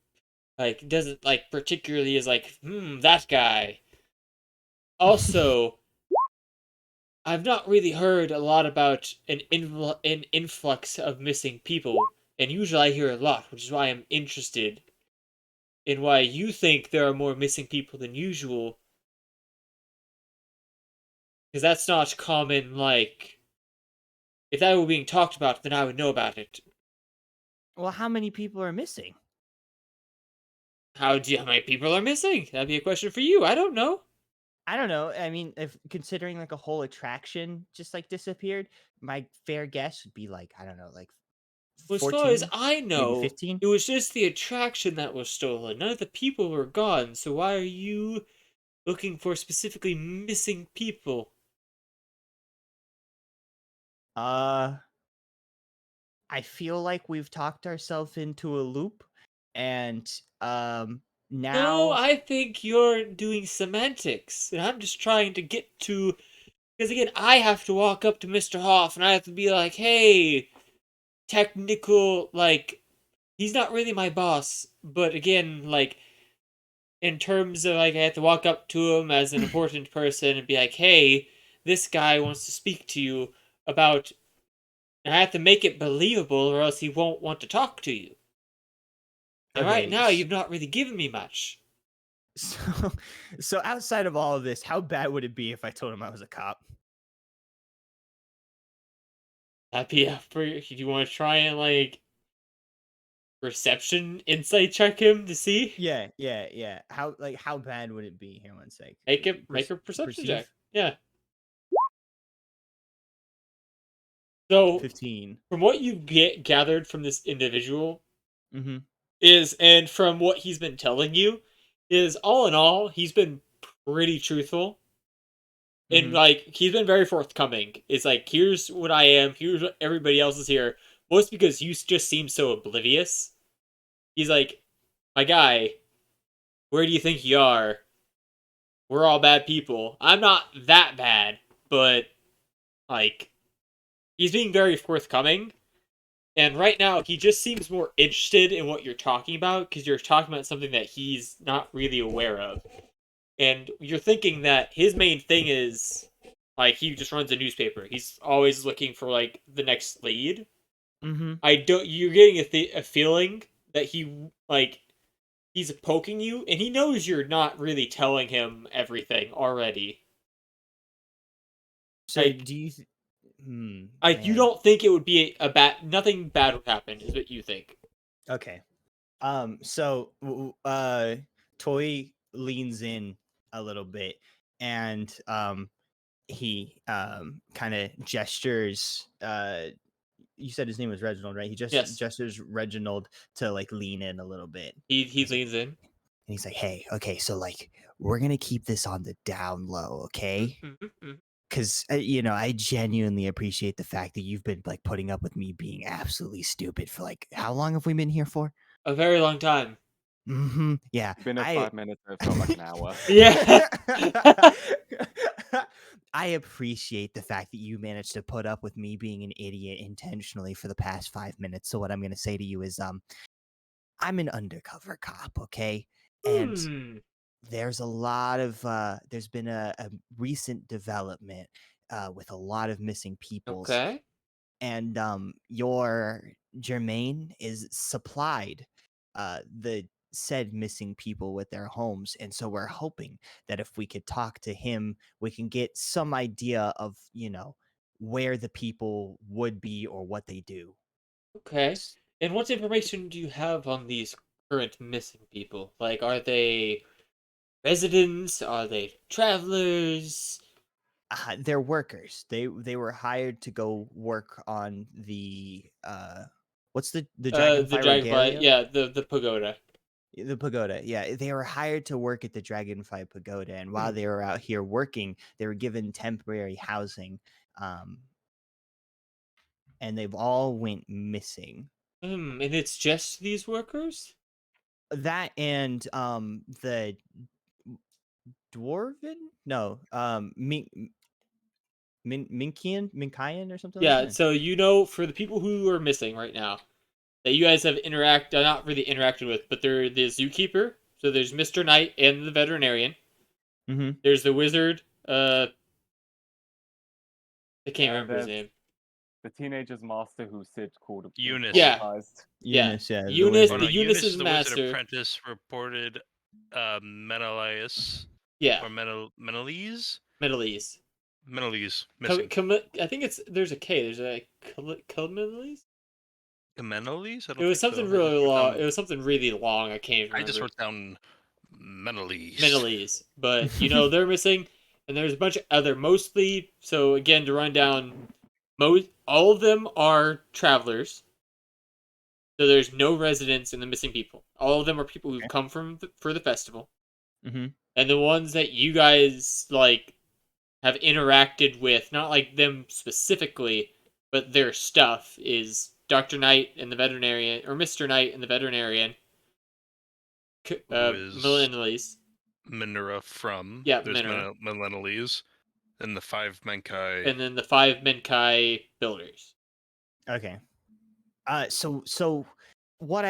like doesn't like particularly is like that guy. Also, I've not really heard a lot about an influx of missing people, and usually I hear a lot, which is why I'm interested in why you think there are more missing people than usual, because that's not common. Like, if that were being talked about, then I would know about it. Well, how many people are missing? How many people are missing? That'd be a question for you. I don't know. I don't know. I mean, if considering like a whole attraction just like disappeared, my fair guess would be like, I don't know, like Well, as far as 14, I maybe know, 15. it was just the attraction that was stolen. None of the people were gone, so why are you looking for specifically missing people? I feel like we've talked ourselves into a loop, and No, now I think you're doing semantics, and I'm just trying to get to. Because again, I have to walk up to Mr. Hoff, and I have to be like, hey, technical, like, he's not really my boss, but again, like, in terms of, like, I have to walk up to him as an important person and be like, hey, this guy wants to speak to you about. And I have to make it believable, or else he won't want to talk to you. And right okay. now, you've not really given me much. So, so outside of all of this, how bad would it be if I told him I was a cop? That'd be for you. Do you want to try and like perception insight check him to see? Yeah. How bad would it be? Here, one sec. Make a perception check. Perceive Yeah. So 15. from what you gathered from this individual Mm-hmm. is, and from what he's been telling you, is all in all, he's been pretty truthful. And Mm-hmm. like he's been very forthcoming. It's like, here's what I am, here's what everybody else is here. Most because you just seem so oblivious. He's like, my guy, where do you think you are? We're all bad people. I'm not that bad, but like he's being very forthcoming. And right now, he just seems more interested in what you're talking about because you're talking about something that he's not really aware of. And you're thinking that his main thing is like he just runs a newspaper. He's always looking for like the next lead. Mm-hmm. I don't. You're getting a feeling that he's poking you, and he knows you're not really telling him everything already. So Like, do you? you Man. don't think it would be a bad. Nothing bad would happen, is what you think. Okay. So Toy leans in a little bit, and he kind of gestures. You said his name was Reginald, right? He just Yes. gestures Reginald to like lean in a little bit. He He's like- leans in. And he's like, "Hey, okay, so like we're gonna keep this on the down low, okay? Mm-hmm. Because I genuinely appreciate the fact that you've been like putting up with me being absolutely stupid for like how long have we been here for? A very long time. Mm-hmm. Yeah. Been at 5 minutes, it felt like an hour. Yeah. I appreciate the fact that you managed to put up with me being an idiot intentionally for the past 5 minutes. So what I'm going to say to you is I'm an undercover cop, okay? And there's a lot of there's been a recent development with a lot of missing peoples. Okay. And your Jermaine is supplied the said missing people with their homes, and so we're hoping that if we could talk to him, we can get some idea of where the people would be or what they do. Okay. And what information do you have on these current missing people? Like, are they residents? Are they travelers? They're workers. They were hired to go work on the what's the The Dragonfly dragonfly, Regalia? yeah, the pagoda. The pagoda, yeah. They were hired to work at the Dragonfly Pagoda, and while they were out here working, they were given temporary housing, and they've all went missing. And it's just these workers? That and the dwarven? No, Minkian or something like Yeah, that. so for the people who are missing right now, that you guys have not really interacted with, but they're the zookeeper. So there's Mr. Knight and the veterinarian. Mm-hmm. There's the wizard. I can't And remember his there's name. the teenager's master who Sid called Eunice. Yeah. traumatized. Eunice, yeah. Eunice, Oh, the no, Eunice Eunice is is the wizard master. apprentice reported Menelaus Yeah, or Menelese? Menelese. Menelese missing. I think there's a K. There's a Menelese. Menelese? I It don't was think something so. really long. It was something really long. I can't even I remember. just wrote down Menelese. Menelese, but they're missing, and there's a bunch of other mostly. So again, to run down, all of them are travelers. So there's no residents in the missing people. All of them are people who've come for the festival, Mm-hmm. and the ones that you guys have interacted with, not like them specifically, but their stuff is Dr. Knight and the veterinarian, or Mr. Knight and the veterinarian, Who is Menelese. Minera from. Yeah, There's Minera. Menelese. And the 5 Menkai. And then the 5 Menkai builders. Okay. So what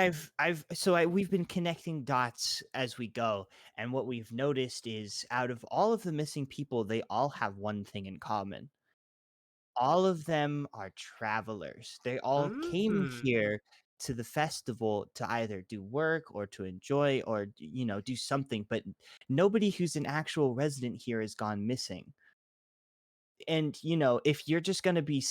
we've been connecting dots as we go, and what we've noticed is out of all of the missing people, they all have one thing in common. All of them are travelers. They all came here to the festival to either do work or to enjoy or do something, but nobody who's an actual resident here has gone missing. And if you're just going to be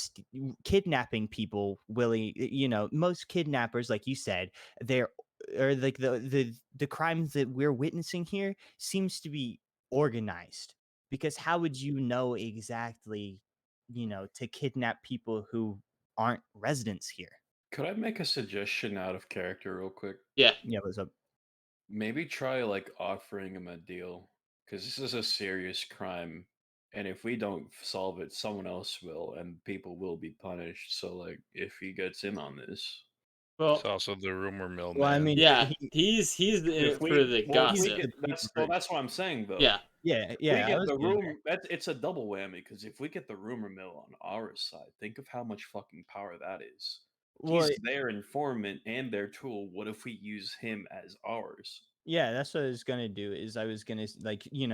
kidnapping people, most kidnappers, like you said, they're or like the crimes that we're witnessing here seems to be organized, because how would you know exactly to kidnap people who aren't residents here? Could I make a suggestion out of character real quick? Yeah. Yeah, what's up? Maybe try like offering him a deal, because this is a serious crime, and if we don't solve it, someone else will, and people will be punished. So like, if he gets in on this, Well, It's also the rumor mill Well, I man. mean, yeah, he's in it if for the if we gossip. get that's what I'm saying though. Yeah. yeah, We I get was the gonna- room. It's a double whammy, because if we get the rumor mill on our side, think of how much fucking power that is. well, He's their informant and their tool. What if we use him as ours? yeah, that's what I was gonna do. Is I was gonna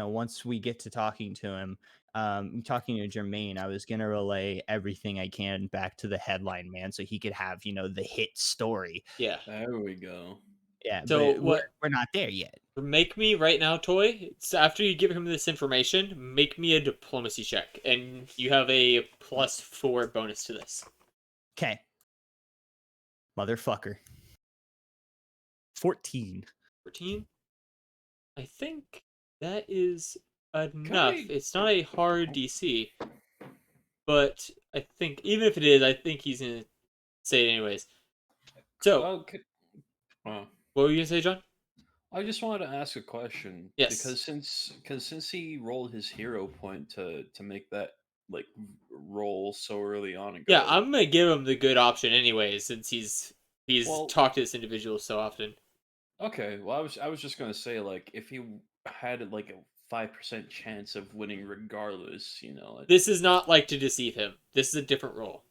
once we get to talking to him, talking to Jermaine, I was gonna relay everything I can back to the headline man, so he could have the hit story. Yeah. There we go. Yeah, So but what? we're not there yet. Make me right now, Toy. So after you give him this information, make me a diplomacy check, and you have a +4 bonus to this. Okay, motherfucker. 14. 14. I think that is enough. I- It's not a hard DC, but I think even if it is, I think he's gonna say it anyways. So, Okay. Well, what were you gonna say, John? I just wanted to ask a question. Yes. Because since he rolled his hero point to make that like roll so early on ago. Yeah, I'm gonna give him the good option anyways, since he's Well- talked to this individual so often. Okay. Well, I was just gonna say, like, if he had like a 5% chance of winning regardless, This is not like to deceive him. This is a different roll.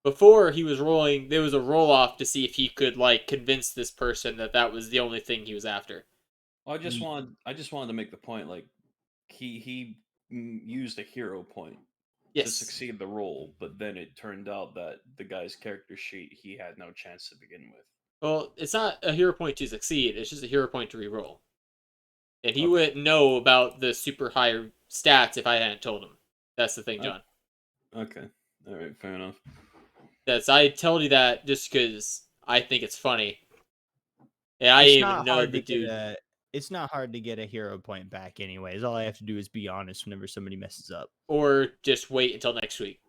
Before he was rolling, there was a roll off to see if he could convince this person that was the only thing he was after. I just wanted to make the point, like, he used a hero point to Yes. succeed the role, but then it turned out that the guy's character sheet, he had no chance to begin with. Well, it's not a hero point to succeed. It's just a hero point to reroll. And he Okay. wouldn't know about the super high stats if I hadn't told him. That's the thing, John. Okay. All right. Fair enough. I told you that just because I think it's funny. And I It's even not know hard the to dude. it's not hard to get a hero point back anyways. All I have to do is be honest whenever somebody messes up. Or just wait until next week.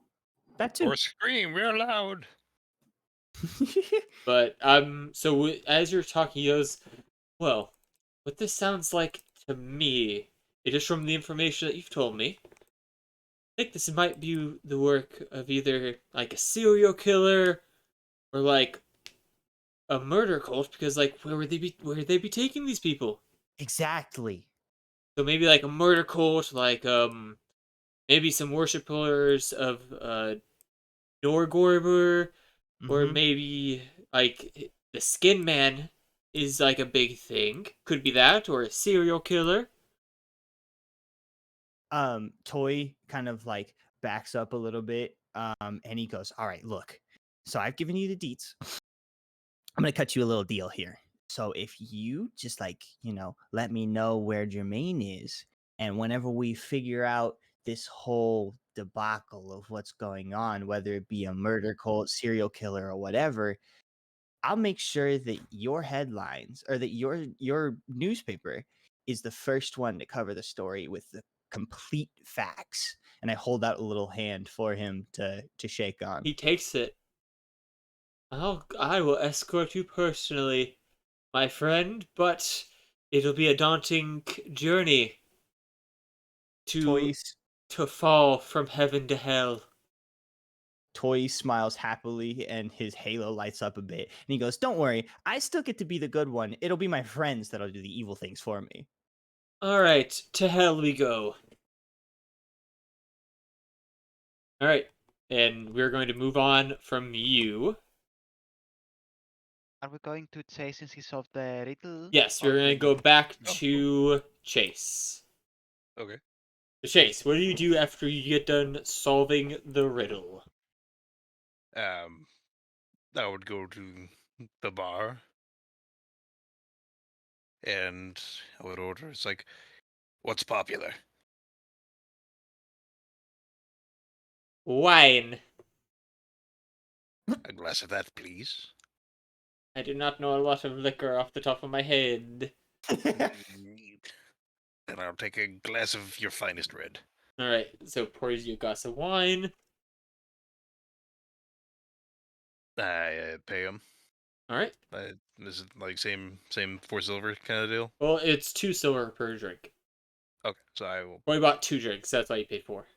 That too. Or scream real loud. But so as you're talking, he goes, Well, what this sounds like to me, it is from the information that you've told me. I think this might be the work of either like a serial killer or like a murder cult, because like where would they be taking these people? Exactly. So maybe like a murder cult, like maybe some worshippers of Norgorber, or Mm-hmm. maybe like the Skin Man is like a big thing. Could be that, or a serial killer. Toy kind of like backs up a little bit, and he goes, "All right, look. So I've given you the deets. I'm gonna cut you a little deal here. So if you just like, let me know where Jermaine is, and whenever we figure out this whole debacle of what's going on, whether it be a murder cult, serial killer, or whatever, I'll make sure that your headlines or that your newspaper is the first one to cover the story with the complete facts." And I hold out a little hand for him to shake on. He takes it. I will escort you personally, my friend, but it'll be a daunting journey to Toys fall from heaven to hell. Toy smiles happily and his halo lights up a bit. And he goes, "Don't worry, I still get to be the good one. It'll be my friends that'll do the evil things for me." All right, to hell we go. All right, and we're going to move on from you. Are we going to Chase since he solved the riddle? Yes, Or we're going to we... go back Oh, to Chase. Okay. So Chase, what do you do after you get done solving the riddle? Um, I would go to the bar and I would order. It's like, what's popular? Wine. A glass of that, please. I do not know a lot of liquor off the top of my head. Neat. And I'll take a glass of your finest red. All right, so pours you a glass of wine. I pay him. All right. This is like same 4 silver kind of deal. Well, it's 2 silver per drink. Okay, so I will. Well, you bought 2 drinks. That's why you paid 4.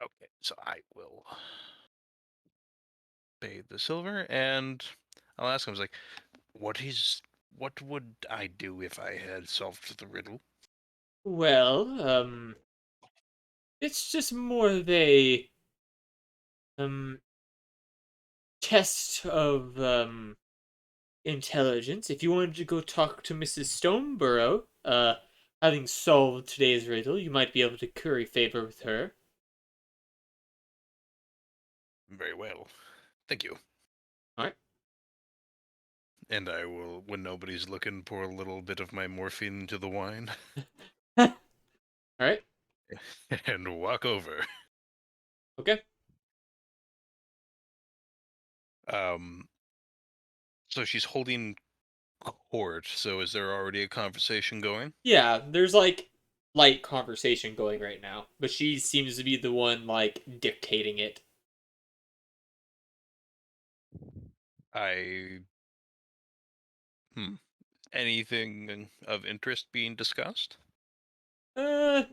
Okay, so I will pay the silver, and I'll ask him. I was like, what would I do if I had solved the riddle? Well, it's just more of a um test of intelligence. If you wanted to go talk to Mrs. Stoneborough, having solved today's riddle, you might be able to curry favor with her. Very well, thank you. All right. And I will, when nobody's looking, pour a little bit of my morphine into the wine All right. and walk over. Okay. Um, so she's holding court. So is there already a conversation going? Yeah, there's like light conversation going right now, but she seems to be the one like dictating it. I anything of interest being discussed? Uh,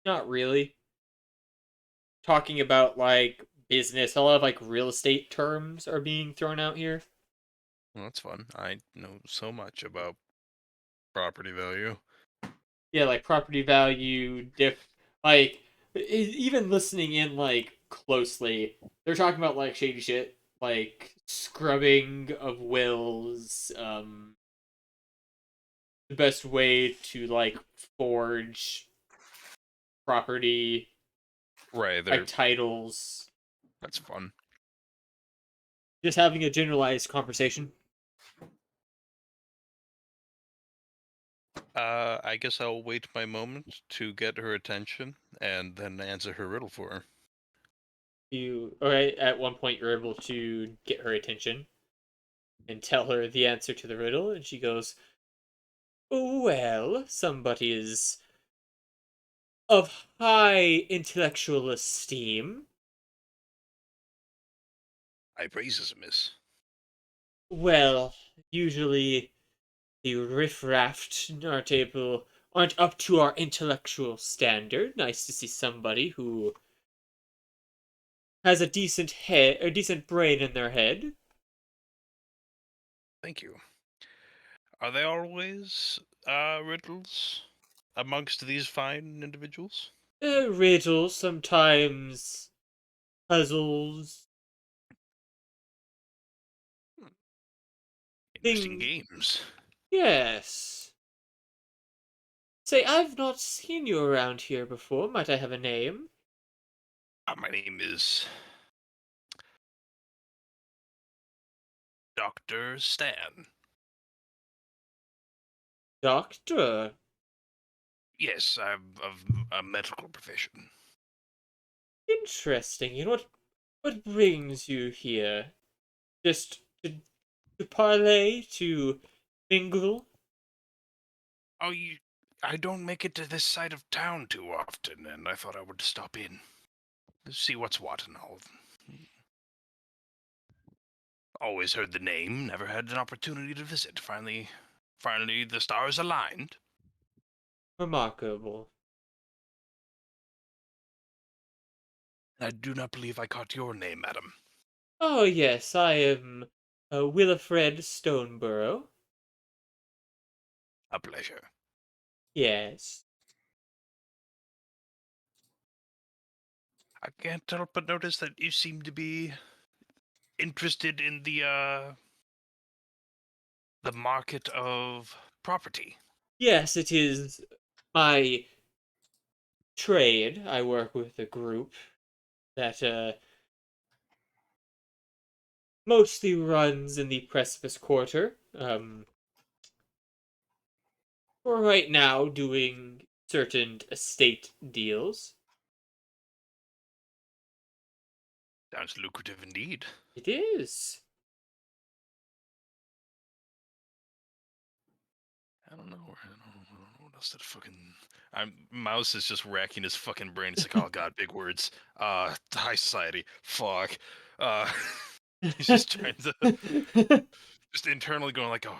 not really. Talking about like business, a lot of like real estate terms are being thrown out here. Well, that's fun. I know so much about property value. Yeah, like property value, like even listening in like closely, they're talking about like shady shit, like scrubbing of wills, the best way to like forge property, Right, like titles, that's fun. just having a generalized conversation. I guess I'll wait my moment to get her attention and then answer her riddle for her. You all right? At one point, you're able to get her attention and tell her the answer to the riddle, and she goes, "Well, somebody is of high intellectual esteem. I praises, miss. Well, usually The riffraff aren't up to our intellectual standard. Nice to see somebody who has a decent brain in their head. Thank you. Are there always riddles amongst these fine individuals? Riddles, sometimes puzzles, Interesting things. games. Yes. Say, I've not seen you around here before. Might I have a name? My name is Dr. Stan. Doctor. Yes, I'm of a medical profession. Interesting. And what brings you here? Just to parlay, to mingle? Oh, I don't make it to this side of town too often, and I thought I would stop in. See what's what and all. Always heard the name, never had an opportunity to visit. Finally, the stars aligned. Remarkable. I do not believe I caught your name, madam. Oh, yes, I am Willifred Stoneborough. A pleasure. Yes. I can't help but notice that you seem to be interested in the market of property. Yes, it is my trade. I work with a group that mostly runs in the Precipice Quarter. For right now, doing certain estate deals. Sounds lucrative indeed. It is. I don't know what else that fucking. Mouse is just racking his fucking brain. It's like, oh god, big words. High society. Fuck. Uh, he's just trying to, just internally going like, oh,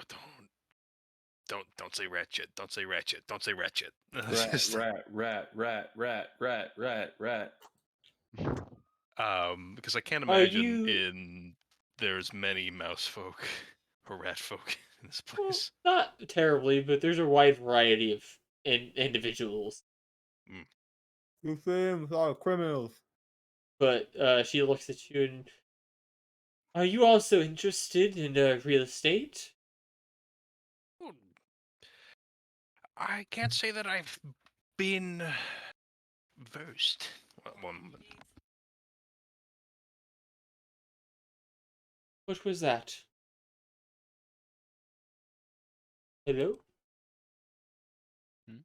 don't say ratchet. Don't say ratchet. Don't say ratchet. Rat, Just, rat, rat, rat, rat, rat, rat, rat. because I can't Are imagine you there's many mouse folk or rat folk in this well, place. not terribly, but there's a wide variety of individuals. You think a lot of criminals. But she looks at you and are you also interested in real estate? Well, I can't say that I've been versed. One moment. What was that? Hello? Hmm?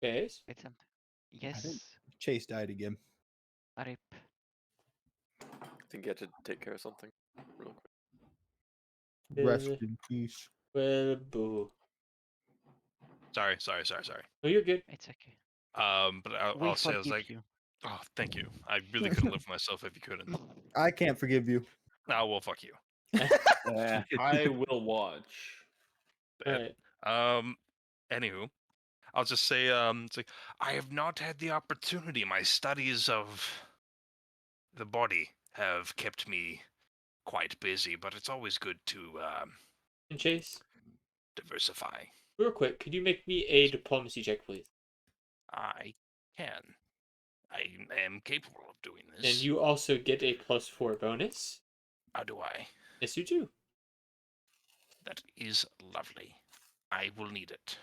Yes? It's think- yes. Chase died again. Rip. I think you had to take care of something real quick. Rest Well, in peace. well, boo. Sorry. No, you're good. It's okay. But We I'll say I was forgive like, you. oh, thank you. I really couldn't live with myself if you couldn't. I can't forgive you. Oh, well, fuck you. I will watch. Bad. Alright. Anywho, I'll just say, it's like I have not had the opportunity. My studies of the body have kept me quite busy, but it's always good to And Chase, diversify. real quick, could you make me a diplomacy check, please? I can. I am capable of doing And this. you also get a +4 bonus. How do I? Yes, you do. That is lovely. I will need it.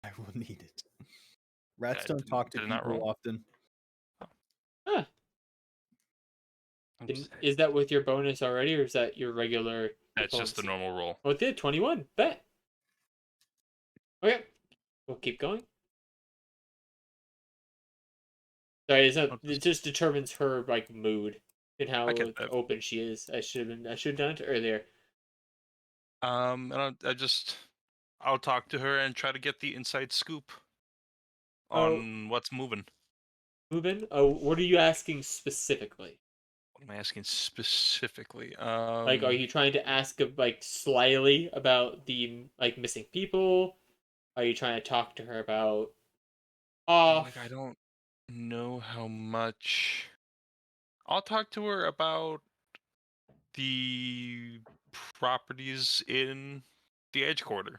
I will need it. Rats don't Did- talk to did it not people roll? often. Ah, is that with your bonus already, or is that your regular That's just the diplomacy? normal roll. Oh, it did. 21. Bet. Okay. We'll keep going. Sorry, it just determines her like mood and how get that. open she is. I should have done it earlier. And I'll talk to her and try to get the inside scoop Oh, on what's moving. Ruben, what are you asking specifically? What am I asking specifically? Like, are you trying to ask like slyly about the like missing people? Are you trying to talk to her about like I off? don't know how much. I'll talk to her about the properties in the Edgewater.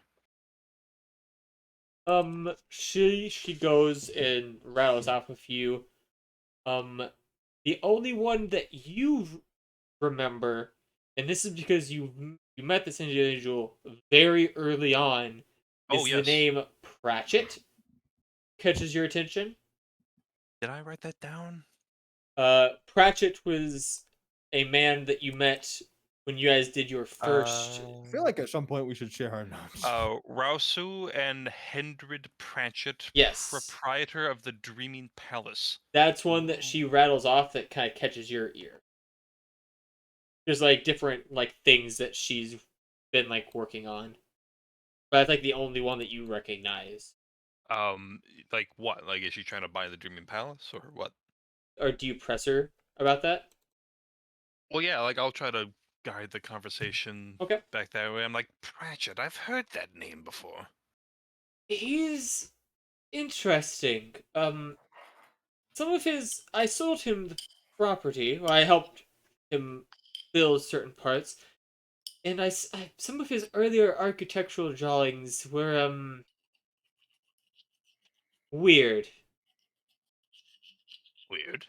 She goes and rattles off a few. The only one that you remember, and this is because you met this individual very early on, Oh is the yes. name Pratchett. Catches your attention. Did I write that down? Pratchett was a man that you met when you guys did your first. I feel like at some point we should share our notes. Rausu and Hendrid Pratchett, Yes, proprietor of the Dreaming Palace. that's one that she rattles off that kind of catches your ear. There's like different like things that she's been like working on, but that's like the only one that you recognize. Like what? Like, is she trying to buy the Dreaming Palace or what? Or do you press her about that? Well, yeah, like I'll try to guide the conversation Okay. back that way. I'm like, Pratchett, I've heard that name before. He's interesting. Some of his I sold him the property, or I helped him build certain parts, and some of his earlier architectural drawings were weird. Weird.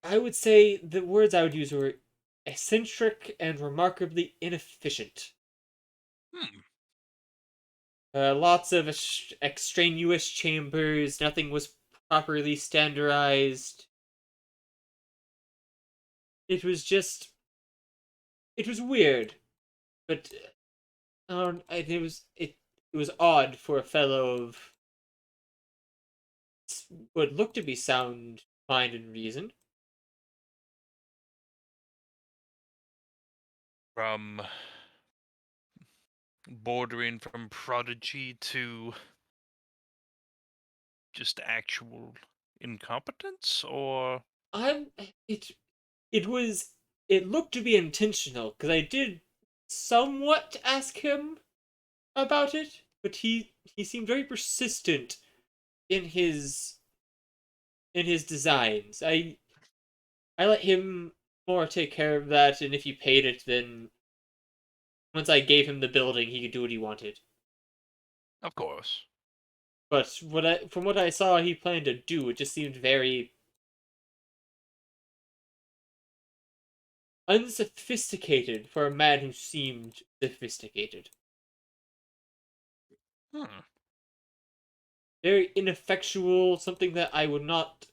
I would say the words I would use were eccentric and remarkably inefficient. Hmm. Lots of extraneous chambers. Nothing was properly standardized. It was just. It was weird, but it was odd for a fellow of what looked to be sound mind and reason. From bordering from prodigy to just actual incompetence, or I'm it it was it looked to be intentional because I did somewhat ask him about it, but he seemed very persistent in his designs. I let him more take care of that, and if he paid it, then once I gave him the building, he could do what he wanted. of course. But from what I saw, he planned to do. It just seemed very unsophisticated for a man who seemed sophisticated. Hmm. Very ineffectual. Something that I would not.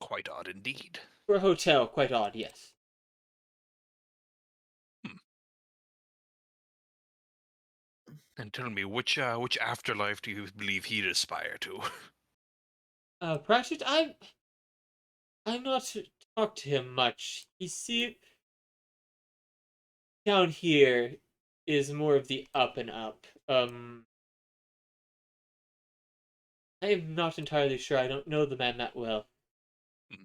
Quite odd indeed. For a hotel, quite odd. Yes. Hmm. And tell me, which afterlife do you believe he'd aspire to? Pratchett, I'm not talked to him much. You see, down here is more of the up and up. I am not entirely sure. I don't know the man that well. Hmm.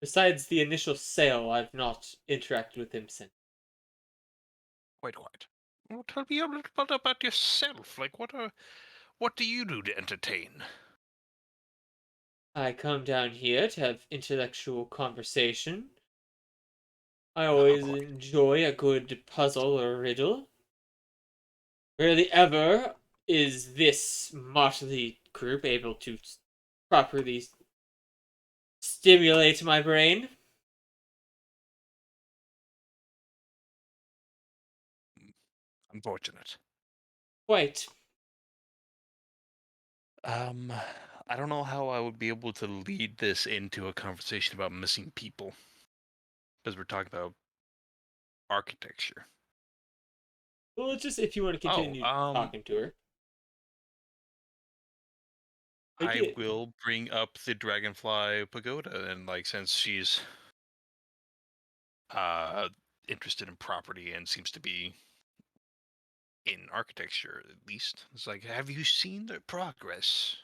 Besides the initial sale, I've not interacted with him since. Quite. Well, tell me a little bit about yourself. Like, what do you do to entertain? I come down here to have intellectual conversation. I Ah, always quite. enjoy a good puzzle or riddle. Rarely ever is this motley group able to properly stimulate my brain. Unfortunate. Quite. Um, I don't know how I would be able to lead this into a conversation about missing people, because we're talking about architecture. Well, it's just if you want to Oh, continue talking to her. I Yeah. will bring up the Dragonfly Pagoda, and like since she's uh interested in property and seems to be in architecture at least, it's like, have you seen their progress?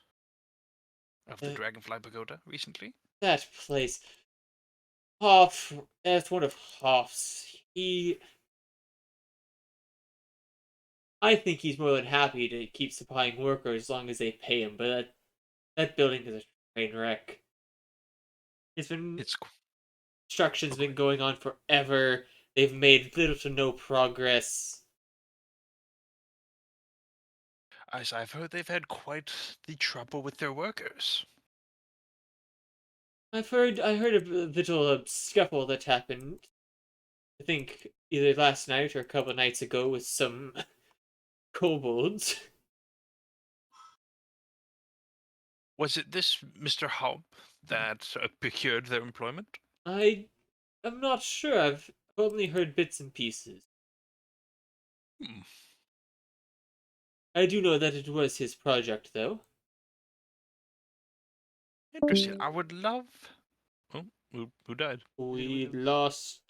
of the Dragonfly Pagoda recently? That place. Hoff, that's one of Hoff's. I think he's more than happy to keep supplying workers as long as they pay him, but that building is a train wreck. It's been It's construction's been going on forever. They've made little to no progress. I've heard they've had quite the trouble with their workers. I heard a little scuffle that happened. I think either last night or a couple of nights ago with some kobolds. Was it this Mr. Hobb that procured their employment? I'm not sure. I've only heard bits and pieces. Hmm. I do know that it was his project, though. Interesting. I would love. Oh, who died? We lost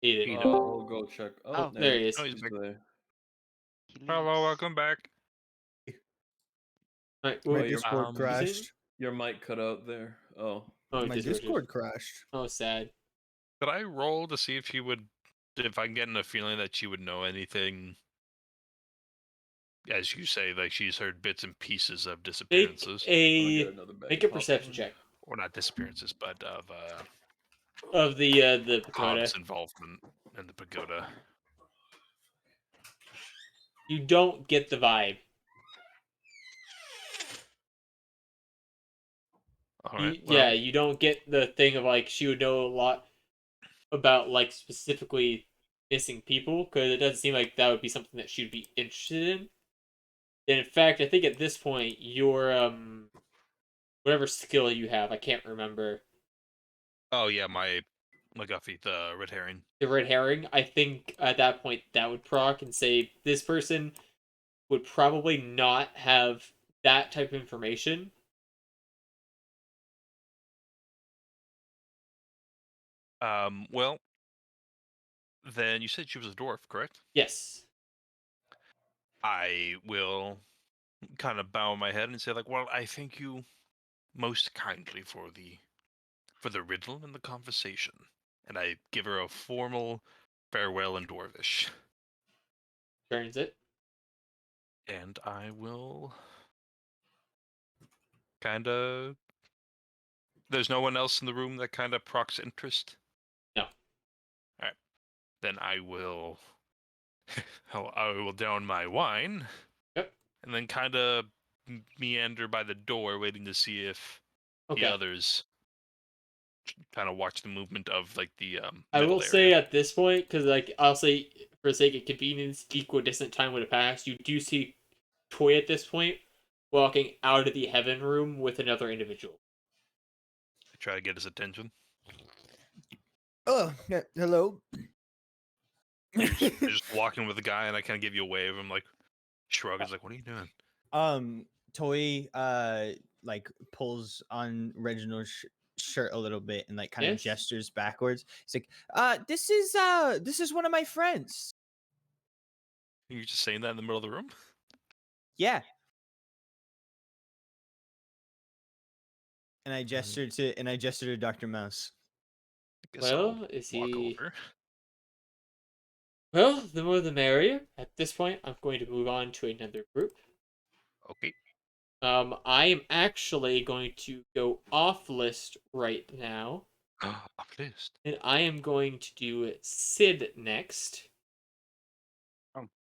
Aiden. Aiden. I'll go check. Oh, there he is. Oh, he's he's back. there. Hello, welcome back. Alright, My well, Discord you crashed. Your mic cut out there. Oh, oh, My Discord. Discord crashed. Oh, sad. Could I roll to see if she would, if I'm getting a feeling that she would know anything? As you say, like she's heard bits and pieces of Make disappearances, I'll get a another bag make of a perception popcorn. check or not disappearances, but of of the pagoda. Hobbs' involvement in the pagoda. You don't get the vibe. All right. Yeah, you don't get the thing of like she would know a lot about like specifically missing people because it doesn't seem like that would be something that she'd be interested in. And in fact, I think at this point your whatever skill you have, I can't remember. Oh yeah, my MacGuffey, the red herring. The red herring, I think at that point that would proc and say this person would probably not have that type of information. Well, then you said she was a dwarf, correct? Yes. I will kind of bow my head and say, like, well, I thank you most kindly for the riddle and the conversation, and I give her a formal farewell in Dwarvish, Turns it. and I will kind of. There's no one else in the room that kind of procs interest. No. All right, then I will. I will down my wine. Yep. And then kind of meander by the door, waiting to see if Okay. the others kind of watch the movement of like the I middle will area. say at this point, because like I'll say for the sake of convenience, equidistant time would have passed. You do see Toy at this point walking out of the heaven room with another individual. I try to get his attention. Oh, hello. You're just walking with the guy, and I kind of give you a wave. I'm like, shrug. It's like, what are you doing? Toy like pulls on Reginald's shirt a little bit and like kind of Yes? gestures backwards. He's like, this is one of my friends. You're just saying that in the middle of the room? Yeah. And I gestured to Dr. Mouse. I guess Well, I'll is walk he? over. Well, the more the merrier. At this point, I'm going to move on to another group. Okay. I am actually going to go off list right now, Off list. and I am going to do Sid next.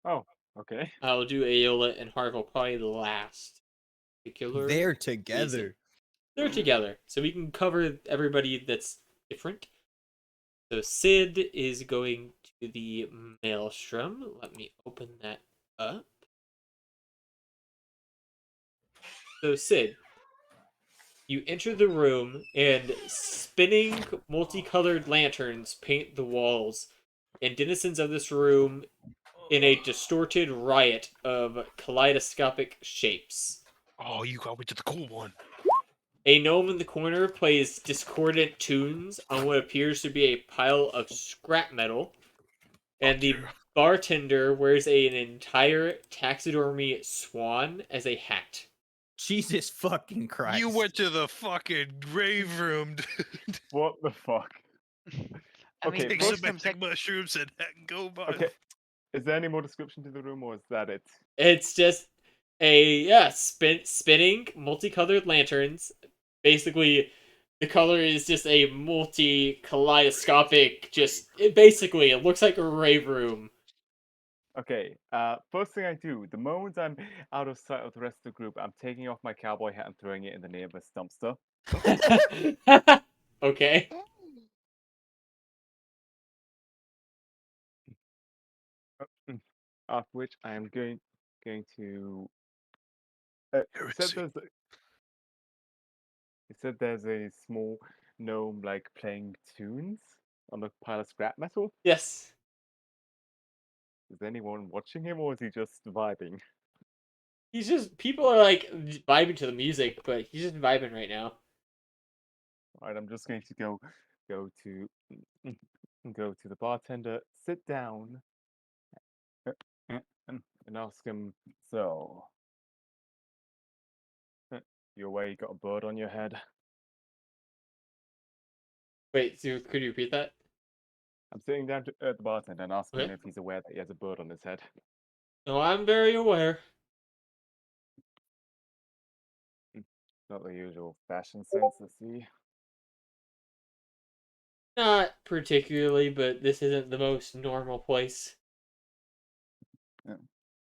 Oh, okay. I'll do Aola and Harville probably last. They're together. Reason. They're together, so we can cover everybody that's different. So Sid is going to the Maelstrom. Let me open that up. So Sid, you enter the room and spinning multicolored lanterns paint the walls, and denizens of this room in a distorted riot of kaleidoscopic shapes. Oh, you got me to the cool one. A gnome in the corner plays discordant tunes on what appears to be a pile of scrap metal, and the bartender wears an entire taxidermy swan as a hat. Jesus fucking Christ. You went to the fucking grave room, dude. What the fuck? I Okay, mean, Take first- some most times magic mushrooms and go, bud. Okay. Is there any more description to the room, or is that it? It's just spinning multicolored lanterns. Basically, the color is just a multi-kaleidoscopic. It looks like a rave room. Okay. First thing I do, the moment I'm out of sight of the rest of the group, I'm taking off my cowboy hat and throwing it in the nearest dumpster. Okay. After which I am going to. You said Heresy. there's a small gnome like playing tunes on a pile of scrap metal. Yes. Is anyone watching him, or is he just vibing? People are like vibing to the music, but he's just vibing right now. All right, I'm just going to go to go to the bartender, sit down, and ask him. So, you aware you got a bird on your head? Wait, so could you repeat that? I'm sitting down at the bartender and asking him Okay. if he's aware that he has a bird on his head. No, I'm very aware. Not the usual fashion sense, I see. Not particularly, but this isn't the most normal place.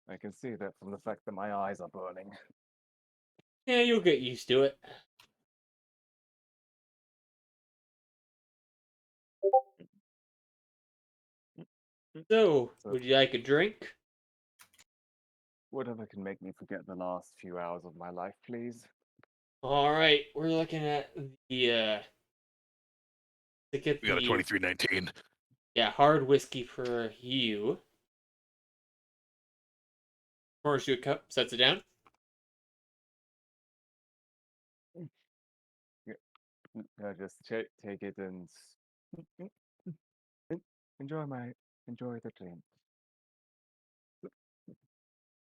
I can see that from the fact that my eyes are burning. Yeah, you'll get used to it. So, So, would you like a drink? whatever can make me forget the last few hours of my life, please. All right, we're looking at the to get We got a the 2319. hard whiskey for you. Pours you a cup, sets it down. Just take it and en- enjoy the drink.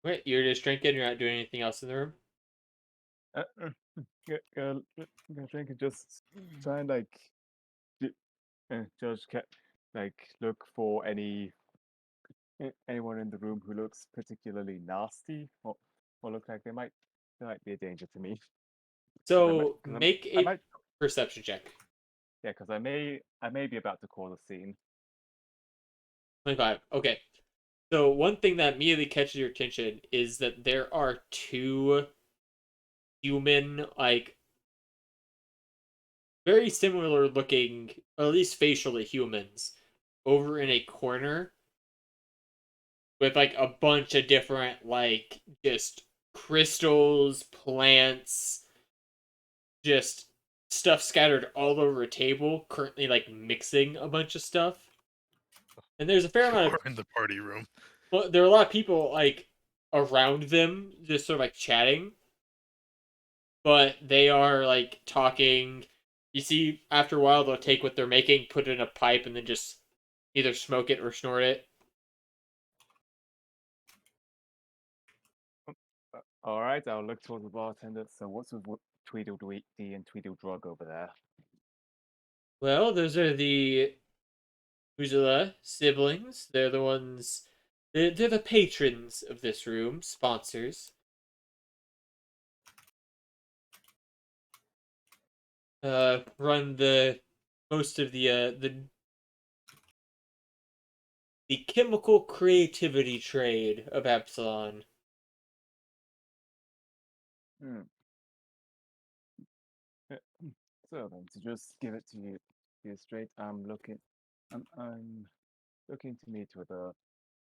Wait, you're just drinking. You're not doing anything else in the room. Drink and just try and like just like look for anyone in the room who looks particularly nasty or look like they might be a danger to me. So Cause make I a might perception check. yeah, because I may be about to cause a scene. 25. Okay. So one thing that immediately catches your attention is that there are two human, like very similar looking, or at least facially humans, over in a corner with like a bunch of different like just crystals, plants, just stuff scattered all over a table, currently like mixing a bunch of stuff. And there's a fair amount of Or in the party room. well, there are a lot of people like around them, just sort of like chatting, but they are like talking. You see, after a while, they'll take what they're making, put it in a pipe, and then just either smoke it or snort it. All right, I'll look towards the bartender. So what's with Tweedledee and Tweedledrug over there? Well, those are the Ujala siblings. They're the ones. They're the patrons of this room, sponsors. Run the most of the chemical creativity trade of Epsilon. Hmm. So then, to just give it to you straight, I'm looking to meet with a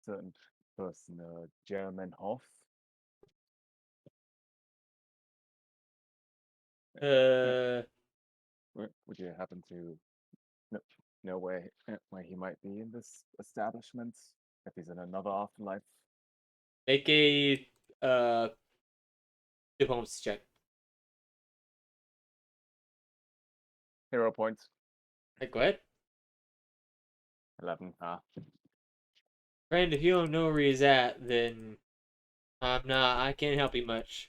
certain person, German Hoff. Uh, Uh, would you happen to know, know where he might be in this establishment? If he's in another afterlife? make a diplomacy check. Hero points. Go ahead. 11. Friend, if you don't know where he's at, then I can't help you much.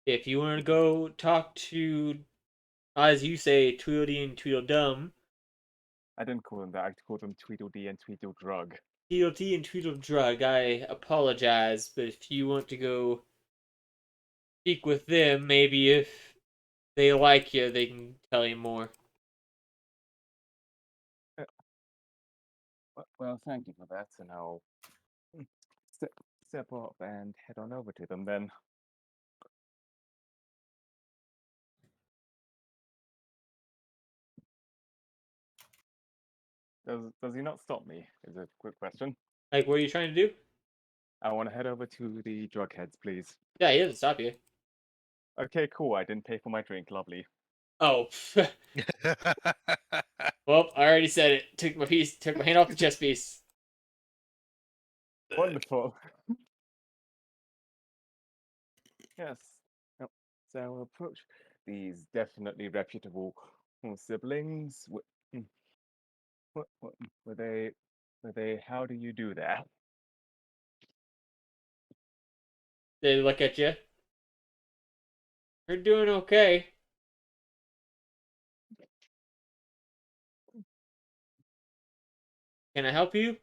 If you want to go talk to, as you say, Tweedledee and Tweedledum, I didn't call them that. I called them Tweedledee and Tweedledrug. Tweedledee and Tweedledrug, I apologize, but if you want to go speak with them, maybe if they like you, they can tell you more. Well, thank you for that, and I'll step off and head on over to them then. Does he not stop me? Is a quick question. Like, what are you trying to do? I want to head over to the drug heads, please. Yeah, he doesn't stop you. Okay, cool. I didn't pay for my drink. Lovely. Oh, well, I already said it. Took my hand off the chess piece. Wonderful. Yes. Yep. So I'll approach these definitely reputable siblings. Were they? How do you do that? They look at you. You're doing okay. Can I help you?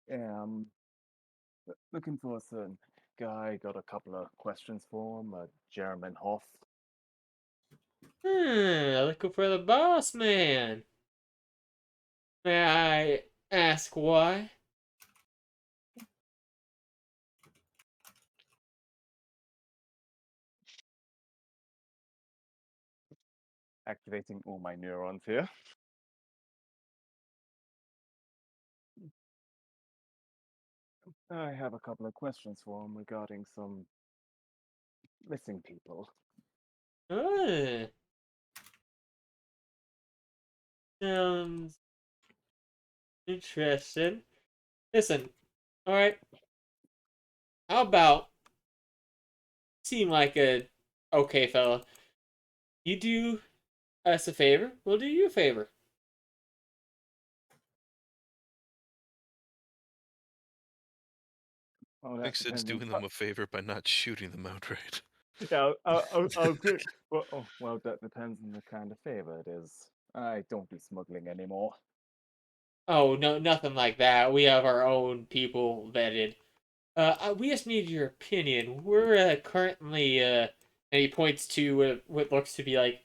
Yeah, looking for a certain guy. Got a couple of questions for him. German Hoff. Looking for the boss man. May I ask why? Activating all my neurons here. I have a couple of questions for him regarding some missing people. Ah, sounds interesting. Listen, alright. How about seem like a okay fella? You do us a favor, we'll do you a favor. Oh, that Makes sense depends on doing them a favor by not shooting them outright. Yeah, I'll agree. Well, that depends on the kind of favor it is. I don't do smuggling anymore. Oh, no, nothing like that. We have our own people vetted. We just need your opinion. We're currently, and he points to what looks to be like,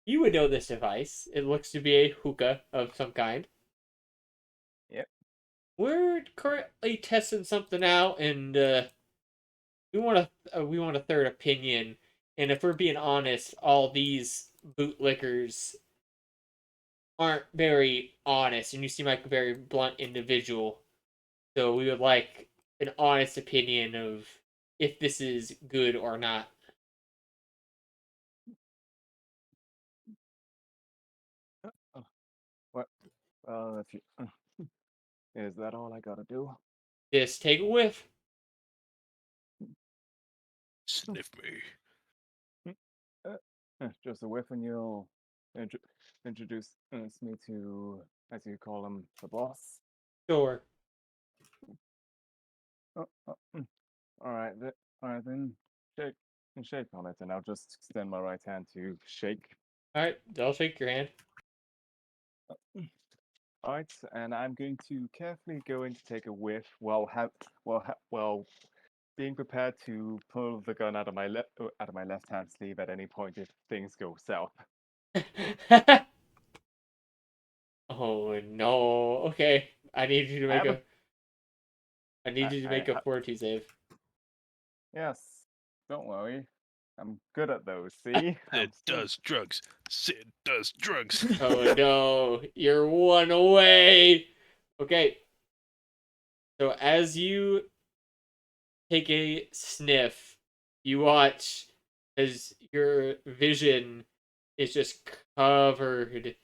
you would know this device. It looks to be a hookah of some kind. Yep. We're currently testing something out, and we want a third opinion. And if we're being honest, all these bootlickers aren't very honest, and you seem like a very blunt individual. So we would like an honest opinion of if this is good or not. What? If you is that all I gotta do? Just take a whiff. Sniff me. Just a whiff, and you'll introduce me to, as you call him, the boss. Sure. All right, all right then. Shake on it, and I'll just extend my right hand to shake. All right, I'll shake your hand. All right, and I'm going to carefully go in to take a whiff while being prepared to pull the gun out of my left hand sleeve at any point if things go south. Oh no. Okay, I need you to make a fortitude save. Yes, don't worry. I'm good at those. See, Sid does drugs. Sid does drugs. Oh no, you're one away. Okay. So as you take a sniff, you watch as your vision is just covered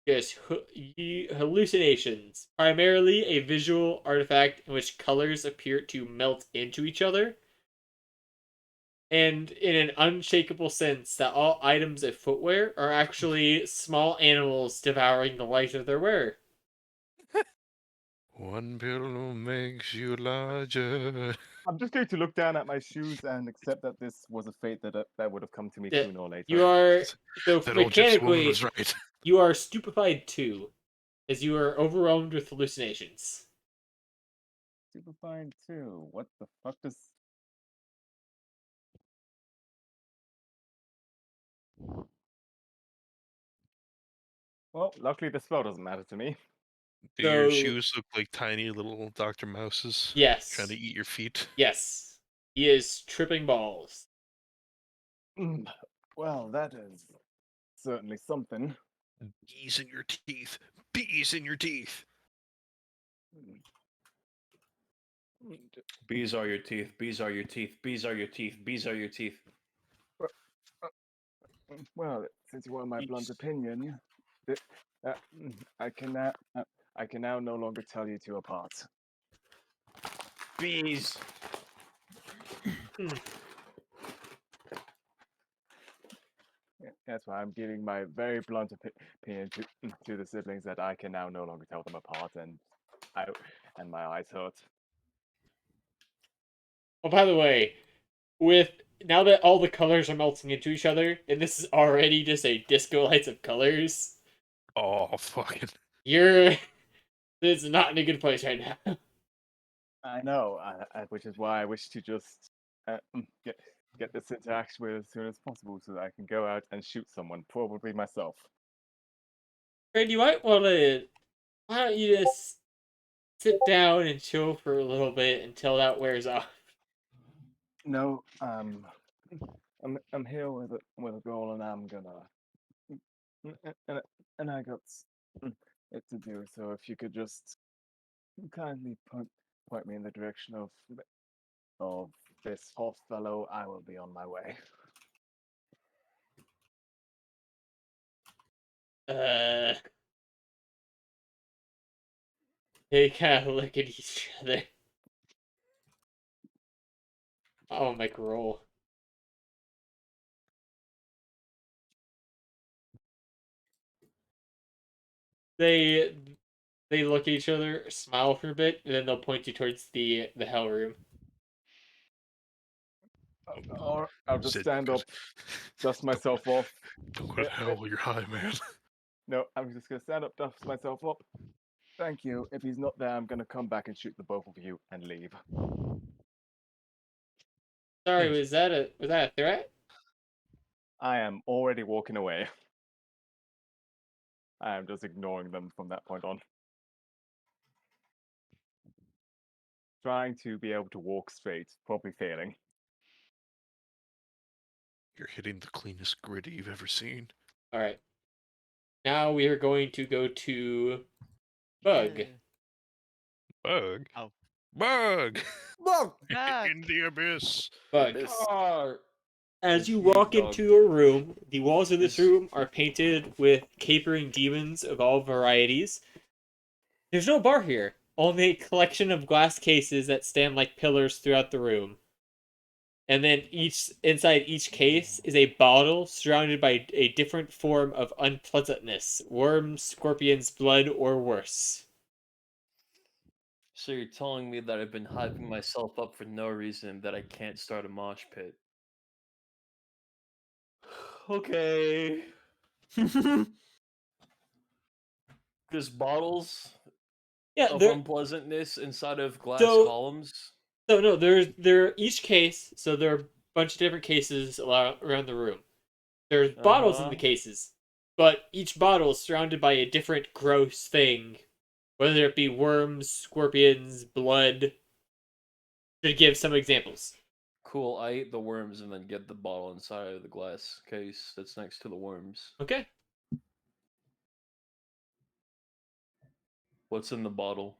just hallucinations. Primarily a visual artifact in which colors appear to melt into each other. And in an unshakable sense that all items of footwear are actually small animals devouring the life of their wearer. One pillow makes you larger. I'm just going to look down at my shoes and accept that this was a fate that would have come to me Yeah, sooner or later. You are so That old gypsy woman mechanically was right. you are stupefied too, as you are overwhelmed with hallucinations. Super fine too. What the fuck does? Well, luckily the spell doesn't matter to me. Do your So shoes look like tiny little Dr. Mouses trying to yes, eat your feet? yes, he is tripping balls. Well, that is certainly something. Bees in your teeth. Bees in your teeth. Bees are your teeth. Bees are your teeth. Bees are your teeth. Bees are your teeth. Well, since you want my blunt Bees. opinion, th- uh, I can now no longer tell you two apart. Bees. That's why I'm giving my very blunt opinion to the siblings that I can now no longer tell them apart, and my eyes hurt. Oh, by the way, with now that all the colors are melting into each other, and this is already just a disco lights of colors, Oh, fucking. you're this is not in a good place right now. I know, which is why I wish to just get this into action with as soon as possible, so that I can go out and shoot someone, probably myself. Fred, you might want to. Why don't you just sit down and chill for a little bit until that wears off? No, I'm here with a goal, and I'm gonna and I got it to do. So if you could just kindly point me in the direction of this horse fellow, I will be on my way. Uh, they kind of look at each other. Oh, make a roll. They they look at each other, smile for a bit, and then they'll point you towards the hell room. Or I'll just Said stand because up, dust myself off. don't go to hell while you're high, man. No, I'm just gonna stand up, dust myself up. Thank you. If he's not there, I'm gonna come back and shoot the both of you and leave. Sorry, was that a threat? I am already walking away. I am just ignoring them from that point on. Trying to be able to walk straight, probably failing. You're hitting the cleanest grid you've ever seen. All right. Now we are going to go to Bug. Bug. Oh. Bug. Look, Bug. In the abyss. Bug. Abyss. As It's you me, walk dog. into a room, the walls of this It's- room are painted with capering demons of all varieties. There's no bar here, only a collection of glass cases that stand like pillars throughout the room. And then inside each case is a bottle surrounded by a different form of unpleasantness: worms, scorpions, blood, or worse. So you're telling me that I've been hyping myself up for no reason, that I can't start a mosh pit? Okay. There's bottles Yeah, of there. unpleasantness inside of glass So columns. So no, there each case. So there are a bunch of different cases around the room. There's bottles in the Uh-huh. cases, but each bottle is surrounded by a different gross thing, whether it be worms, scorpions, blood. To give some examples. Cool. I ate the worms and then get the bottle inside of the glass case that's next to the worms. Okay. What's in the bottle?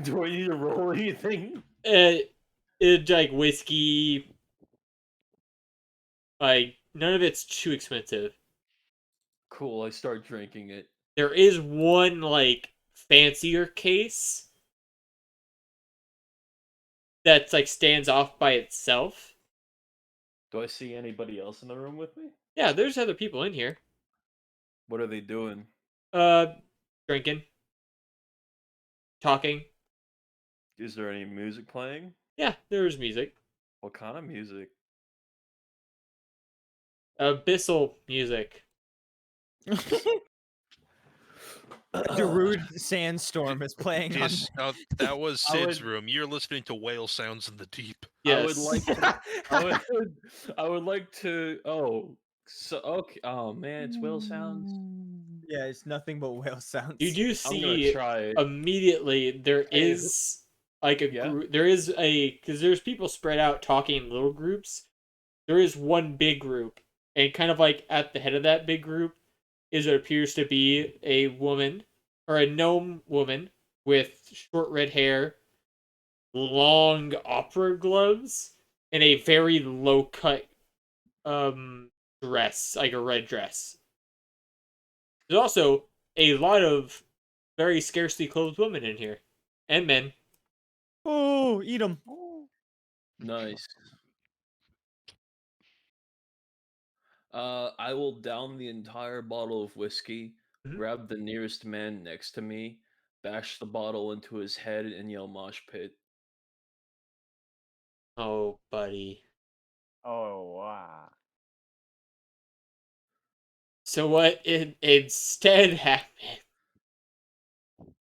Do I need to roll anything? It like whiskey. Like none of it's too expensive. Cool. I start drinking it. There is one like fancier case that's like stands off by itself. Do I see anybody else in the room with me? Yeah, there's other people in here. What are they doing? Drinking, talking. Is there any music playing? Yeah, there's music. What kind of music? Abyssal music. Darude Sandstorm is playing on. Yes, that was I Sid's would- room. You're listening to whale sounds in the deep. Yes. I would like to. I would like to. Oh, so okay. Oh man, it's whale sounds. Yeah, it's nothing but whale sounds. You do I'm gonna see try it. immediately there Hey, is like a Yeah? group. There is because there's people spread out talking in little groups. There is one big group, and kind of like at the head of that big group is what appears to be a woman or a gnome woman with short red hair, long opera gloves, and a very low cut dress, like a red dress. There's also a lot of very scarcely clothed women in here. And men. Oh, eat them. Nice. I will down the entire bottle of whiskey, Mhm. grab the nearest man next to me, bash the bottle into his head, and yell mosh pit. Oh, buddy. Oh wow. So what instead happens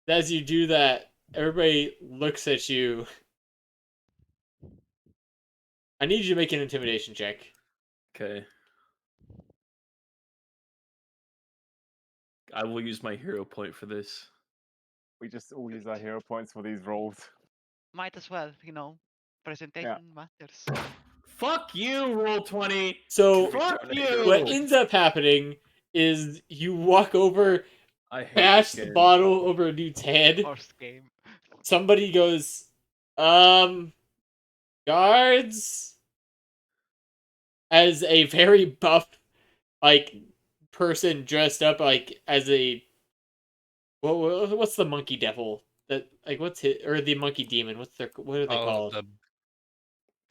as you do that, everybody looks at you. I need you to make an intimidation check. Okay. I will use my hero point for this. We just all use our hero points for these rolls. Might as well, you know. Presentation matters. Fuck you, roll 20. So Fuck What you. what ends up happening is you walk over, I hate bash this the game. bottle over a dude's head. Horse game. Somebody goes, guards? As a very buff, like, person dressed up, like, as a... what's the monkey devil? That, like, what's his... Or the monkey demon. What are they called?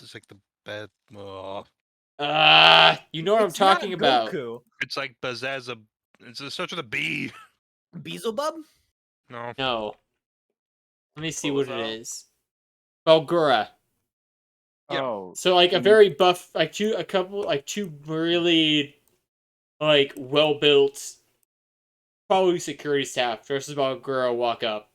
It's like the bad. Oh, You know what I'm It's not talking about. Goku. it's like Bazazza. It starts with a B. Beelzebub? No. No. Let me see What what was it that? is. Balgura. Yeah. Oh, So, like, a you- very buff, like, two really, like, well-built, probably security staff dressed as Balgura walk up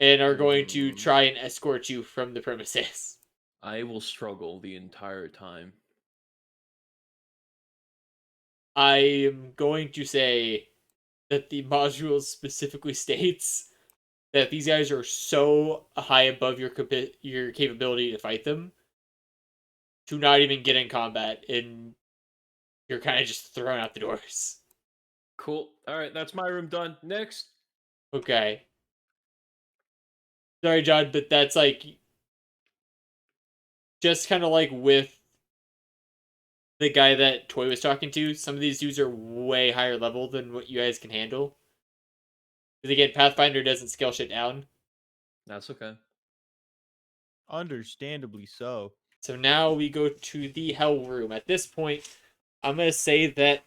and are going to try and escort you from the premises. I will struggle the entire time. I am going to say that the module specifically states that these guys are so high above your capability to fight them to not even get in combat, and you're kind of just thrown out the doors. Cool. All right, that's my room done. Next. Okay. Sorry, John, but that's like just kind of like with the guy that Toy was talking to. Some of these dudes are way higher level than what you guys can handle. Because again, Pathfinder doesn't scale shit down. That's okay. Understandably so. So now we go to the Hell Room. At this point, I'm gonna say that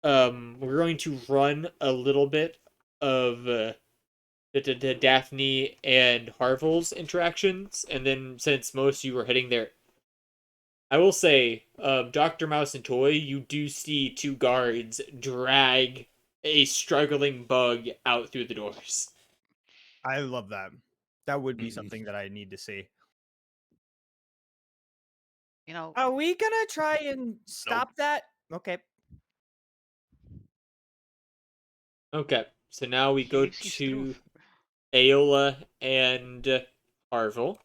we're going to run a little bit of the Daphne and Harvel's interactions, and then since most of you are heading there, I will say, Dr. Mouse and Toy, you do see two guards drag a struggling bug out through the doors. I love that. That would be Mm. something that I need to see. You know, Are we gonna try and stop that? Okay. Okay, so now we he go lives his to truth. Aola and Harvel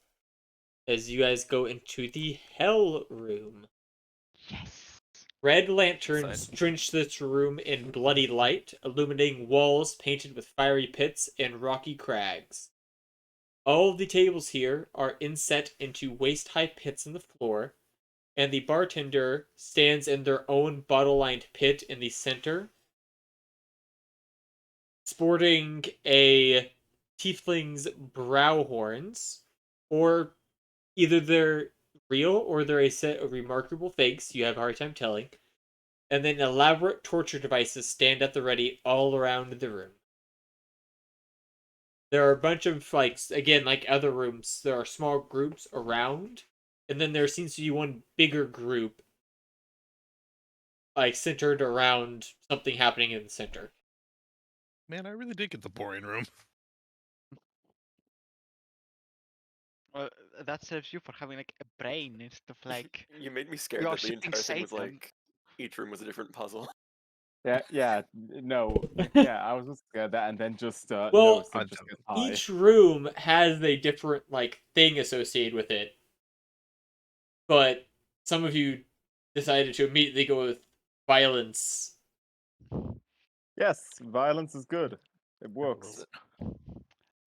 as you guys go into the Hell Room. Yes. Red lanterns Exciting. drench this room in bloody light, illuminating walls painted with fiery pits and rocky crags. All of the tables here are inset into waist-high pits in the floor, and the bartender stands in their own bottle-lined pit in the center, sporting a tiefling's brow horns, or either they're real or they're a set of remarkable fakes, you have a hard time telling, and then elaborate torture devices stand at the ready all around the room. there are a bunch of again, like other rooms, there are small groups around, and then there seems to be one bigger group centered around something happening in the center. Man, I really did get the boring room. Well, that serves you for having like a brain instead of like You made me we scared are that the shooting entire thing was Satan. like each room was a different puzzle. No, yeah, I was just scared that, and then just Well, noticed him just get high. each room has a different thing associated with it, but some of you decided to immediately go with violence. Yes, violence is good. It works. So-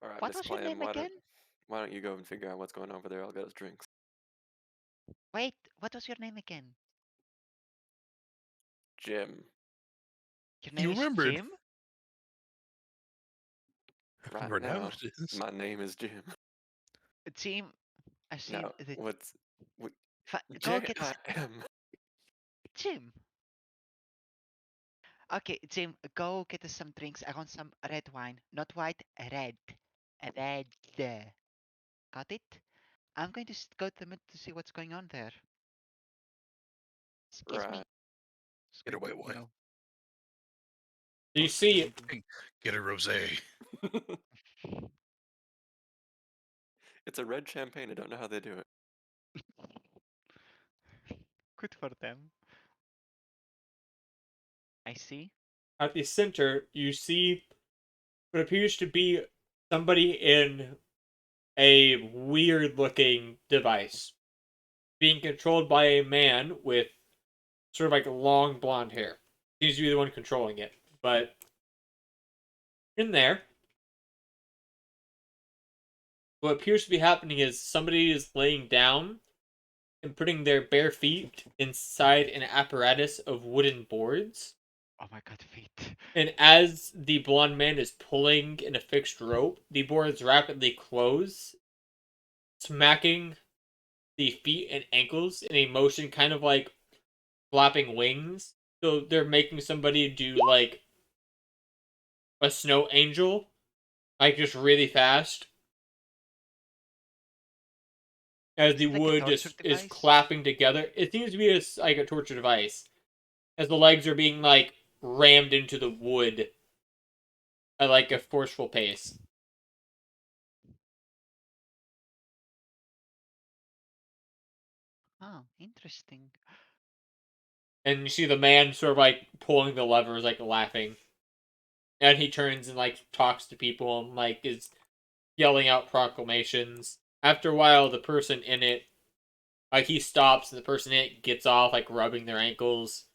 All right, What Miss was your Clam, name again? why don't you go and figure out what's going on over there? I'll get us drinks. Wait, what was your name again? Jim, Your You name is remembered. Jim? right For now now, it is. my name is Jim. Jim, I see Now, the what? go get us J-I-M. Jim. Okay, Jim, go get us some drinks. I want some red wine. Not white, red. Red. Got it? I'm going to go to the mid to see what's going on there. Excuse me. Right. Just Get a going white to, wine. You see, Get a rosé. It's a red champagne. I don't know how they do it. good for them. I see. at the center, you see what appears to be somebody in a weird looking device being controlled by a man with sort of long blonde hair. Seems to be the one controlling it. But in there, what appears to be happening is somebody is laying down and putting their bare feet inside an apparatus of wooden boards. Oh my god, feet. And as the blonde man is pulling in a fixed rope, the boards rapidly close, smacking the feet and ankles in a motion kind of like flapping wings. So they're making somebody do a snow angel, just really fast. As the Is it like a wood torture just is device? clapping together. It seems to be a torture device. As the legs are being rammed into the wood at a forceful pace. Oh, interesting. And you see the man sort of pulling the levers, laughing. And he turns and talks to people and is yelling out proclamations. After a while, the person in it, he stops and the person in it gets off, rubbing their ankles.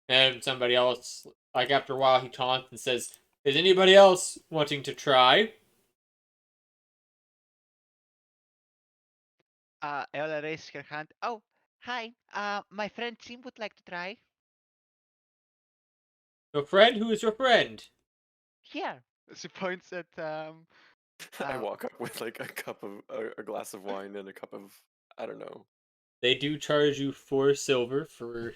And somebody else, after a while, he taunts and says, "Is anybody else wanting to try?" Ella raised her hand. Oh, hi. My friend Jim would like to try. Your friend? Who is your friend? Here. She points at I Uh, walk up with like a cup of a glass of wine and a cup of I don't know. They do charge you 4 silver for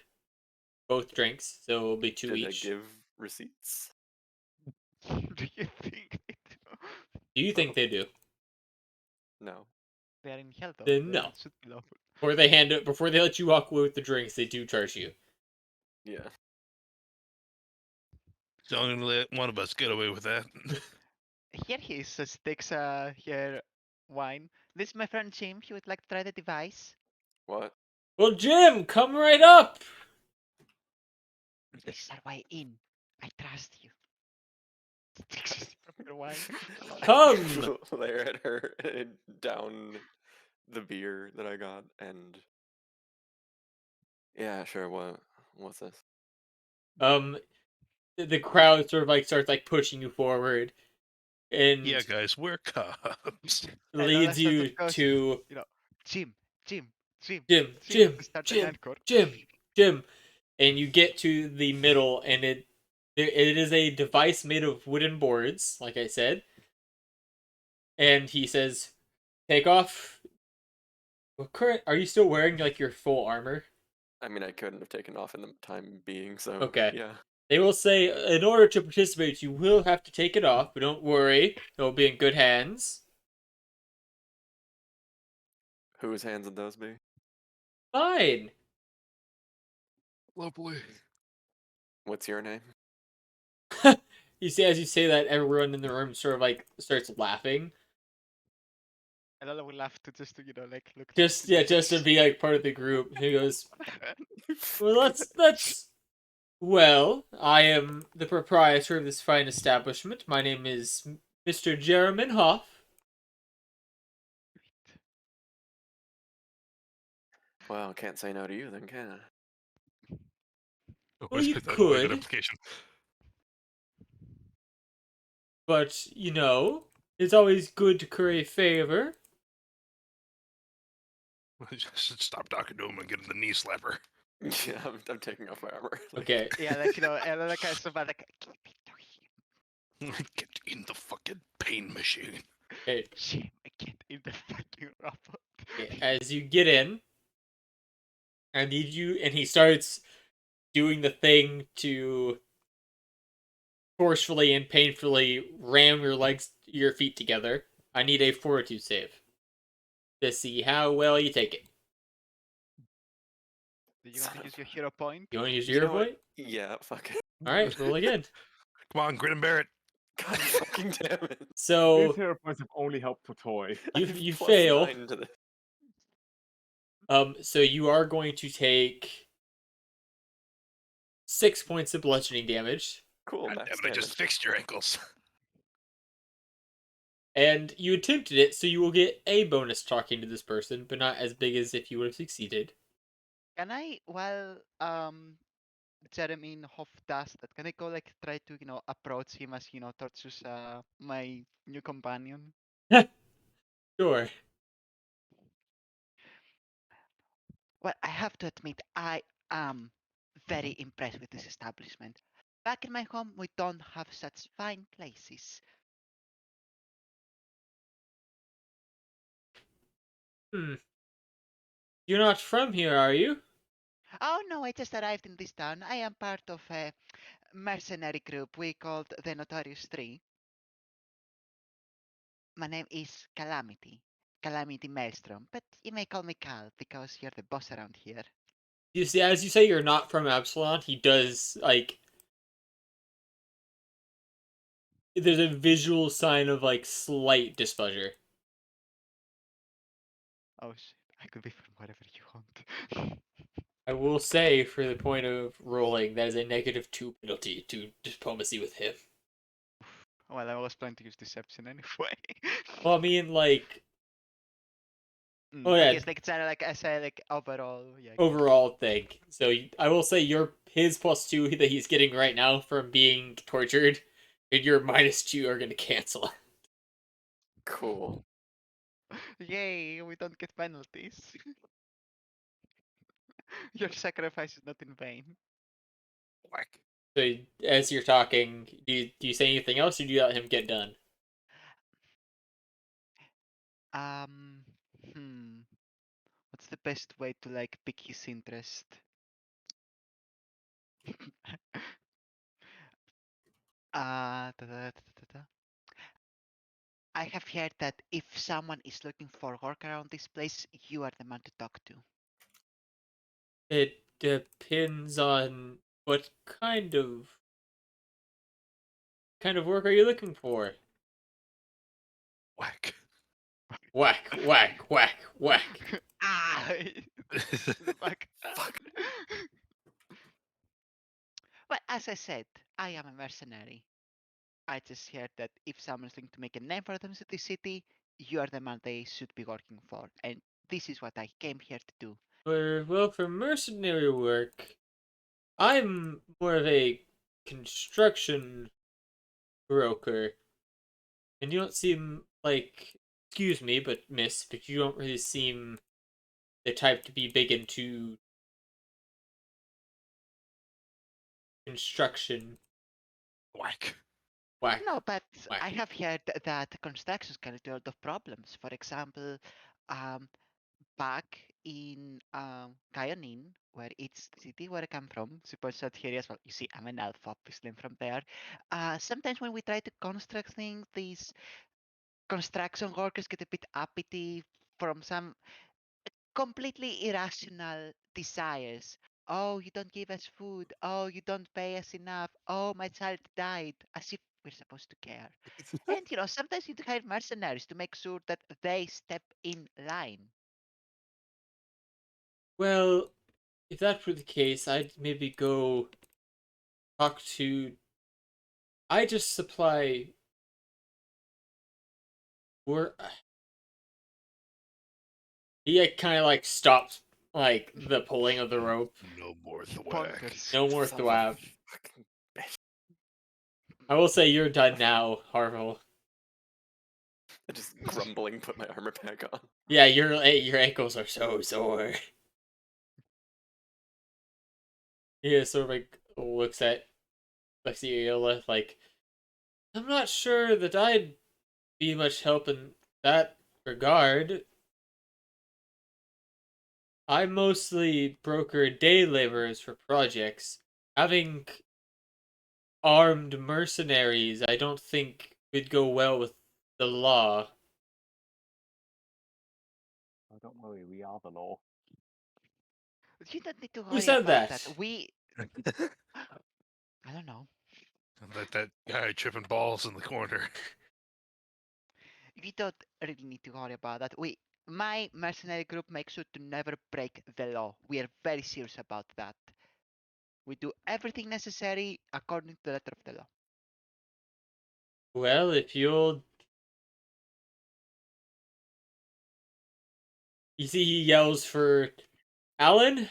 both drinks, so it'll be 2 Did I each. give receipts? do you think they do? Do you think they do? No. They are in hell though. Then They no. should be lawful. Before they let you walk away with the drinks, they do charge you. Yeah. So I'm gonna let one of us get away with that. Here he is, takes here wine. This is my friend Jim. He would like to try the device. What? Well, Jim, come right up. This is our way in. I trust you. Takes a sip of her wine. Come. Glare at her and down the beer that I got and yeah, sure. What's this? The crowd sort of starts pushing you forward and Yeah, guys, we're cops. And leads sort you of goes, to you know, Jim, Jim, Jim, Jim, to start an Jim, encore. Jim, and you get to the middle, and it is a device made of wooden boards, like I said. And he says, "Take off. Are you still wearing your full armor?" I mean, I couldn't have taken off in the time being, so Okay. yeah. They will say, in order to participate, you will have to take it off, but don't worry, it'll be in good hands. Whose hands would those be? Fine. Lovely. What's your name? You see, as you say that, everyone in the room sort of like starts laughing. And Lala will laugh to just to, like look. Just to be like part of the group. He goes, well, let's. Well, I am the proprietor of this fine establishment. My name is Mr. Jeremy Hoff. Well, can't say no to you then, can I? Well, you That's always an could. implication. But, it's always good to curry favor. Just stop talking to him and get him the knee slapper. Yeah, I'm taking off my armor. Okay. Yeah, like and Lala kind of so bad, like keep it to him. Get in the fucking pain machine. Okay. Shame I can't in the fucking robot. Okay, as you get in, I need you, and he starts doing the thing to forcefully and painfully ram your feet together. I need a fortitude save to see how well you take it. Do you want to use your hero point? You want to use You your know what? point? Yeah, fuck it. All right, roll again. Come on, grin and bear it. God fucking damn it. These So hero points have only helped for Toy. I you have you plus fail. 9 to this. So you are going to take 6 points of bludgeoning damage, Cool, God max damn it, I just damage. fixed your ankles. and you attempted it, so you will get a bonus talking to this person, but not as big as if you would have succeeded. Can I, while Jeremy Hoff does that, can I go like try to approach him as tortures my new companion? Sure. Well, I have to admit, I am very impressed with this establishment. Back in my home, we don't have such fine places. You're not from here, are you? Oh no, I just arrived in this town. I am part of a mercenary group we called the Notorious Three. My name is Calamity. Calamity Maelstrom, but you may call me Cal because you're the boss around here. You see, as you say you're not from Absalon, he does, there's a visual sign of, slight displeasure. Oh shit, I could be from whatever you want. I will say, for the point of rolling, that is a -2 penalty to diplomacy with him. Well, I was planning to use deception anyway. Well, I mean, oh I yeah, guess it's like I say like overall, yeah. overall thing. So I will say his +2 that he's getting right now from being tortured, and your -2 are going to cancel. Cool. Yay, we don't get penalties. Your sacrifice is not in vain. Whack. So as you're talking, do you say anything else, or do you let him get done? Um, what's the best way to like pick his interest? Da. I have heard that if someone is looking for work around this place, you are the man to talk to. It depends on what kind of work are you looking for? Whack. Whack, whack, whack, whack. Ah! Fuck. Fuck. Well, as I said, I am a mercenary. I just heard that if someone's looking to make a name for themselves in this city, you are the man they should be working for. And this is what I came here to do. For mercenary work, I'm more of a construction broker. And you don't seem like, excuse me, but miss, but you don't really seem the type to be big into construction. Whack. Whack. No, but whack. I have heard that construction can do a lot of problems. For example, back in Kaionin, where it's the city where I come from, supposed that here as well. You see, I'm an elf, obviously, I'm from there. Sometimes when we try to construct things, these construction workers get a bit uppity from some completely irrational desires. Oh, you don't give us food. Oh, you don't pay us enough. Oh, my child died. As if we're supposed to care. And sometimes you hire mercenaries to make sure that they step in line. Well, if that were the case, I'd maybe go talk to. I just supply. We're. He kind of like stopped like the pulling of the rope. No more thwack. Bonkers. No more Son of a thwap. fucking bitch. I will say you're done now, Harville. I just grumbling, put my armor back on. Yeah, your ankles are so sore. He sort of like looks at Lexiola like, I'm not sure that I'd be much help in that regard. I mostly broker day laborers for projects. Having armed mercenaries, I don't think would go well with the law. Oh, don't worry, we are the law. You don't need to Who worry said about that? that. I don't know. Let that guy tripping balls in the corner. You don't really need to worry about that. My mercenary group makes sure to never break the law. We are very serious about that. We do everything necessary according to the letter of the law. Well, if you'll... You see he yells for Alan?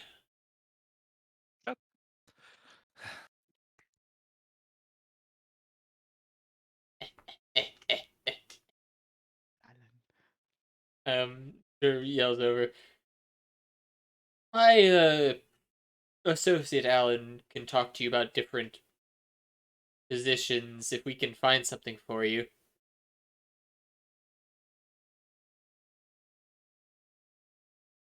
There yells over. My associate Alan can talk to you about different positions if we can find something for you.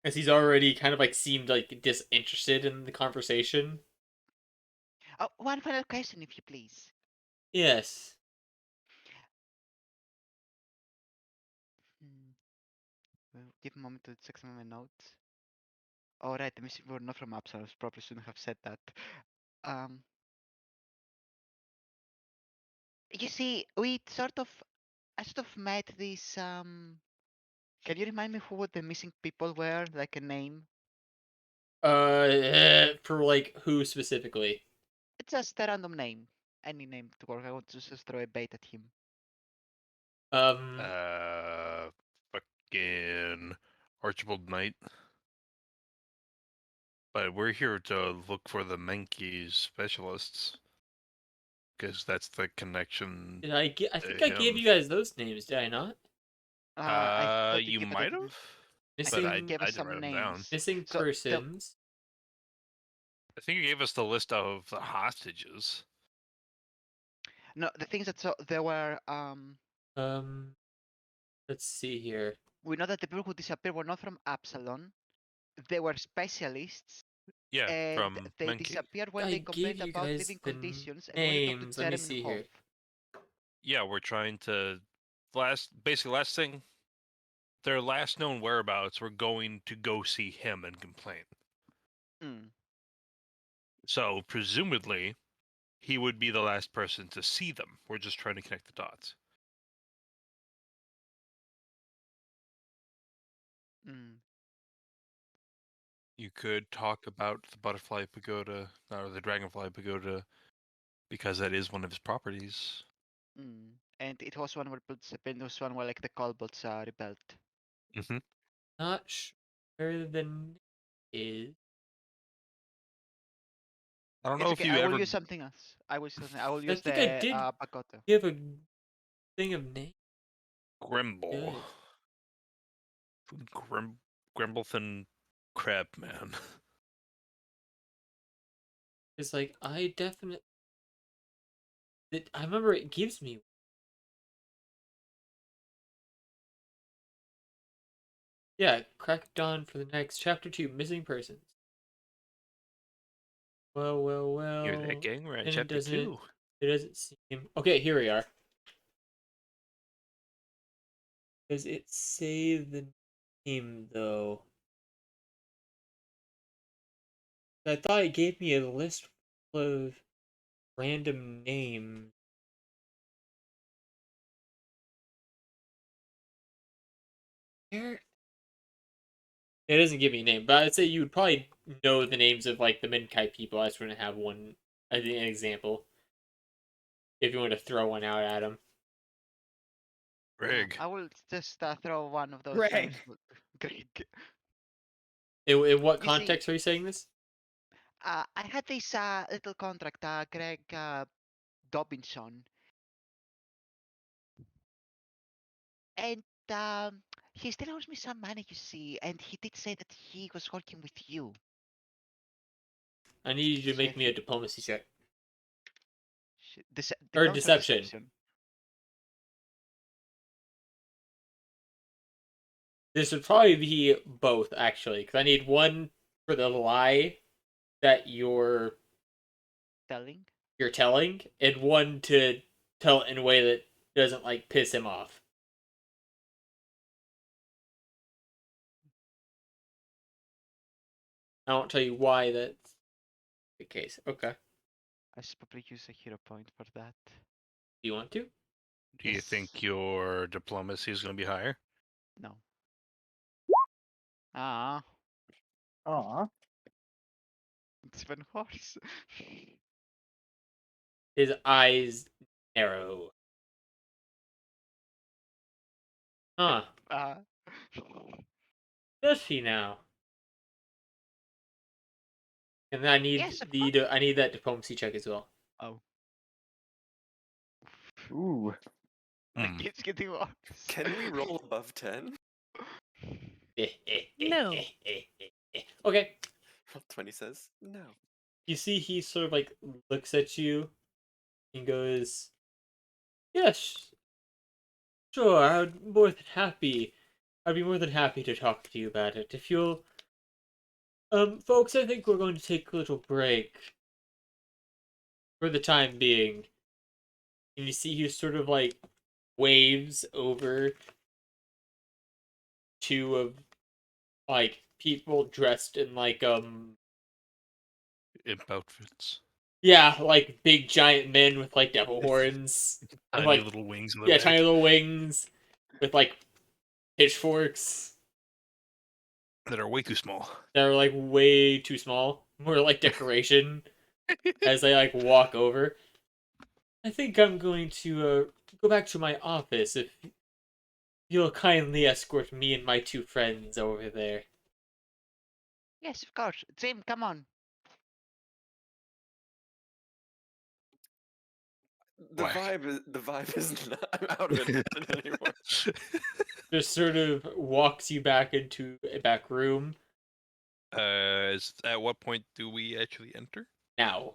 As he's already kind of like seemed like disinterested in the conversation. Oh, one final question, if you please. Yes. Hmm. Well, give a moment to check some of my notes. All right, the missing were not from Absalom. Probably shouldn't have said that. Um, you see, I sort of met these. Can you remind me who the missing people were? Like a name? For like who specifically? It's just a random name. Any name to work. I want to just throw a bait at him. Um, Fucking Archibald Knight. But we're here to look for the Menki specialists. Because that's the connection did I get? I to think I gave him. you guys those names, did I not? I thought You but might have, I but think I you Missing gave us didn't some write them down. names. missing So persons. I think you gave us the list of the hostages. no, the things that there were. Let's see here. We know that the people who disappeared were not from Absalom. They were specialists, Yeah, and from they Menki. disappeared when I they gave complained you about guys living the conditions and wanted to talk to names. Let me see Jeremy here. Yeah, we're trying to last thing, their last known whereabouts. We're going to go see him and complain. Mm. So presumably, he would be the last person to see them. We're just trying to connect the dots. Mm. You could talk about the butterfly pagoda or the dragonfly pagoda because that is one of his properties. Mm. And it was one where it was one where like the kobolds rebelled. Mm-hmm. Not sure the name is. I don't know It's if okay. you I will ever use something else. I will I use think I the did pagoda. give a thing of name. Grimble. Good. Grimblethan Crab Man. It's like I definitely. I remember it gives me. Yeah, crack dawn for the next chapter 2, missing persons. Well. Hear that, gang? We're at And chapter 2. it doesn't seem. Okay, here we are. Does it say the name though? I thought it gave me a list full of random names. Where? It doesn't give me a name, but I'd say you would probably know the names of like the Minkai people. I just want to have one as an example. If you want to throw one out at them. Greg. I will just throw one of those Greg. names. Greg. In what You see, context are you saying this? I had this little contract, Greg Dobinson, and he still owes me some money, you see, and he did say that he was working with you. I need you to So make if me a you, diplomacy check. Or diplomacy or deception. This would probably be both, actually, because I need one for the lie that you're Telling? telling, and one to tell it in a way that doesn't like piss him off. I won't tell you why that's the case. Okay. I should probably use a hero point for that. Do you want to? Do you Yes. think your diplomacy is going to be higher? No. Ah, Ah, it's even worse. His eyes narrow. Huh. uh, Does he now? And I need yes, of course. I need that diplomacy check as well. Oh, ooh. Hmm. it's getting worse. Can we roll above 10? No. Okay. Roll 20 says no. You see, he sort of like looks at you and goes, "Yes, sure. I'd be more than happy to talk to you about it. If you'll, folks, I think we're going to take a little break for the time being." And you see, he sort of like waves over two of like people dressed in like Imp outfits. yeah, like big giant men with like devil horns and Tiny like little wings in the yeah, back. tiny little wings with like pitchforks That are way too small. that are like way too small, more like decoration as they like walk over. I think I'm going to go back to my office if you'll kindly escort me and my two friends over there. Yes, of course. Jim, come on. Whack. The vibe is not. I'm out of it anymore. Just sort of walks you back into a back room At what point do we actually enter? now.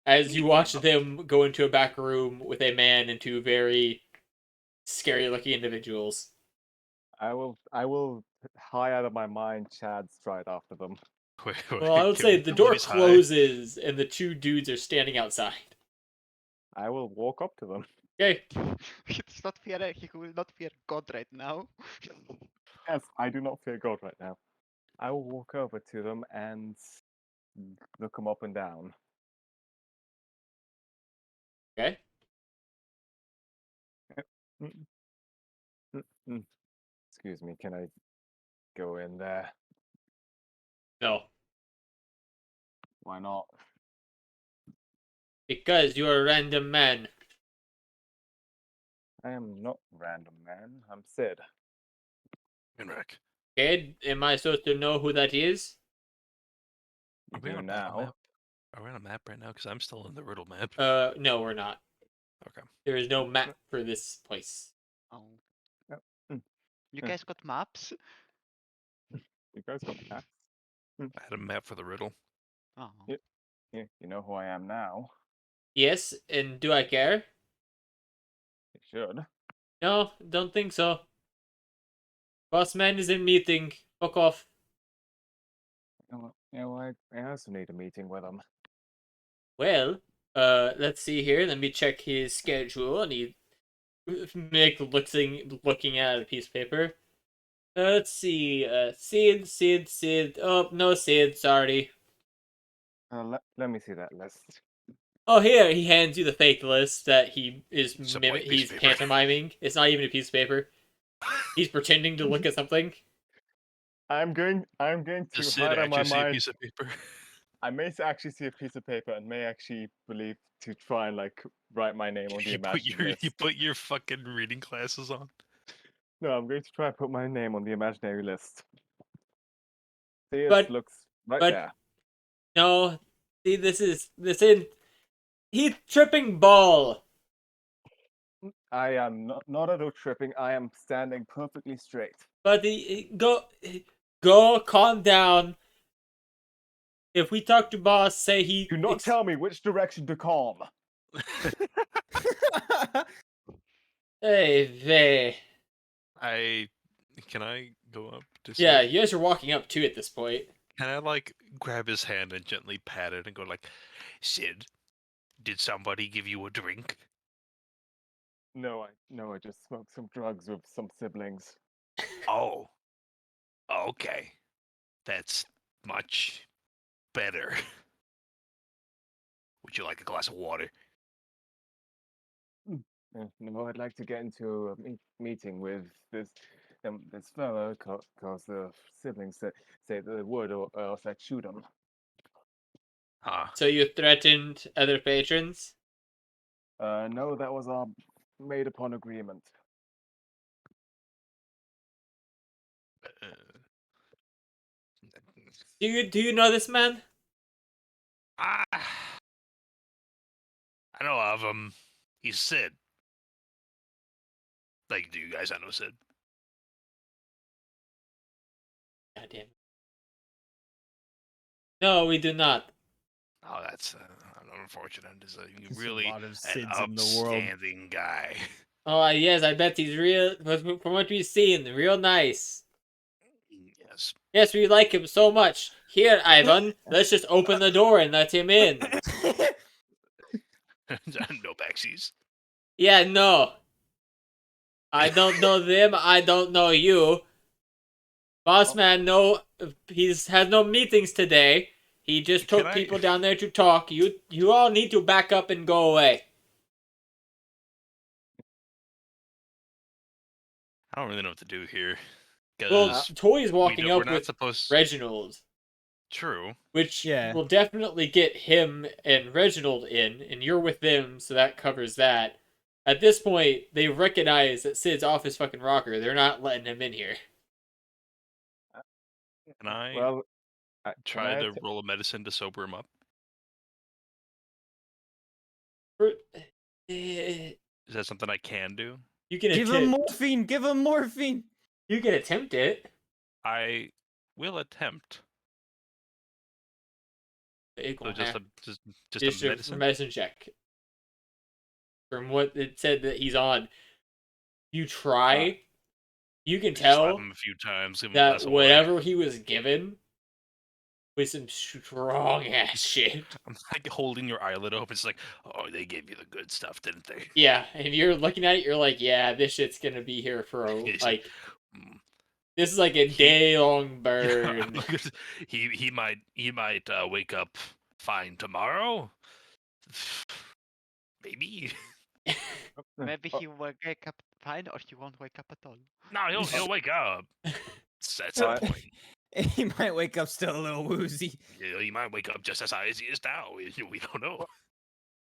As you watch them go into a back room with a man and two very scary looking individuals. I will high out of my mind Chad stride after them. Wait, Well, I would can say we the tell door that he's high? closes and the two dudes are standing outside. I will walk up to them. Okay. It's not fear. He will not fear God right now. Yes, I do not fear God right now. I will walk over to them and look them up and down. Okay. Mm, mm. Excuse me, can I go in there? No. Why not? Because you're a random man. I am not random man. I'm Sid. Inrek. Okay. Am I supposed to know who that is? You Are we on do a battle now. map? Are we on a map right now? Because I'm still in the riddle map. No, we're not. Okay. There is no map for this place. Oh, Mm, you mm. guys got maps? You guys got maps? I had a map for the riddle. Oh, Yep. Yeah, you know who I am now. Yes, and do I care? You should. No, don't think so. Boss man is in meeting. Fuck off. I also need a meeting with him. Well, let's see here. Let me check his schedule. And he looking at a piece of paper. Let's see. Sid. Oh, no Sid. Sorry. Let me see that list. Oh, here he hands you the fake list that he is It's a blank piece he's of paper. pantomiming. It's not even a piece of paper. He's pretending to look at something. I'm going Does to Sid hide on my actually see a mind. piece of paper? I may actually see a piece of paper and may actually believe to try and like write my name on the imaginary list. You put your fucking reading glasses on. No, I'm going to try and put my name on the imaginary list. See, it But- looks right but- there. No, see, he's tripping ball. I am not at all tripping. I am standing perfectly straight. But go, calm down. If we talk to boss, say he. Do not tell me which direction to calm. Hey, vey. Can I go up to Yeah, Sid? you guys are walking up too at this point. Can I like grab his hand and gently pat it and go like, Sid, did somebody give you a drink? No, I just smoked some drugs with some siblings. Oh. Okay. That's much better. Would you like a glass of water? No, I'd like to get into a meeting with this fellow because the siblings say the word or else I'd shoot him. Huh. So you threatened other patrons? No, that was our made upon agreement. Do you know this man? I know of him. He's Sid. Like, do you guys know Sid? God damn. No, we do not. Oh, that's unfortunate. He's There's really a lot of an Sids in the world. upstanding guy. Oh, yes, I bet he's real. From what we've seen, real nice. Yes. Yes, we like him so much. Here, Ivan, let's just open the door and let him in. No backseas. Yeah, no. I don't know them. I don't know you. Boss man, no, he's has no meetings today. He just Can took I- people down there to talk. You all need to back up and go away. I don't really know what to do here. Well, Because Toy's walking we're up not with supposed. Reginald, True. which Yeah. will definitely get him and Reginald in, and you're with them, so that covers that. At this point, they recognize that Sid's off his fucking rocker. They're not letting him in here. Can I Well, try to roll a medicine to sober him up? You Is that something I can do? can Give him attempt. morphine. Give him morphine. You can attempt it. I will attempt. It So gonna just have- a just a medicine. medicine check. From what it said that he's on, you try. You can Just slap tell him a few times. Give him a that glass of water. whatever he was given was some strong ass shit. I'm like holding your eyelid open. It's like, oh, they gave you the good stuff, didn't they? Yeah, and you're looking at it, you're like, yeah, this shit's gonna be here for He's like Mm. this is like a day long Yeah, burn. he might wake up fine tomorrow. Maybe. Maybe he will wake up fine, or he won't wake up at all. No, he'll wake up. At some What? point. He might wake up still a little woozy. He might wake up just as high as he is now. We don't know.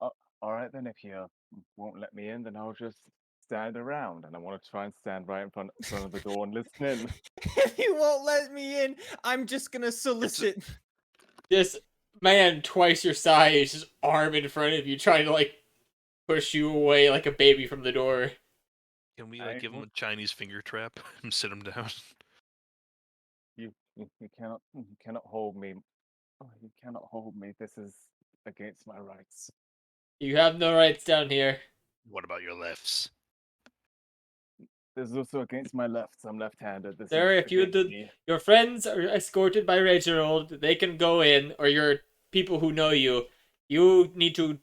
all right then. If you won't let me in, then I'll just stand around, and I want to try and stand right in front of the door and listen in. If you won't let me in, I'm just gonna solicit. This man twice your size, his arm in front of you, trying to like push you away like a baby from the door. Can we like give him a Chinese finger trap and sit him down? You cannot hold me. Oh, you cannot hold me. This is against my rights. You have no rights down here. What about your lefts? This is also against my left. I'm left-handed. This Sir, is if you against did, me. your friends are escorted by Reginald, they can go in, or your people who know you. You need to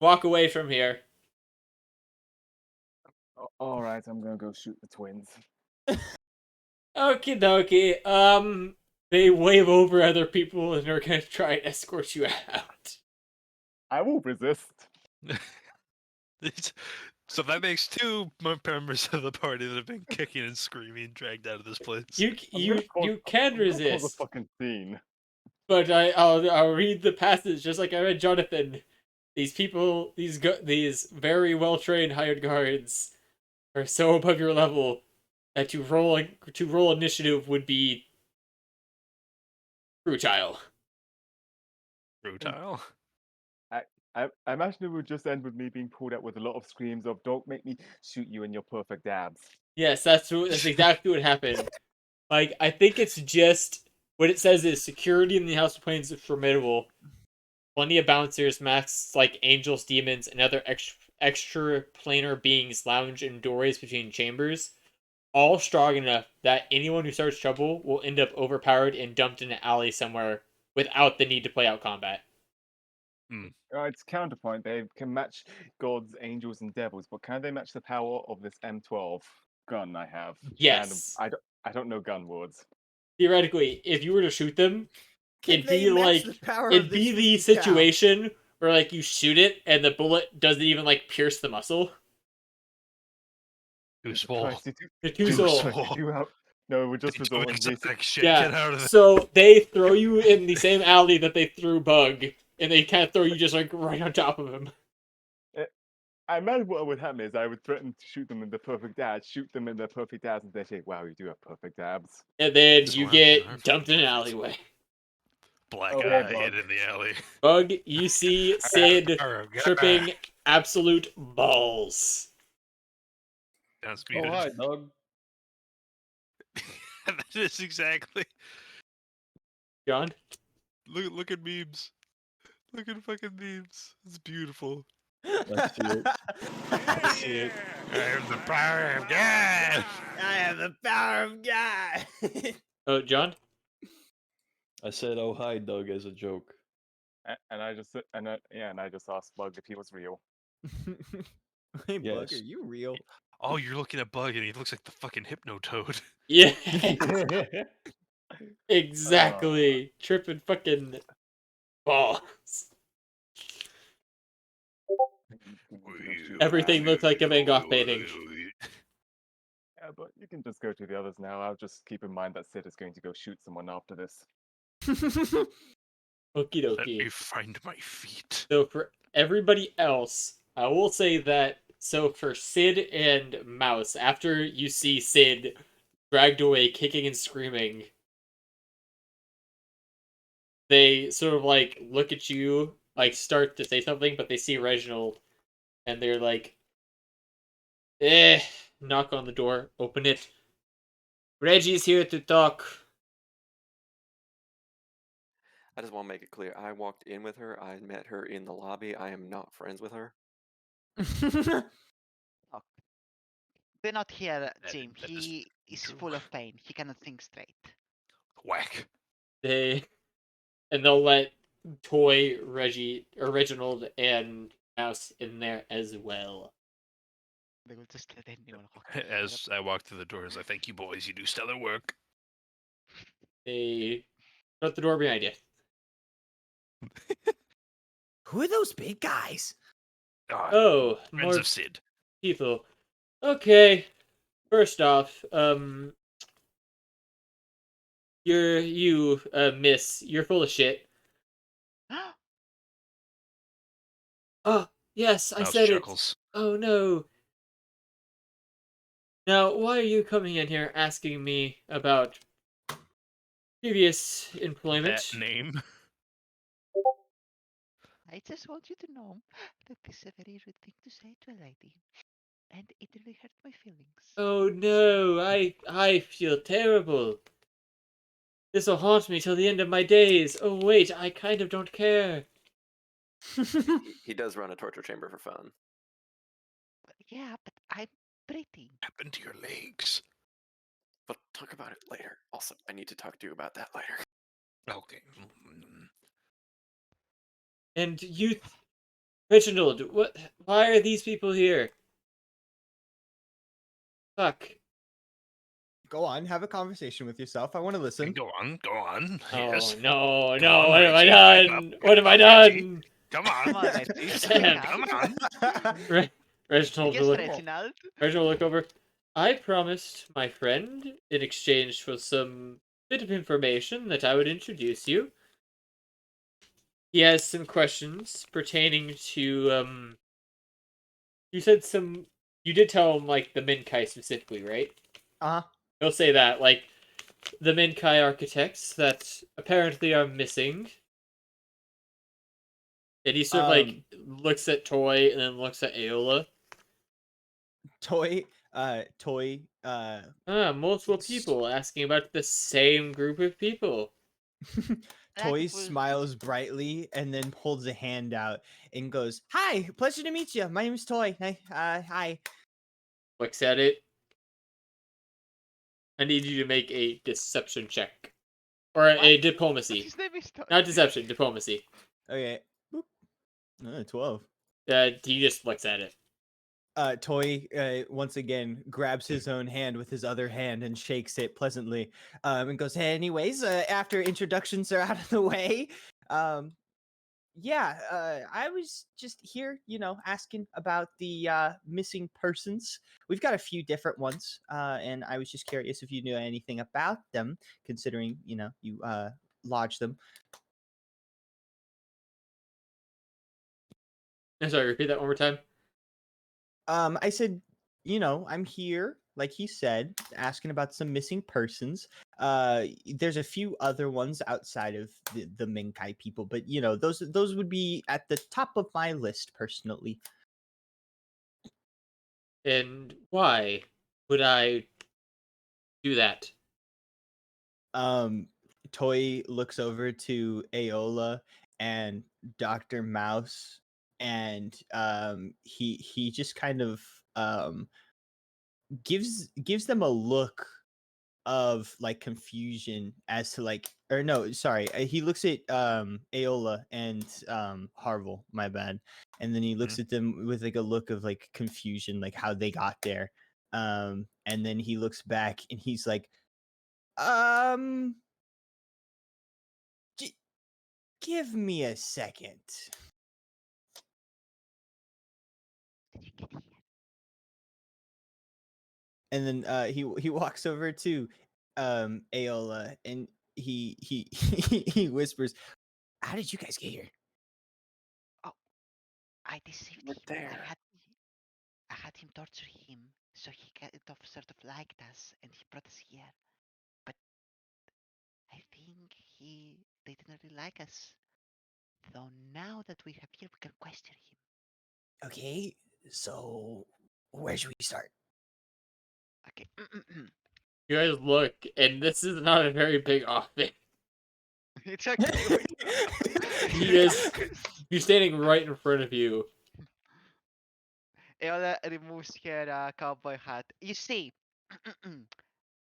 walk away from here. All right, I'm gonna go shoot the twins. Okie dokie. They wave over other people and are gonna try and escort you out. I will resist. So that makes two members of the party that have been kicking and screaming dragged out of this place. You I'm gonna can I'm gonna cause a resist, fucking scene. but I'll read the passage just like I read Jonathan. These people, these very well trained hired guards, are so above your level that to roll initiative would be futile. Brutal. I imagine it would just end with me being pulled out with a lot of screams of "Don't make me shoot you in your perfect abs." Yes, that's exactly what happened. Like, I think it's just what it says is security in the House of Plains is formidable. Plenty of bouncers, masks like angels, demons, and other extra planar beings lounge in doorways between chambers, all strong enough that anyone who starts trouble will end up overpowered and dumped in an alley somewhere without the need to play out combat. It's counterpoint. They can match gods, angels, and devils, but can they match the power of this M12 gun I have? Yes. I don't know gun words. Theoretically, if you were to shoot them, Can it'd they be match like the power it'd of be this the 50 cal? situation where like you shoot it and the bullet doesn't even like pierce the muscle. Too small. Christ, They're too Too small. small. No, we're just It's resorting to exotic shit. Yeah. Get out of there. So they throw you in the same alley that they threw Bug, and they kind of throw you just like right on top of him. I imagine what would happen is I would threaten to shoot them in the perfect abs, shoot them in their perfect abs, and they say, "Wow, you do have perfect abs." And then Just you laugh in our get dumped in an alleyway. Black Okay, eye hid in the alley. Bug, you see Sid tripping absolute balls. Sounds Oh, muted. hi, dog. That is exactly. John? Look at memes. Look at fucking memes. It's beautiful. I see it. I see it. I have the power of God. I have the power of God. Oh, John? I said, "Oh, hi, Doug," as a joke. And I just asked Bug if he was real. Hey, Bug, Yes. are you real? Oh, you're looking at Bug and he looks like the fucking Hypno Toad. Yeah. Exactly. Tripping fucking balls. Everything looked like a Van Gogh painting. Yeah, but you can just go to the others now. I'll just keep in mind that Sid is going to go shoot someone after this. Okie Let me dokie. find my feet. So for everybody else, I will say that so for Sid and Mouse, after you see Sid dragged away kicking and screaming, they sort of like look at you, like start to say something, but they see Reginald and they're like, knock on the door, open it. Reggie's here to talk. I just want to make it clear. I walked in with her. I met her in the lobby. I am not friends with her. Do not hear That- Jim. that is He is true. full of pain. He cannot think straight. Whack. They'll let Toy, Reggie, or Reginald, and Mouse in there as well. They will just let anyone walk in. As I walk through the doors, I thank you boys. You do stellar work. They shut the door behind you. Who are those big guys? Ah, Oh, friends more of Sid. people. Okay. First off, miss, you're full of shit. Oh, yes, I Mouse said chuckles. it. Oh no. Now, why are you coming in here asking me about previous employment? That name. I just want you to know that this is a very rude thing to say to a lady. And it really hurt my feelings. Oh no, I feel terrible. This'll haunt me till the end of my days. Oh wait, I kind of don't care. He does run a torture chamber for fun. Yeah, but I'm pretty. happened to your legs? But talk about it later. Also, I need to talk to you about that later. Okay. And you, Reginald, what? Why are these people here? Fuck. Go on, have a conversation with yourself. I want to listen. Go on. Oh Yes. no, Come no! on, What have I Reggie, pipe up, done? What have I pipe up, Reggie. done? Come Come on. on, Reggie. Damn. Speak Come up. on. Reginald Yes, will look. Reginald. Reginald will look over. I promised my friend in exchange for some bit of information that I would introduce you. He has some questions pertaining to You said some. You did tell him like the Minkai specifically, right? Uh-huh. He'll say that like the Minkai architects that apparently are missing. And he sort of like looks at Toy and then looks at Aola. Toy, Multiple people asking about the same group of people. Toy Like, well, smiles brightly and then holds a hand out and goes, "Hi, pleasure to meet you. My name is Toy. Hi." Looks at it. I need you to make a deception check. Or a What? diplomacy. His name is Toy. Not deception, diplomacy. Okay. Boop. 12. He just looks at it. Toy once again grabs his own hand with his other hand and shakes it pleasantly, and goes, "Hey, anyways, after introductions are out of the way, I was just here, asking about the missing persons. We've got a few different ones, and I was just curious if you knew anything about them, considering, you lodged them." I'm sorry, repeat that one more time. I said, I'm here, like he said, asking about some missing persons. There's a few other ones outside of the Minkai people, but those would be at the top of my list personally. And why would I do that? Toy looks over to Aola and Dr. Mouse, and he just kind of gives them a look of like confusion as to like, or no, sorry, he looks at Aola and Harville, my bad, and then he looks at them with like a look of like confusion, like how they got there, and then he looks back and he's like, um give me a second. Did you get here? And then he walks over to Aola and he he whispers, "How did you guys get here?" I deceived We're him. there. I had him torture him, so he kind of sort of liked us, and he brought us here. But I think he didn't really like us. Though now that we have here, we can question him. Okay, so where should we start? Okay. You guys look, and this is not a very big office. It's actually. You're standing right in front of you. Ella removes her cowboy hat. You see,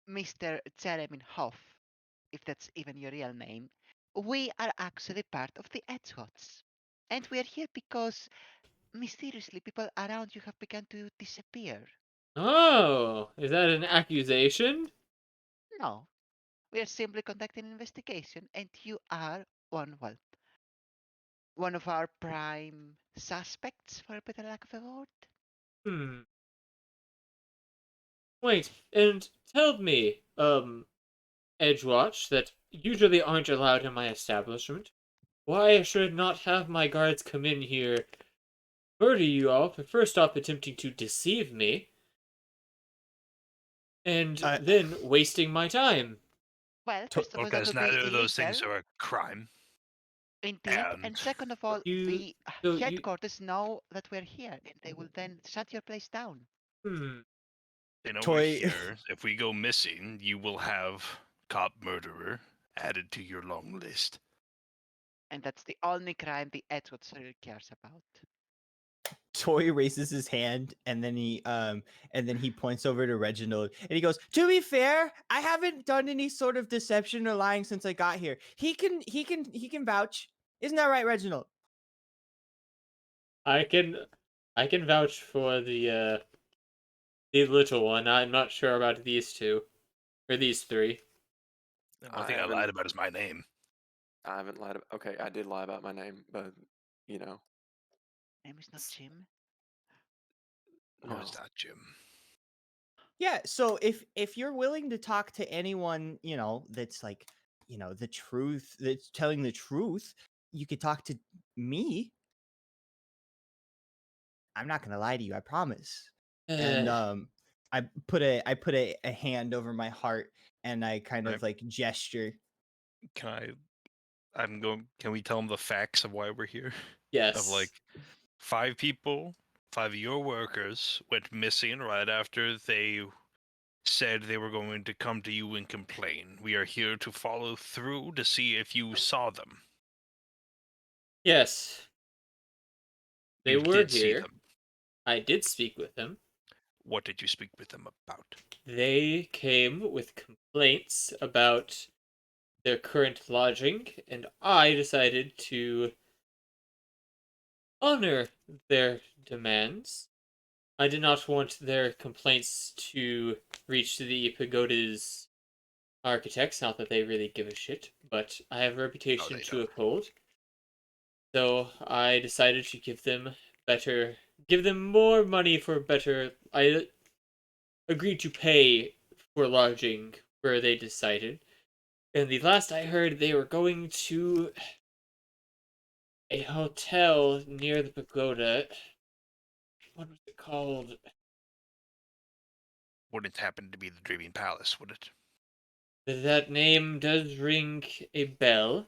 Mr. Jeremy Hoff, if that's even your real name, we are actually part of the Edgewater. And we are here because mysteriously people around you have begun to disappear. Oh, is that an accusation? No, we are simply conducting an investigation, and you are one of our prime suspects, for a better lack of a word. Hmm. Wait, and tell me, Edgewatch, that usually aren't allowed in my establishment. Why I should not have my guards come in here, murder you all for first off attempting to deceive me, and then wasting my time. Well, first of all, that Because would be neither of those things illegal. are a crime. Indeed, and second of all, You- the so you- headquarters know that we're here, and they will then shut your place down. Then over Toy- here, if we go missing, you will have cop murderer added to your long list. And that's the only crime the Edgewater really cares about. Toy raises his hand and then he points over to Reginald and he goes, "To be fair, I haven't done any sort of deception or lying since I got here. He can vouch. Isn't that right, Reginald?" I can vouch for the little one. I'm not sure about these two or these three. The one thing I lied about is my name. I haven't lied about. Okay, I did lie about my name, but you know, Name is not Jim. No, no. it's not Jim. Yeah, so if you're willing to talk to anyone, that's like, the truth, that's telling the truth, you could talk to me. I'm not gonna lie to you, I promise. And I put a hand over my heart and I kind of Right. like gesture. Can we tell them the facts of why we're here? Yes. Of like 5 people, 5 of your workers went missing right after they said they were going to come to you and complain. We are here to follow through to see if you saw them. Yes. They You were did see here. them. I did speak with them. What did you speak with them about? They came with complaints about their current lodging, and I decided to honor their demands. I did not want their complaints to reach the pagoda's architects, not that they really give a shit, but I have a reputation they to don't. uphold. So I decided to give them more money for better. I agreed to pay for lodging where they decided. And the last I heard, they were going to a hotel near the pagoda. What was it called? Wouldn't happen to be the Dreaming Palace, would it? That name does ring a bell.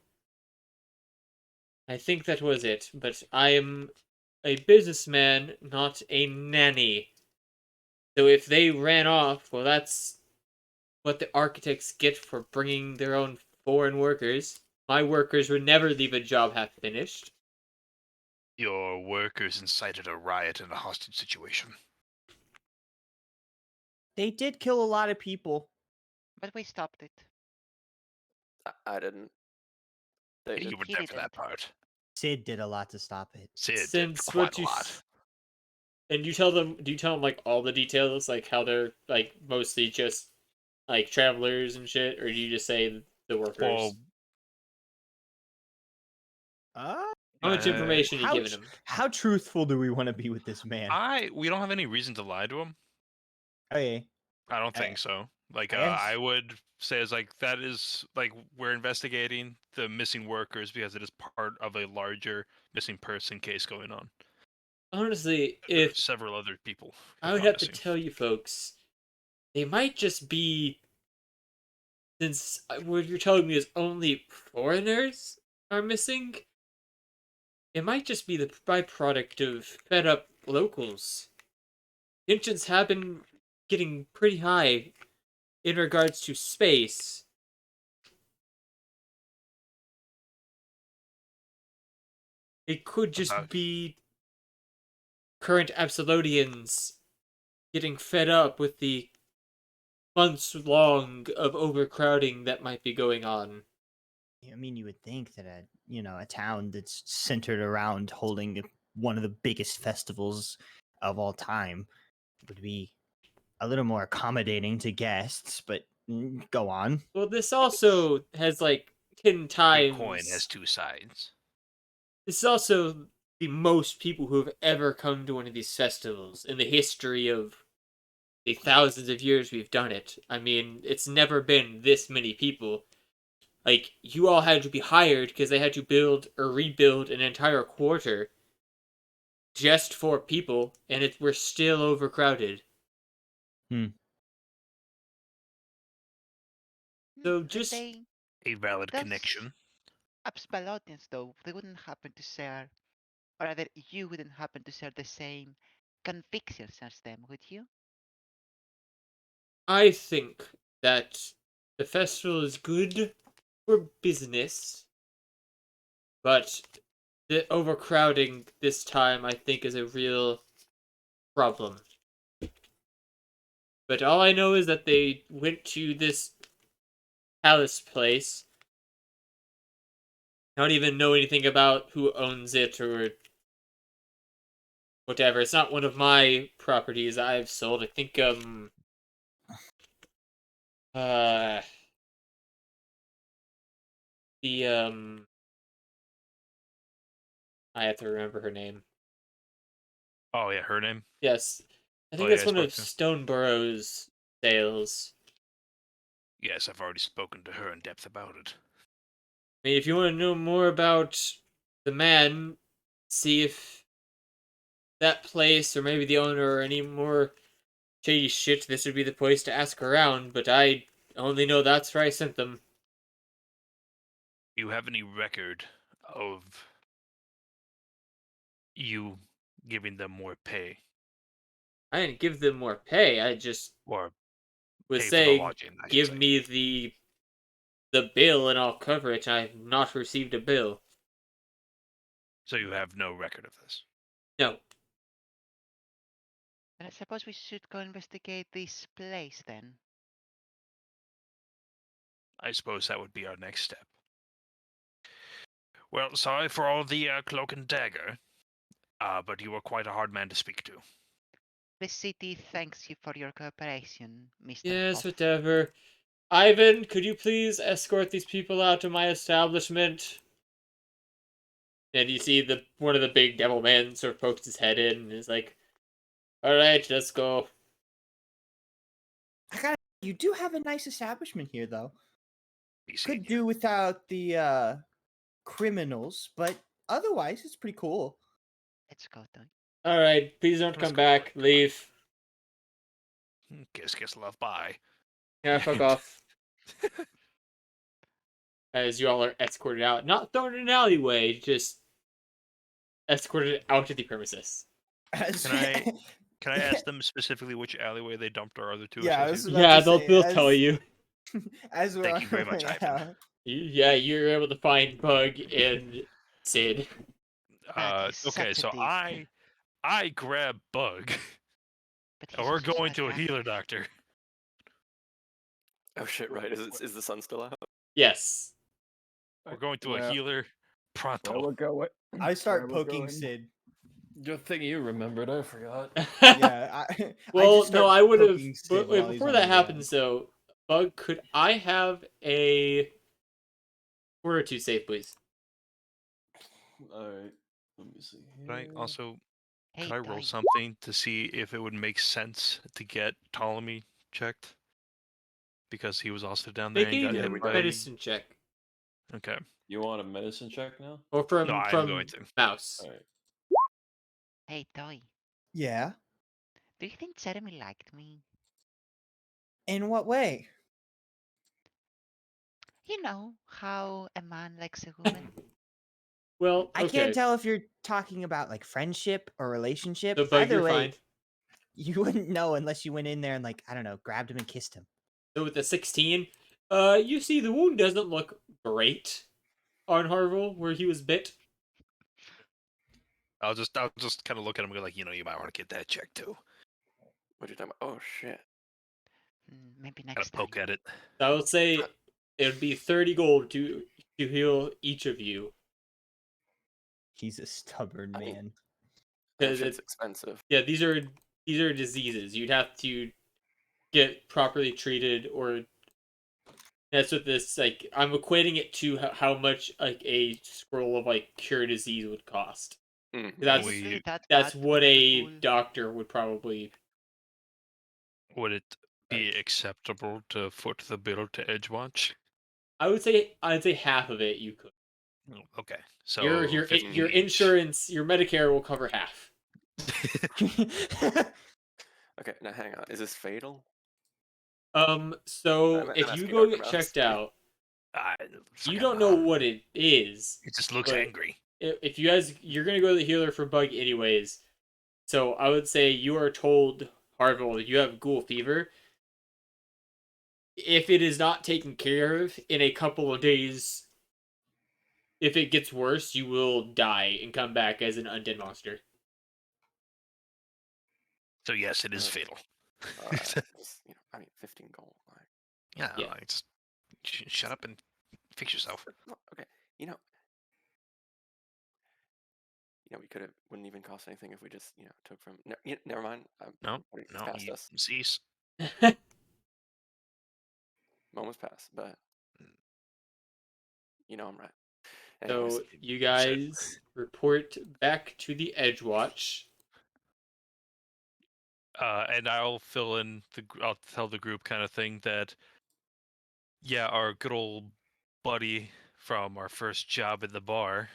I think that was it, but I am a businessman, not a nanny. So if they ran off, well, that's what the architects get for bringing their own foreign workers. My workers would never leave a job half finished. Your workers incited a riot and a hostage situation. They did kill a lot of people. But we stopped it. I didn't. They You did. were He there for that didn't. part. Sid did a lot to stop it. Sid did Since quite what a you lot. and do you tell them like all the details, like how they're like mostly just like travelers and shit, or do you just say the workers? Well, How much information are you giving them? How truthful do we want to be with this man? we don't have any reason to lie to him. Okay. I don't I- think so. Like, I guess. I would say is like that is like we're investigating the missing workers because it is part of a larger missing person case going on. Honestly, There are if several other people who I have would gone have to missing. tell you folks, they might just be, since what you're telling me is only foreigners are missing, it might just be the byproduct of fed up locals. Tensions have been getting pretty high in regards to space. It could just About- be current Absolutians getting fed up with the months long of overcrowding that might be going on. I mean, you would think that a town that's centered around holding one of the biggest festivals of all time would be a little more accommodating to guests, but go on. Well, this also has like 10 A coin has times. 2 sides. This is also the most people who have ever come to one of these festivals in the history of the thousands of years we've done it. I mean, it's never been this many people. Like, you all had to be hired because they had to build or rebuild an entire quarter just for people, and we're still overcrowded. So But just A valid those connection. Abspalodians, though, they wouldn't happen to share, or rather, you wouldn't happen to share the same convictions as them, would you? I think that the festival is good for business, but the overcrowding this time I think is a real problem. But all I know is that they went to this palace place. I don't even know anything about who owns it or whatever. It's not one of my properties I've sold. I think, the, I have to remember her name. Oh yeah, her name. Yes. I think Oh, yeah, that's I one of spoke to. Stoneborough's sales. Yes, I've already spoken to her in depth about it. I mean, if you want to know more about the man, see if that place or maybe the owner or any more shady shit, this would be the place to ask around, but I only know that's where I sent them. Do you have any record of you giving them more pay I didn't give them more pay, I just or was pay for the saying, lodging? I should give say. me the bill and I'll cover it. I've not received a bill. So you have no record of this. No. And I suppose we should go investigate this place then. I suppose that would be our next step. Well, sorry for all the cloak and dagger, but you were quite a hard man to speak to. The city thanks you for your cooperation, Mr. Yes, Hoff. whatever. Ivan, could you please escort these people out to my establishment? And you see one of the big devil men sort of pokes his head in and is like, alright, let's go. You do have a nice establishment here, though. Be Could seeing you. do without the criminals, but otherwise, it's pretty cool. Let's go, Toy. Alright, please don't Let's come go, back. come on. Leave. Kiss, love, bye. Yeah, fuck off. As you all are escorted out. Not thrown in an alleyway, just escorted out of the premises. Can I ask them specifically which alleyway they dumped our other two Yeah, I was associates? about Yeah, to say, they'll tell you. As we're Thank on you very our much, way Ivan. out. Yeah, you're able to find Bug and Sid. That is Okay, such a so dick. I grab Bug, But and he's we're also going to a sarcastic. healer doctor. Oh shit! Right? Is the sun still out? Yes. We're going to a Where- healer Where pronto. we're going. I start Where we're poking going. Sid. Good thing you remembered. I forgot. Yeah, I Well, just no, start I would have. poking Sid But wait, while he's before on that the happens, ground. though, Bug, could I have a Fortitude save, please? All right. Let me see Can I here. also Hey, could I roll Toy. something to see if it would make sense to get Ptolemy checked? Because he was also down there Make and got a Yeah, hit we by. medicine check, Okay. You want a medicine check now? or from No, I am going to. Mouse. All right. Hey, Toy. Yeah. Do you think Jeremy liked me? In what way? You know how a man likes a woman. Well, I okay. can't tell if you're talking about like friendship or relationship. So, Bug, Either you're way, fine. you wouldn't know unless you went in there and like I don't know, grabbed him and kissed him. So with the 16, you see the wound doesn't look great on Harville where he was bit. I'll just kind of look at him and go like, you might want to get that checked too. What are you talking about? Oh shit! Maybe Kind next of poke time. at it. So I would say it would be 30 gold to heal each of you. He's a stubborn I mean, man. that 'Cause shit's expensive. Yeah, these are diseases. You'd have to get properly treated, or that's what this like. I'm equating it to how much like a scroll of like cure disease would cost. Mm. That's Is it really that that's bad to what become a ghoul? doctor would probably. Would it be acceptable to foot the bill to Edgewatch? I'd say half of it you could. Oh, okay, so Your 15 your each. insurance, your Medicare will cover half. Okay, now hang on. Is this fatal? So I'm if you asking go Dr. get Mouse. checked out, It's you like don't know what it is. It just looks but angry. If you're gonna go to the healer for Bug anyways, so I would say you are told, Harville, you have ghoul fever. If it is not taken care of in a couple of days, if it gets worse, you will die and come back as an undead monster. So yes, it is Uh, fatal. just, 15 gold. Like, Yeah, Yeah. like just shut up and fix yourself. okay, we could have wouldn't even cost anything if we just took from. Never mind. No, It's no, past you us. cease. Moments past, but I'm right. So Anyways, you Said- guys report back to the Edgewatch. and I'll fill in I'll tell the group kind of thing that, yeah, our good old buddy from our first job at the bar,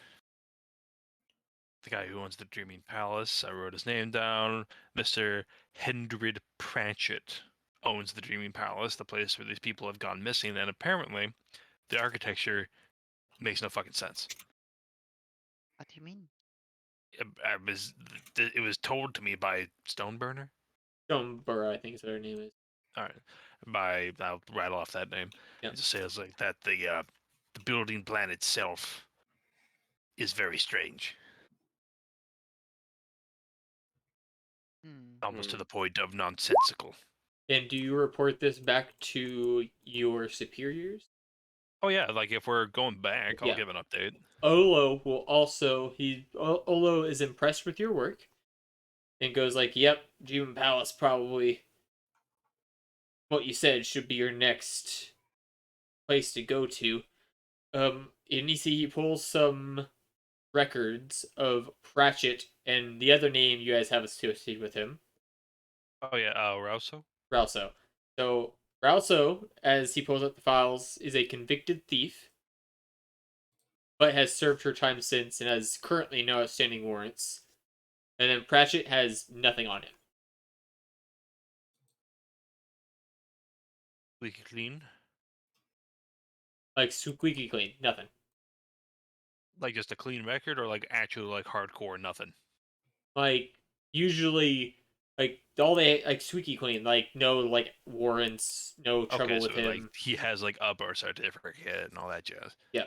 the guy who owns the Dreaming Palace, I wrote his name down, Mr. Hendrid Pratchett owns the Dreaming Palace, the place where these people have gone missing, and apparently the architecture makes no fucking sense. What do you mean? It was told to me by Stoneburner. Stoneborough, I think is what her name is. All right, I'll rattle off that name. Yep. It just says like that the building plan itself is very strange, almost to the point of nonsensical. And do you report this back to your superiors? Oh yeah, like if we're going back, I'll Yeah. give an update. Olo will also Olo is impressed with your work and goes like, "Yep, Demon Palace probably what you said should be your next place to go to." And you see he pulls some records of Pratchett and the other name you guys have associated with him, Oh yeah, Rouso. Ralso. So Ralso, as he pulls up the files, is a convicted thief, but has served her time since and has currently no outstanding warrants. And then Pratchett has nothing on him. Squeaky clean, Like squeaky clean, nothing. like just a clean record, or like actually like hardcore nothing. Like usually, like all they like squeaky clean, like no like warrants, no trouble Okay, with so like him. he has like a birth certificate and all that jazz. Yeah.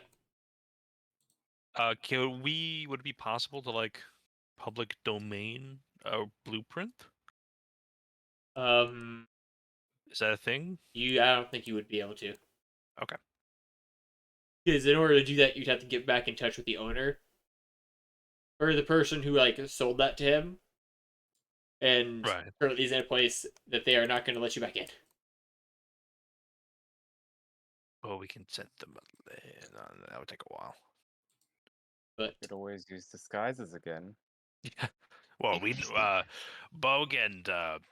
Would it be possible to like public domain a blueprint? Um, Is that a thing? I don't think you would be able to. Okay. Because in order to do that, you'd have to get back in touch with the owner or the person who like sold that to him, and Right. currently he's in a place that they are not going to let you back in. Well, we can send them. That would take a while. But Could always use disguises again. Yeah. Well, Bog and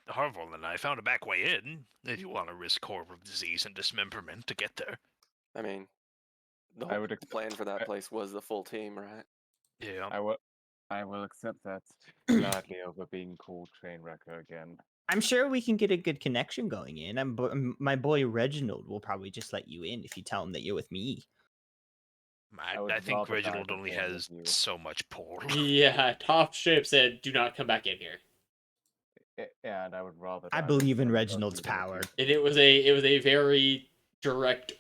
Harville and I found a back way in. If you want to risk horrible disease and dismemberment to get there. I mean, the I whole would accept, plan for that place was the full team, right? Yeah. I will accept that gladly over being called train wrecker again. I'm sure we can get a good connection going in. My boy Reginald will probably just let you in if you tell him that you're with me. would I think rather die Reginald than only train with has you. so much pull. yeah, Top Shape said, "Do not come back in here." And I would rather. I die believe than in train Reginald's without power. ability. And it was a very direct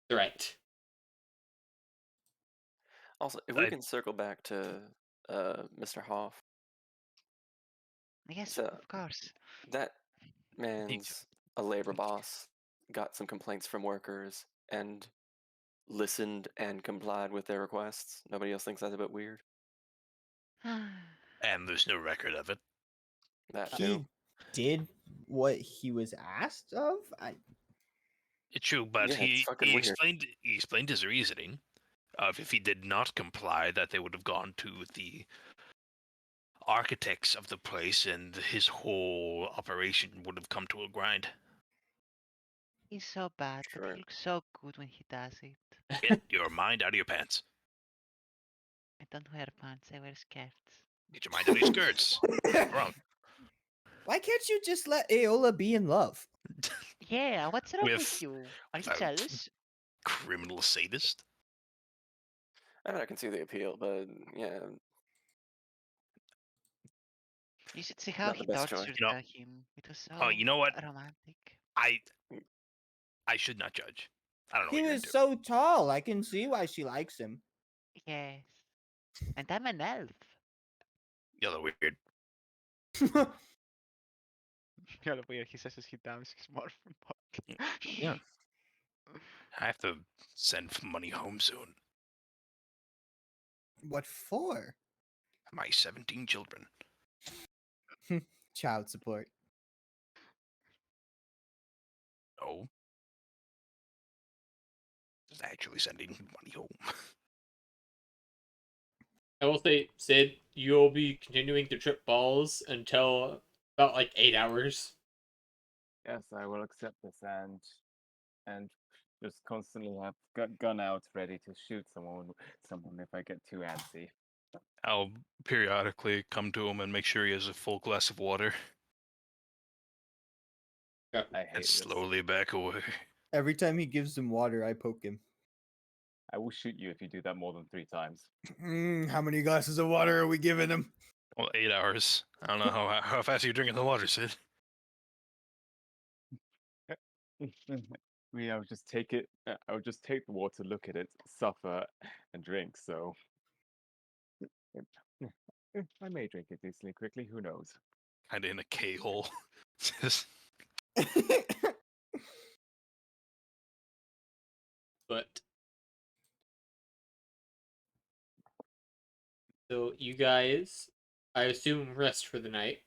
threat. Also, if we I- can circle back to Mr. Hoff, Yes, so of course. that man's a labor boss, got some complaints from workers, and listened and complied with their requests. Nobody else thinks that's a bit weird. And there's no record of it. That He too. did what he was asked of. It's true, but Yeah, it's he fucking he weird. explained his reasoning. If he did not comply, that they would have gone to the architects of the place, and his whole operation would have come to a grind. He's so bad, but Sure. he looks so good when he does it. Get your mind out of your pants. I don't wear pants, I wear skirts. Get your mind out of your skirts. What's wrong? Why can't you just let Aola be in love? Yeah, what's wrong With with you? Are you a jealous? criminal sadist. I mean, I can see the appeal, but yeah, You should see how not he the best choice. tortured You know- him. It was so Oh, you know what? romantic. I should not judge. I don't know He what you're was into. so tall. I can see why she likes him. Yes. And I'm an elf. You're the weird. Kind of weird. He says he downs his motherfucker. Yeah. I have to send money home soon. What for? My 17 children. Child support. No. Just actually sending money home. I will say, Sid, you'll be continuing to trip balls until about like 8 hours. Yes, I will accept this and just constantly have gun out ready to shoot someone if I get too antsy. I'll periodically come to him and make sure he has a full glass of water I hate and this. slowly back away. Every time he gives him water, I poke him. I will shoot you if you do that more than 3 times. How many glasses of water are we giving him? Well, 8 hours. I don't know how fast are you drinking the water, Sid? I would just take it. I would just take the water, look at it, suffer, and drink. So I may drink it decently quickly. Who knows? Kind of in a K-hole. Just But so you guys, I assume, rest for the night.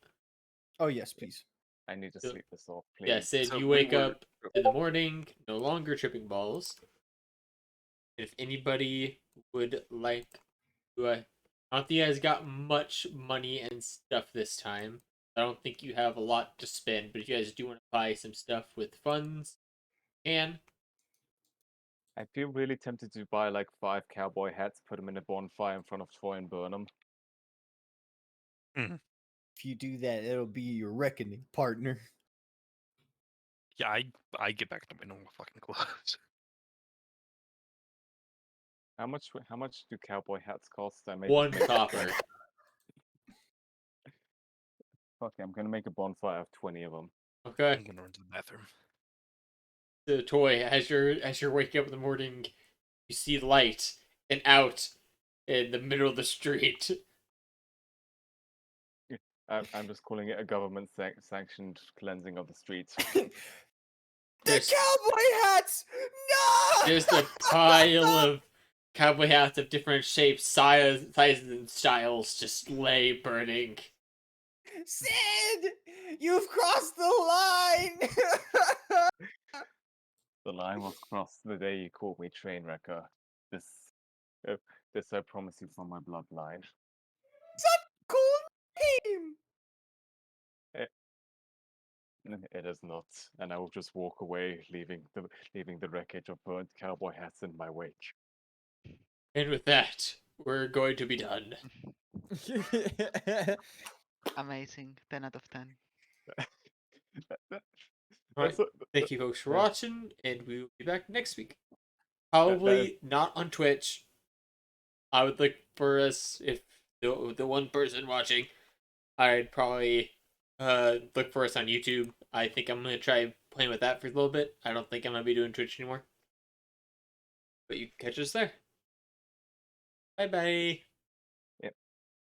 Oh yes, please. I need to So- sleep this off, please. Yeah, Sid, So you we wake were- up in the morning, no longer tripping balls. If anybody would like to, I don't think you guys got much money and stuff this time. I don't think you have a lot to spend, but if you guys do want to buy some stuff with funds, and I feel really tempted to buy like 5 cowboy hats, put them in a bonfire in front of Troy, and burn them. If you do that, it'll be your reckoning, partner. yeah, I get back to my normal fucking clothes. How much do cowboy hats cost? I may just one make copper. Fuck it, I'm gonna make a bonfire of 20 of them. Okay. I'm gonna run to the bathroom. The toy, as you're waking up in the morning, you see light and out in the middle of the street. I'm just calling it a government sanctioned cleansing of the streets. The Just- cowboy hats! No! Just a pile of cowboy hats of different shapes, sizes, and styles just lay burning. Sid! You've crossed the line! The line was crossed the day you called me train wrecker. This, uh, this I promise you from my bloodline. Cool name! It is not, and I will just walk away, leaving the wreckage of burnt cowboy hats in my wake. And with that, we're going to be done. Amazing. 10 out of 10. Right. That's Thank you folks for yeah. watching, and we will be back next week. Probably not on Twitch. I would look for us, if the one person watching, I'd probably look for us on YouTube. I think I'm going to try playing with that for a little bit. I don't think I'm going to be doing Twitch anymore. But you can catch us there. Bye-bye.